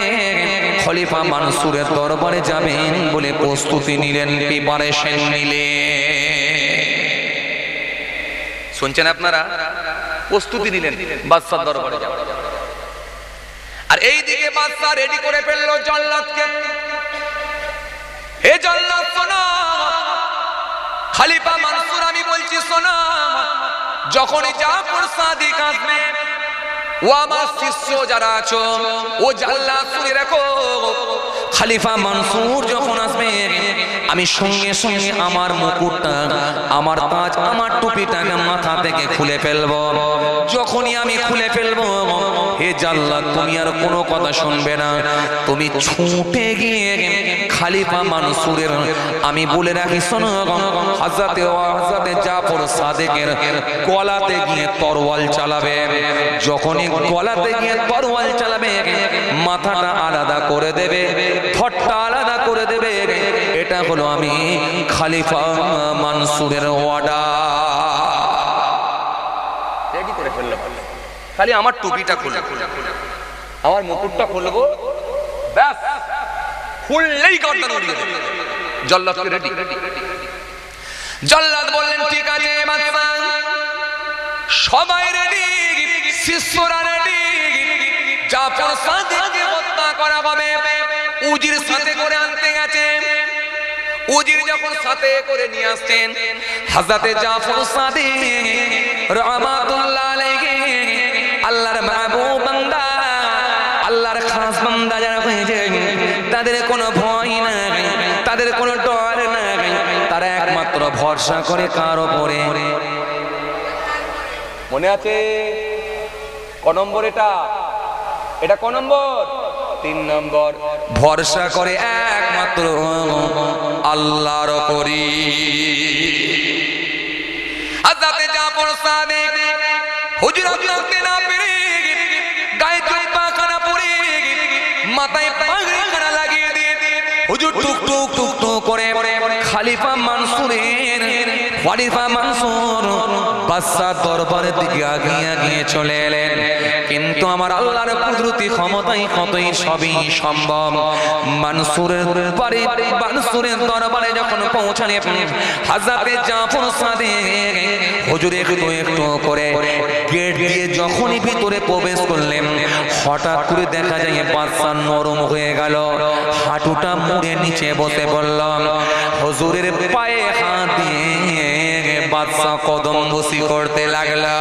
খলিফা মানসুরের দরবারে যাবেন বলে প্রস্তুতি নিলেন, প্রিপারেশন নিলেন। শুনছেন আপনারা? প্রস্তুতি নিলেন বাদশার দরবারে যাওয়ার। আর এইদিকে বাদশা রেডি করে ফেললো জল্লাদকে। হে জল্লাদ শোনো, খলিফা মানসুর আমি বলছি শোনো, যখনই জাফর সাদিক আসবে, ও আমার শিষ্য যারা আছো, ও জল্লাদ শুনে রাখো, খলিফা মানসুর যখন আসবে আমি সঙ্গে সঙ্গে আমার মুকুটটা, আমার তাজ, আমার টুপিটাকে মাথা থেকে খুলে ফেলবো। যখনই আমি খুলে ফেলবো, হে জল্লাদ তুমি আর কোনো কথা শুনবে না, তুমি ছুটে গিয়ে খলিফা মানসুরের, আমি বলে রাখি শোনো, হযরতে জাফর সাদিকের গলাতে গিয়ে তরোয়াল চালাবে। যখনই গলাতে গিয়ে তরোয়াল চালাবে, মাথাটা আলাদা করে দেবে, ঠোঁটটা আলাদা করে দেবে। এটা হলো আমি খলিফা মানসুরের অর্ডার। রেডি করে ফেললাম, খালি আমার টুপিটা খুলে, আমার মুকুটটা খুলবো, ব্যাস খুললেই গর্দান উড়িয়ে দেবে। জল্লাদকে রেডি। জল্লাদ বললেন ঠিক আছে বাদশা, সবাই রেডি, শিষ্যরা রেডি, জাফর সাদিককে হত্যা করা হবে। উজির সাথে করে আনতে গেছে। উজির যখন সাথে করে নিয়ে আসছেন, হযরতে জাফর সাদিক রাহমাতুল্লাহ আলাইহি, আল্লাহর মাহবুব বান্দা, আল্লাহর খাস বান্দা যারা হয়েছে, তাদের কোনো ভয় নাই, তাদের কোনো ডর নাই, তারা একমাত্র ভরসা করে কার উপরে? মনে আছে ক নম্বর? এটা ক নম্বর? 3 নম্বর। ভরসা করে একমাত্র আল্লাহর উপরই। হযরতে জাফর সাদিক হুজুরাত করতে না পেরে, গায়ে জুব্বা খানা পরে, মাথায় পাগড়ি খানা লাগিয়ে দিয়ে হুজুর টুক টুক টুক টুক করে খলিফা মানসুর বাদশার দরবারের দিকে আগিয়ে চলে এলেন। কিন্তু আমার আল্লাহর কুদরতি ক্ষমতায় কতই সবই সম্ভব। মানসুরের দরবারে যখন পৌঁছালেন, হযরতে জাফর সাদিক হুজুর একটু একটু করে গেট দিয়ে যখনই ভিতরে প্রবেশ করলেন, হঠাৎ করে দেখা যায় বাদশা নরম হয়ে গেল, হাঁটুটা মুড়ে নিচে বসে পড়ল। হুজুরের পায়ে হাত দিয়ে বাদশা কদম বসি করতে লাগলো।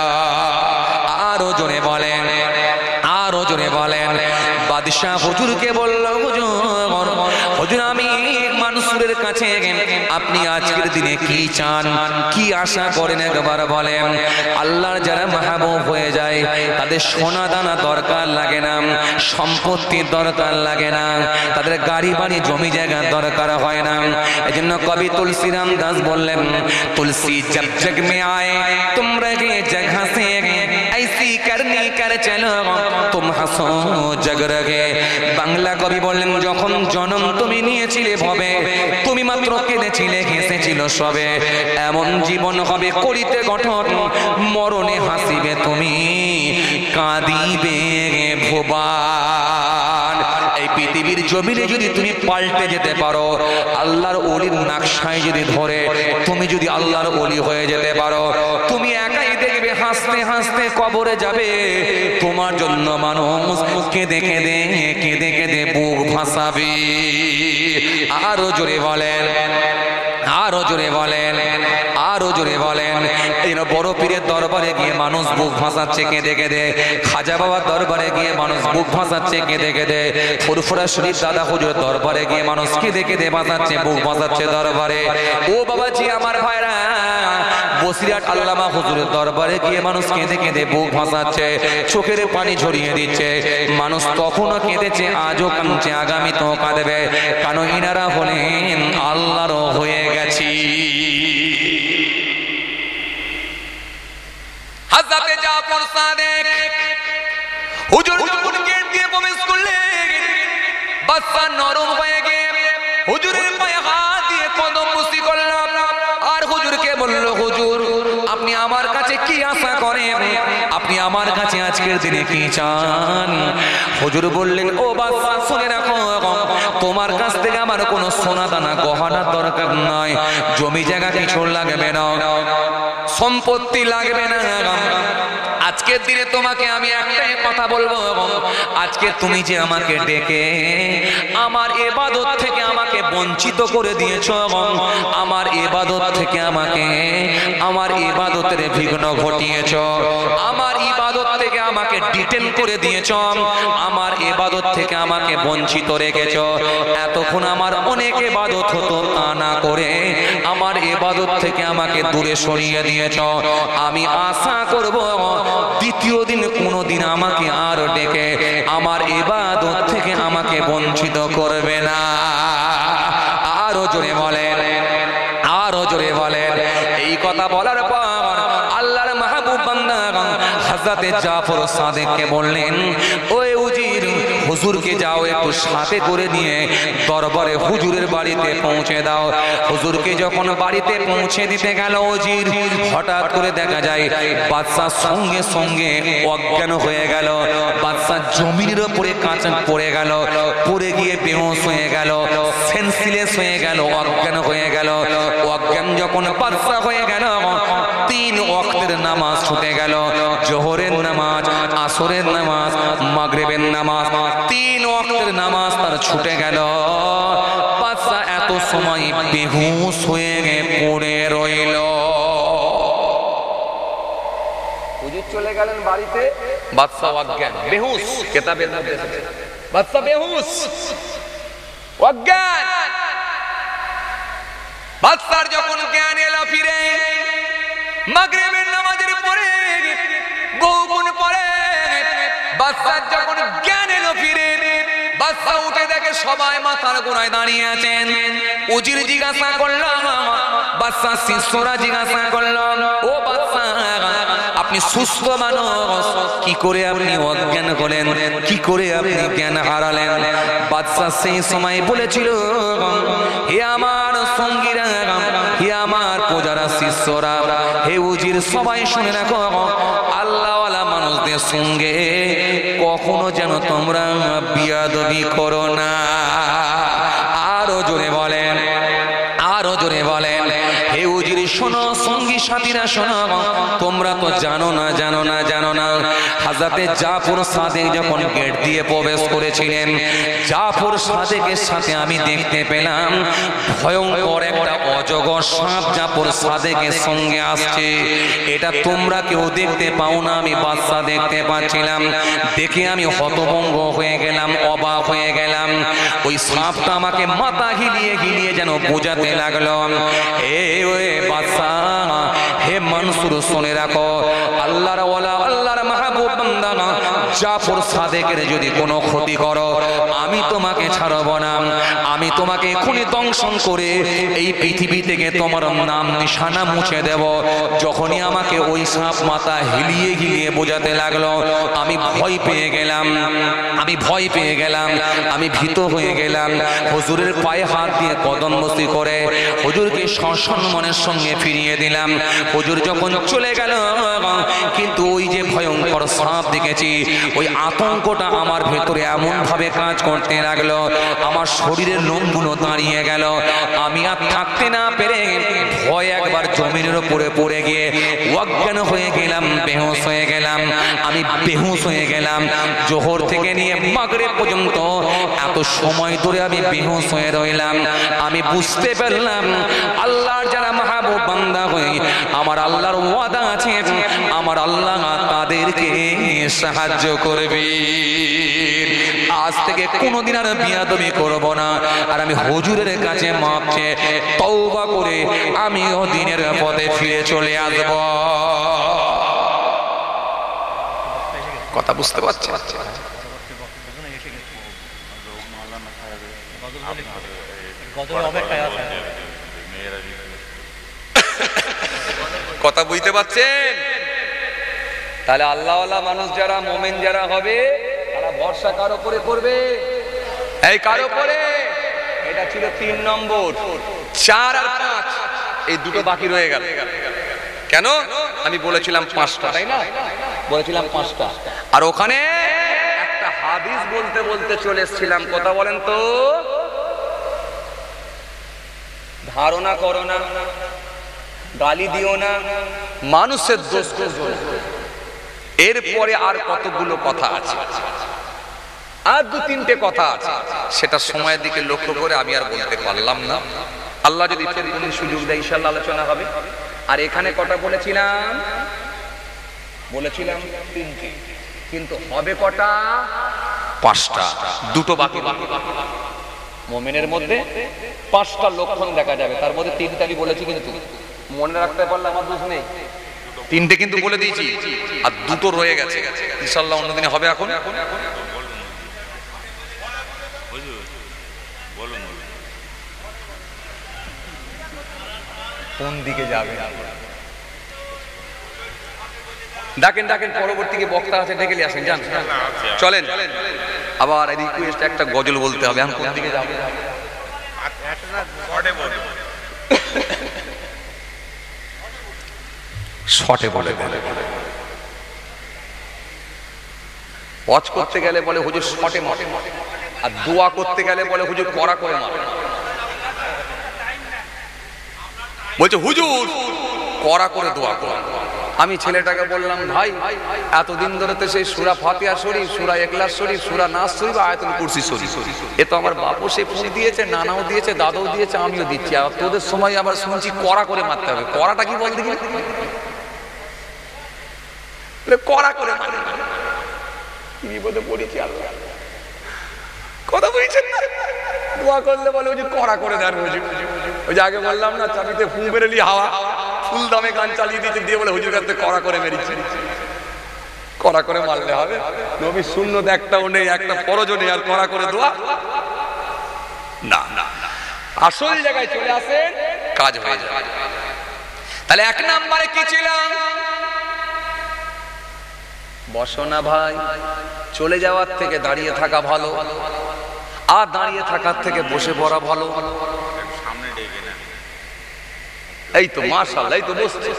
আরো জোরে বলেন, আরো জোরে বলেন। বাদশাহ হুজুরকে বলল, হুজুর আমি মানসুরের কাছে, আপনি আজকের দিনে কি চান, কি আশা করেন একবার বলেন। আল্লাহর যারা মাহবুব হয়ে যায়, তাদের সোনা দানা দরকার লাগে না, সম্পত্তির দরকার লাগে না, তাদের গাড়ি বাড়ি জমি জায়গা দরকার হয় না। এজন্য কবি তুলসীরাম দাস বললেন, তুলসী জব জগ মে আয়ে তুম রহে জগহ সে, ऐसी करनी कर चलो तुम हंसो जग रगे। বাংলা কবি বললেন, যখন জন্ম তুমি নিয়েছিলে ভবে, তুমি মাত্র কেঁদেছিলে হেসেছিল সবে, এমন জীবন হবে করিতে গঠন, মরণে হাসিবে তুমি কাঁদিবে ভুবন। এই পৃথিবীর জমিনে যদি তুমি পাল্টে যেতে পারো, আল্লাহর ওলির নকশায় যদি ধরে তুমি যদি আল্লাহর ওলি হয়ে যেতে পারো, তুমি একাই দেখবে হাসতে হাসতে কবরে যাবে। তোমার জন্য মানুষ কেঁদে কেঁদে কেঁদে কেঁদে বুক ভাসাবে। আরো জোরে বলেন, আরো জোরে বলেন, আরো জোরে বলেন। এই বড় পীরের দরবারে গিয়ে মানুষ বুক ভাসাচ্ছে কেঁদে কেঁদে, খাজা বাবার দরবারে গিয়ে মানুষ বুক ভাসাচ্ছে কেঁদে কেঁদে, ফুরফুরা শরীফ দাদা হুজুর দরবারে গিয়ে মানুষ কেঁদে কেঁদে ভাসাচ্ছে, বুক ভাসাচ্ছে দরবারে। ও বাবাজি আমার ভাইরা, বসিরহাট আল্লামা হুজুরের দরবারে গিয়ে মানুষ কেঁদে কেঁদে বুক ভাসাচ্ছে, চোখের পানি ঝরিয়ে দিচ্ছে। মানুষ তখনও কেঁদেছে, আজও কাঁদছে, আগামী তো কাঁদবে, কারণ ইনারা হলেন আল্লাহর হয়ে গেছি। হযরতে জাফর সাদিক হুজুর যখন গেট দিয়ে প্রবেশ করলেন, বাদশা নরম হয়ে গিয়ে হুজুরের পায়ে হাত দিয়ে কদম বসি করলাম। আর হুজুরকে বলল, হুজুর আপনি আমার কাছে কি আশা করেন? আপনি আমার কাছে আজকের দিনে কি চান? হুজুর বললেন, ও বাদশা শুনে রাখো, তোমার কাছ থেকে আমার কোনো সোনা দানা গহনার দরকার নয়, জমি জায়গা কিছু লাগবে না, সম্পত্তি লাগবে না। আজকের দিনে তোমাকে আমি একটাই কথা বলবো, আজকে তুমি যে আমাকে ডেকে আমার ইবাদত থেকে আমাকে বঞ্চিত করে দিয়েছো, আমার ইবাদত থেকে আমাকে আমার ইবাদতের বিঘ্ন ঘটিয়েছো, আমার ইবাদত থেকে আমাকে ডিটেন করে দিয়েছো, আমার ইবাদত থেকে আমাকে বঞ্চিত রেখেছো। এতক্ষণ আমার অনেক ইবাদত হতো, তা না করে আমার ইবাদত থেকে আমাকে দূরে সরিয়ে দিয়েছো। আমি আশা করব দ্বিতীয় দিন কোনোদিন আমাকে আর ডেকে আমার ইবাদত থেকে আমাকে বঞ্চিত করবে না। আরো জোরে বলেন, আরো জোরে বলেন। এই কথা বলার পর আল্লাহর মাহবুব বান্দা হযরতে জাফর সাদিককে বললেন, ওই উজির, হুজুরকে যাও একটু সাথে করে নিয়ে দরবারে হুজুরের বাড়িতে পৌঁছে দাও। হুজুরকে যখন বাড়িতে পৌঁছে দিতে গেল উজির, হঠাৎ করে দেখা যায় বাদশা সঙ্গে সঙ্গে অজ্ঞান হয়ে গেল। বাদশা জমিনের উপরে কাঁচা পড়ে গেল, পড়ে গিয়ে বেহুশ হয়ে গেল, সেন্সলেস হয়ে গেল, অজ্ঞান হয়ে গেল। অজ্ঞান যখন বাদশা হয়ে গেল, 3 ওয়াক্তের নামাজ ছুটে গেল, জোহরের নামাজ, আসরের নামাজ, মাগরিবের নামাজ, 3 ওয়াক্তের নামাজ তার ছুটে গেল। বাদশা এত সময় বেহুশ হয়ে পড়ে রইল। হুজুর চলে গেলেন বাড়িতে, বাদশা অজ্ঞান, বেহুশ। কিতাবের মধ্যে এসেছে বাদশা বেহুশ, অজ্ঞান। বাদশার যখন জ্ঞান এলো ফিরে, মাগরিবের নামাজের পরে বহুক্ষণ পরে বাদশার যখন জ্ঞান এলো ফিরে, বাদশা উঠে দেখে সবাই মাথার গোড়ায় দাঁড়িয়ে আছেন। উজির জিজ্ঞাসা করলাম, বাদশা শিষ্যরা জিজ্ঞাসা করলাম, ও বাদশা, আপনি সুস্থ মানুষ, কি করে আপনি অজ্ঞান হলেন, কি করে আপনি জ্ঞান হারালেন? বাদশা সেই সময় বলেছিল, হে আমার সঙ্গীরা, হে আমার প্রজারা, শিষ্যরা, হে উজির, সবাই শুনে রাখো, আল্লাহওয়ালা মানুষদের সঙ্গে কখনো যেন তোমরা বিয়াদবি করো না। আরো জোরে বলেন, আরো জোরে বলেন। হে উজির শোনো, সঙ্গী সাথীরা শোনো, তোমরা তো জানো না, জানো না, জানো না, হযরতে জাফর সাদিক যখন গেট দিয়ে প্রবেশ করেছিলেন, জাফর সাদিকের সাথে আমি দেখতে পেলাম ভয়ঙ্কর একটা অজগর সাপ জাফর সাদিকের সঙ্গে আসছে। এটা তোমরা কেউ দেখতে পাও না, আমি বাদশা দেখতে পাচ্ছিলাম। দেখে আমি হতভম্ব হয়ে গেলাম, অবাক হয়ে গেলাম। ওই সাপটা আমাকে মাথা হিলিয়ে হিলিয়ে যেন বোঝাতে লাগলো, ওই বাদশা, হে মনসুর, শুনে রাখো, আল্লাহর ওয়ালা, আল্লাহর মাহবুব বান্দা জাফর সাদিকের যদি কোনো ক্ষতি করো, আমি তোমাকে ছাড়ব না, আমি তোমাকে এখনই দংশন করে এই পৃথিবী থেকে তোমার নাম নিশানা মুছে দেব। যখনই আমাকে ওই সাপ মাথা হিলিয়ে হিলিয়ে বোঝাতে লাগলো, আমি ভয় পেয়ে গেলাম, আমি ভয় পেয়ে গেলাম, আমি ভীত হয়ে গেলাম। হুজুরের পায়ে হাত দিয়ে কদমবস্তি করে হুজুরকে সম্মানের সঙ্গে ফিরিয়ে দিলাম। হুজুর যখন চলে গেল, কিন্তু ওই যে ভয়ঙ্কর সাপ দেখেছি, ওই আতঙ্কটা আমার ভেতরে এমন ভাবে কাজ করতে লাগলো, আমার শরীরের লোমগুলো দাঁড়িয়ে গেল। আমি আর থাকতে না পেরে ভয় একবার জমিনের উপরে পড়ে গিয়ে অজ্ঞান হয়ে গেলাম, বেহুশ হয়ে গেলাম। আমি বেহুশ হয়ে গেলাম। জোহর থেকে নিয়ে মাগরিব পর্যন্ত এত সময় ধরে আমি বেহুশ হয়ে রইলাম। আমি বুঝতে পারলাম আল্লাহর যারা মাহবুব বান্দা হয়ে আমার আল্লাহর ওয়াদা আছে, আমার আল্লাহ তাদেরকে সাহায্য করবে। আজ থেকে কোনোদিন আর বিয়াদবি করব না, আর আমি হুজুরের কাছে মাপ চেয়ে তওবা করে আমিও দিনের পথে ফিরে চলে আসব। কথা বুঝতে পারছেন? কথা বুঝতে পারছেন? তাহলে আল্লাহওয়ালা মানুষ যারা, মুমিন যারা হবে, তারা ভরসা কার উপরে করবে? এই কার উপরে? এটা ছিল 3 নম্বর। 4 আর 5 এই দুটো বাকি রয়ে গেল। কেন? আমি বলেছিলাম 5টা, তাই না? বলেছিলাম 5টা। আর ওখানে একটা হাদিস বলতে বলতে চলে এসেছিলাম, কথা বলেন তো। ধারণা করো না, গালি দিও না, মানুষের দোষ খুঁজো না। এরপরে আর কতগুলো কথা আছে, আর 2-3টে কথা আছে, সেটা সময়ের দিকে লক্ষ্য করে আমি আর বলতে পারলাম না। আল্লাহ যদি ফের কোনো সুযোগ দেয় ইনশাআল্লাহ আলোচনা হবে। আর এখানে কটা বলেছিলাম 3টে, কিন্তু হবে কটা? 5টা। 2টো বাকি। মুমিনের মধ্যে 5টা লক্ষণ দেখা যাবে, তার মধ্যে 3টাই বলেছি, কিন্তু মনে রাখতে পারলে আমার দোষ নেই। 3টে কিন্তু বলে দিয়েছি, আর 2টো রয়ে গেছে, ইনশাআল্লাহ অন্যদিনে হবে। এখন কোন দিকে যাবে? ডাকেন, পরবর্তীকে বক্তা আছে, ডেকে নিয়ে আসেন, যান চলেন। আবার রিকোয়েস্ট, একটা গজল বলতে হবে। এখন কোন দিকে যাবে? শর্টে বলে দেন। ওয়াজ করতে গেলে বলে হুজুর শর্টে মারে, আর দোয়া করতে গেলে বলে হুজুর কড়া করে মারে। বলছে হুজুর কড়া করে দোয়া করে। আমি ছেলেটাকে বললাম, ভাই এতদিন ধরে তো সেই সূরা ফাতিহা শরীফ, সূরা ইখলাস শরীফ, সূরা নাস শরীফ, আয়াতুল কুরসি শরীফ, এ তো আমার বাপও সে ফুল দিয়েছে, নানাও দিয়েছে, দাদাও দিয়েছে, আমিও দিচ্ছি। আর তোদের সময় আবার শুনছি কড়া করে মারতে হবে। কড়াটা কি বল দেখি? কড়া করে মানে কি বিপদে পড়েছি আল্লাহ। কথা বলছেন না? দোয়া করলে বলে ওই যে কড়া করে দেন। ওই যে আগে বললাম না, চাবিতে ফু বেরেলি হাওয়া, ফুল দামে গান চালিয়ে দিয়েছে, দিয়ে বলে হুজুর কাছে কড়া করে মেরেছি। কড়া করে মারলে হবে? নবীর সুন্নত একটাও নেই, একটা ফরজও নেই, আর কড়া করে দোয়া না। আসল জায়গায় চলে আসেন, কাজ হয়ে যায়। তাহলে 1 নম্বরে কি ছিলাম? বসো না ভাই, চলে যাওয়ার থেকে দাঁড়িয়ে থাকা ভালো, আর দাঁড়িয়ে থাকার থেকে বসে পড়া ভালো। এই তো মাশাআল্লাহ, এই তো বসছে।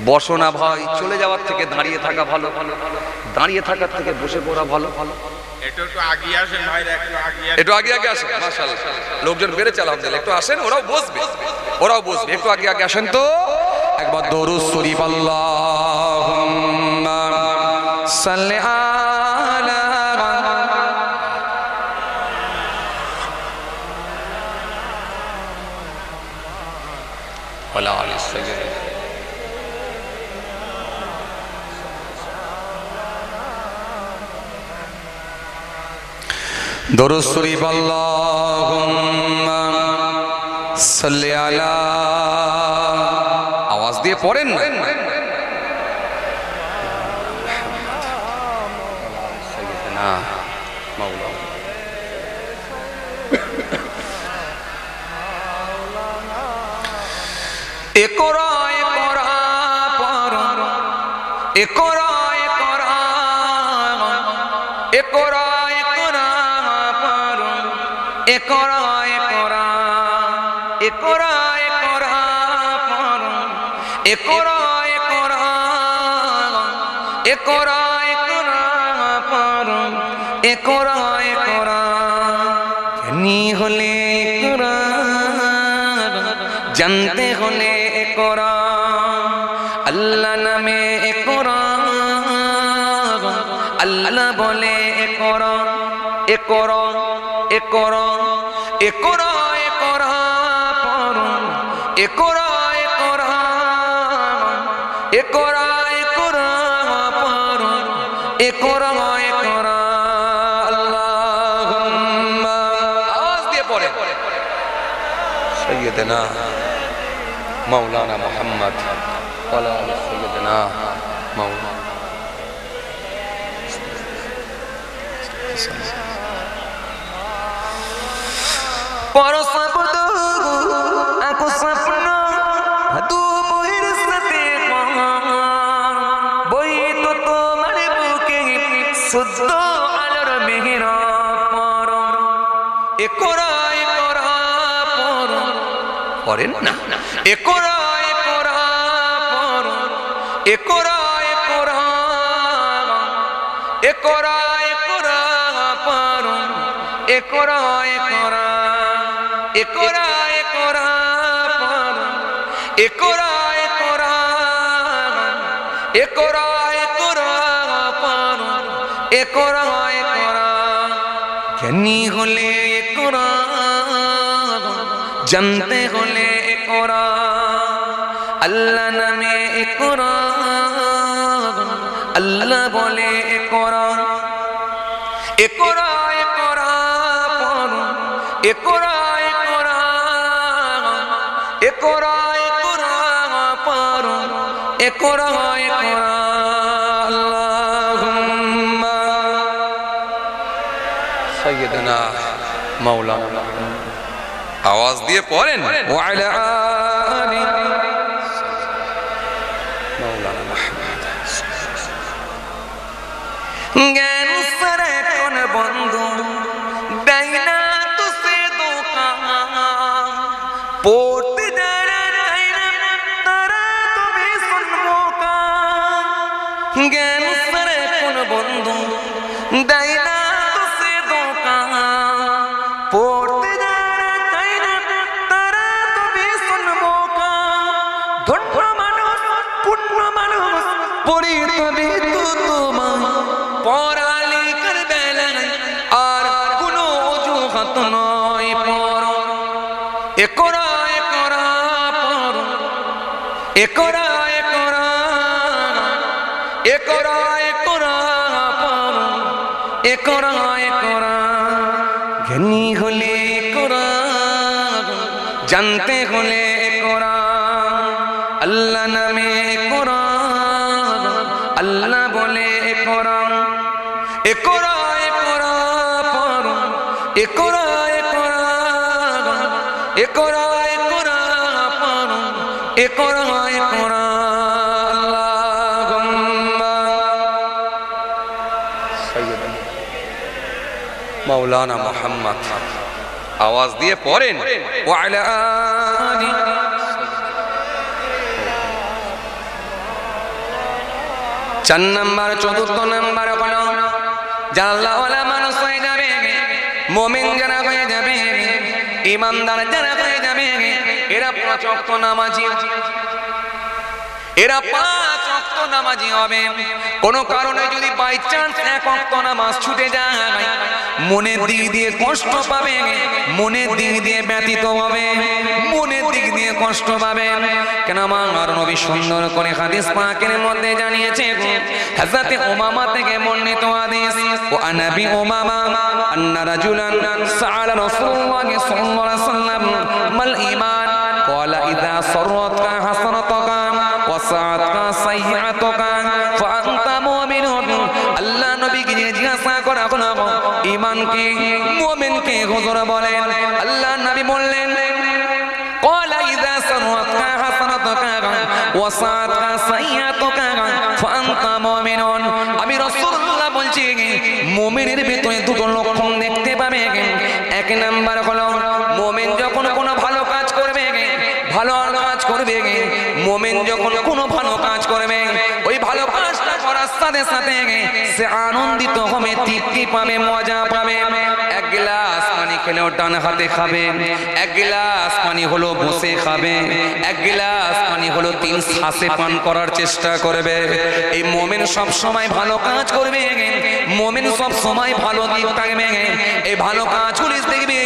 বসো না ভাই, চলে যাওয়ার থেকে দাঁড়িয়ে থাকা ভালো, দাঁড়িয়ে থাকার থেকে বসে পড়া ভালো। একটু আগে আসেন ভাই, একটু আগে আসেন। মাশাআল্লাহ, লোকজন বেড়েছে আলহামদুলিল্লাহ। একটু আসেন, ওরাও বসবে। একটু আগে আসেন তো। একবার দরুদ শরীফ, আল্লাহুম্মা সাল্লি আলা ওয়ালা আলি সাইয়্যিদ। দরুদ শরীফ, আল্লাহুম্মা সাল্লি আলা, আওয়াজ দিয়ে পড়েন না। একরা একরা পড়, একরা একরা, একরা একরা পড়, একরা একরা, একরা একরা পড়, একরা একরা, একরা একরা পড়, একরা একরা। জ্ঞানী হলে একরা, জানতে হলে একরা, আল্লাহ নামে একরা, আল্লাহ বলে একরা, একরা একরা, একরা একরা পড়, একরা একরা, একরা একরা পড়, একরা একরা। আল্লাহুম্মা, আওয়াজ দিয়ে পড়ে, সাইয়্যিদনা মাওলানা মুহাম্মদ ওয়ালা আলি সাইয়্যিদনা মাওলানা। পর শব্দ আকু স্বপ্ন দু বইয়ের সাথে বই তো তোমার বুকে শুদ্ধ আলোর মেহরা পর, একরা একরা পর, পড়েন না, একরা একরা পর, একরা একরা একরা একরা পড়ুন, একরা একরা একরা একরা পড়ুন, একরা একরা একরা একরা পড়ুন, একরা একরা। জ্ঞানী হলে একরা, জানতে হলে একরা, আল্লাহ নামে একরা, আল্লাহ বলে একরা। একরা একরা পড়ুন, একরা একরা একরা একরা পড়ুন, একরা একরা। আল্লাহুম্মা সাইয়্যিদানা মাওলানা, আওয়াজ দিয়ে পড়েন, ওয়া আলা আলি মাওলানা মুহাম্মদ। জ্ঞান সারা কোন বন্ধু দেয় না তুসে ধোঁকা, পড়তে যারা চায় না তারা তো ভীষণ বোকা। জ্ঞান সারা কোন বন্ধু দেয় না তুসে ধোঁকা, পড়তে যারা চায় না তারা তো ভীষণ বোকা। ধন্য মানুষ পূর্ণ মানুষ পড়ি তবে তো তোমার পড়ালেখার বেলায় আর কোনো অজুহাত নয়। পড়ো একরা একরা পড়ো, একরা একরা একরা একরা পড়ো, একরা একরা। জ্ঞানী হলে একরা, জানতে হলে একরা, আল্লাহ নামে একরা, আল্লাহ বলে একরা। একরা একরা পড়ো, একরা একরা একরা একরা পড়ো, একরা একরা। আল্লাহুম্মা সাইয়্যিদানা মাওলানা মুহাম্মদ, আওয়াজ দিয়ে পড়েন, ওয়া আলা আলি। চার নাম্বার, চতুর্থ নাম্বার হলো যারা আল্লাহওয়ালা মানুষ হয়ে যাবে, মুমিন যারা হয়ে যাবে, ইমানদার যারা হয়ে যাবে, এরা 5 ওয়াক্ত নামাজি, এরা 5 ওয়াক্ত নামাজি হবে। কোনো কারণে যদি বাই চান্স 1 ওয়াক্ত নামাজ ছুটে যায়, মনের দিক দিয়ে কষ্ট পাবে, মনের দিক দিয়ে ব্যথিত হবে, মনের দিক দিয়ে কষ্ট পাবে। কেন আমার নবী সুন্দর করে হাদিস পাকের মধ্যে জানিয়েছে, হযরত উমামা থেকে বর্ণিত হাদিস, ও আনাবি উমামা আন্না রাজুলান সাআলা রাসূলুল্লাহ সাল্লাল্লাহু আলাইহি ওয়াসাল্লাম মাল ঈমান ক্বালা ইযা সাররাতকা হাসানাতুকা ওয়া সাআতকা সাইয়্যাতুকা ফাআনতা মুমিনুন। আল্লাহ নবীকে জিজ্ঞাসা করা হলো ঈমান কি, মুমিন কি হুজুর বলেন? আল্লাহ নবী বললেন, ক্বালা ইযা সাররাতকা হাসানাতুকা ওয়া সাআতকা সাইয়্যাতুকা ফাআনতা মুমিনুন। আমি রাসূলুল্লাহ বলছি, মুমিনের ভিতরে 2টো লক্ষণ দেখতে পাবে। 1 নাম্বার হলো মুমিন যখন কোনো ভালো কাজ করবে, ভালো কাজ করবে, মুমিন যখন কোনো ভালো কাজ করবে, ওই ভালো কাজটা করার সাথে সাথে সে আনন্দিত হবে, তৃপ্তি পাবে, মজা পাবে। 1 গ্লাস পানি খেলেও ডান হাতে খাবে, 1 গ্লাস পানি হলো বসে খাবে, 1 গ্লাস পানি হলো 3 শ্বাসে পান করার চেষ্টা করবে। এই মুমিন সব সময় ভালো কাজ করবে, মুমিন সব সময় ভালো দিক থাকবে। এই ভালো কাজগুলি দেখবে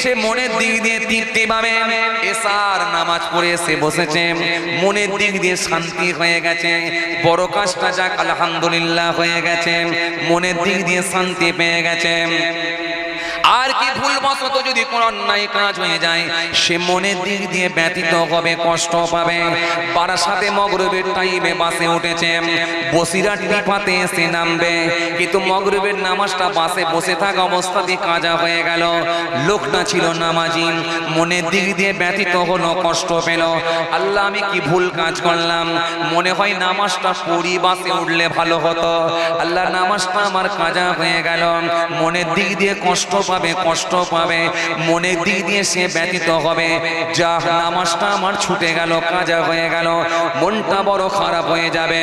সে মনের দিক দিয়ে তৃপ্তি পাবে। এশার নামাজ পড়ে সে বসেছে, মনের দিক দিয়ে শান্তি হয়ে গেছে, বড় কাজটা যাক আলহামদুলিল্লাহ হয়ে গেছে, মনের দিক দিয়ে শান্তি পেয়ে গেছে। আর কি ভুলবশত যদি কোনো অন্যায় কাজ হয়ে যায়, সে মনের দিক দিয়ে ব্যথিত হবে, কষ্ট পাবে। বারাসাতে মাগরিবের টাইমে বাসে উঠেছে, বসিরহাট ডিপাতে এসে নামবে, কিন্তু মাগরিবের নামাজটা বাসে বসে থাকা অবস্থাতেই কাজা হয়ে গেল। লোকটা ছিল নামাজি, মনের দিক দিয়ে ব্যথিত হলো, কষ্ট পেল। আল্লাহ আমি কি ভুল কাজ করলাম, মনে হয় নামাজটা পড়ি বাসে উঠলে ভালো হতো। আল্লাহ নামাজটা আমার কাজা হয়ে গেল, মনের দিক দিয়ে কষ্ট পাবে, কষ্ট কষ্ট পাবে, মনের দিক দিয়ে সে ব্যতীত হবে, যা নামাজটা আমার ছুটে গেল, কাজা হয়ে গেল, মনটা বড় খারাপ হয়ে যাবে।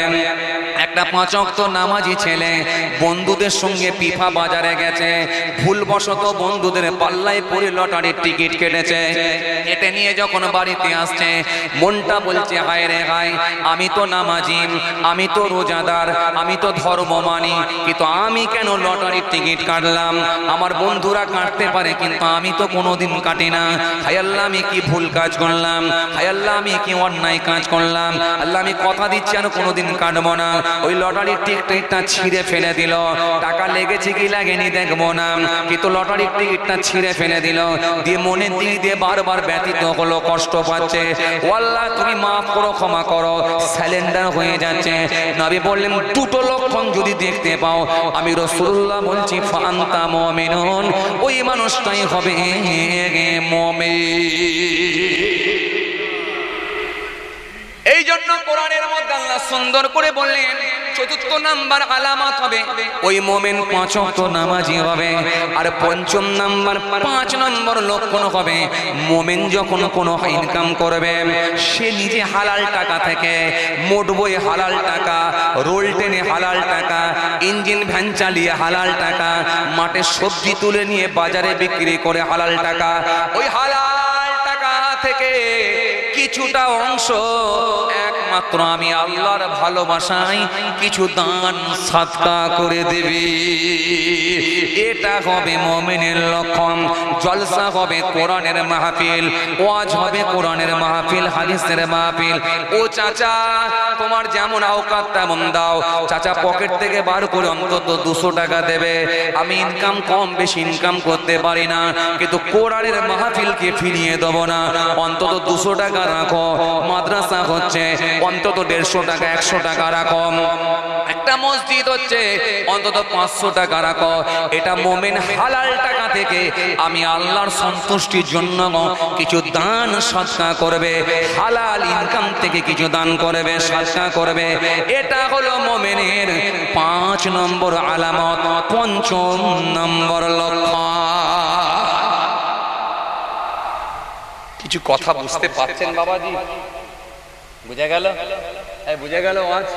একটা 5 ওয়াক্ত নামাজি ছেলে বন্ধুদের সঙ্গে পিফা বাজারে গেছে, ভুলবশত বন্ধুদের পাল্লায় পড়ে লটারির টিকিট কেটেছে। কেটে নিয়ে যখন বাড়িতে আসছে, মনটা বলছে হায় রে হায়, আমি তো নামাজি, আমি তো রোজাদার, আমি তো ধর্ম মানি, কিন্তু আমি কেন লটারির টিকিট কাটলাম? আমার বন্ধুরা কাটতে পারে কিন্তু আমি তো কোনোদিন কাটি না। হায় আল্লাহ, আমি কি ভুল কাজ করলাম? হায় আল্লাহ, আমি কি অন্যায় কাজ করলাম? আল্লাহ, আমি কথা দিচ্ছি আর কোনোদিন কাটবো না। ওই লটারির টিকিটটা ছিঁড়ে ফেলে দিল। টাকা লেগেছে কি লাগেনি দেখবো না, কিন্তু লটারির টিকিটটা ছিঁড়ে ফেলে দিল। দিয়ে মনের দিক দিয়ে বারবার ব্যতীত হলো, কষ্ট পাচ্ছে। ও আল্লাহ, তুমি মাফ করো, ক্ষমা করো, সাইলেন্ডার হয়ে যাচ্ছে। নবী বললেন, দুটো লক্ষণ যদি দেখতে পাও, আমি রাসূলুল্লাহ বলছি, ফান্তা মুমিনুন, ওই মানুষটাই হবে মুমিন। এই জন্য কোরআনের মধ্যে আল্লাহ সুন্দর করে বললেন, চতুর্থ নাম্বার আলামত হবে ওই মুমিন 5 ওয়াক্ত নামাজি হবে। আর পঞ্চম নাম্বার, 5 নম্বর লক্ষণ হবে, মুমিন যখন কোনো ইনকাম করবে, সে নিজে হালাল টাকা থেকে, মোট বই হালাল টাকা, রোল টেনে হালাল টাকা, ইঞ্জিন ভ্যান চালিয়ে হালাল টাকা, মাঠে সবজি তুলে নিয়ে বাজারে বিক্রি করে হালাল টাকা, ওই হালাল টাকা থেকে কিছুটা অংশ একমাত্র আমি আল্লাহর ভালোবাসায় কিছু দান সাদকা করে দেবে। এটা হবে মুমিনের লক্ষণ। জলসা হবে কোরআনের মাহফিল, ওয়াজ হবে কোরআনের মাহফিল, হাদিসের মাহফিল। ও চাচা, তোমার যেমন আওকাত তেমন দাও। চাচা পকেট থেকে বার করে অন্তত 200 টাকা দেবে। আমি ইনকাম কম বেশি ইনকাম করতে পারি না, কিন্তু কোরআনের মাহফিলকে ফিরিয়ে দেব না। অন্তত 200 টাকা রাখো। মাদ্রাসা হচ্ছে, অন্তত 150 টাকা 100 টাকা রাখো। একটা মসজিদ হচ্ছে, অন্তত 500 টাকা রাখো। এটা মুমিন হালাল টাকা থেকে আমি আল্লাহর সন্তুষ্টির জন্য কিছু দান সদকা করবে, হালাল ইনকাম থেকে কিছু দান করবে, সদকা করবে। এটা হলো মুমিনের 5 নম্বর আলামত, 5ম নম্বর লক্ষণ। কিছু কথা বুঝতে পারছেন বাবাজি? বুঝে গেল? বুঝে গেল আজ?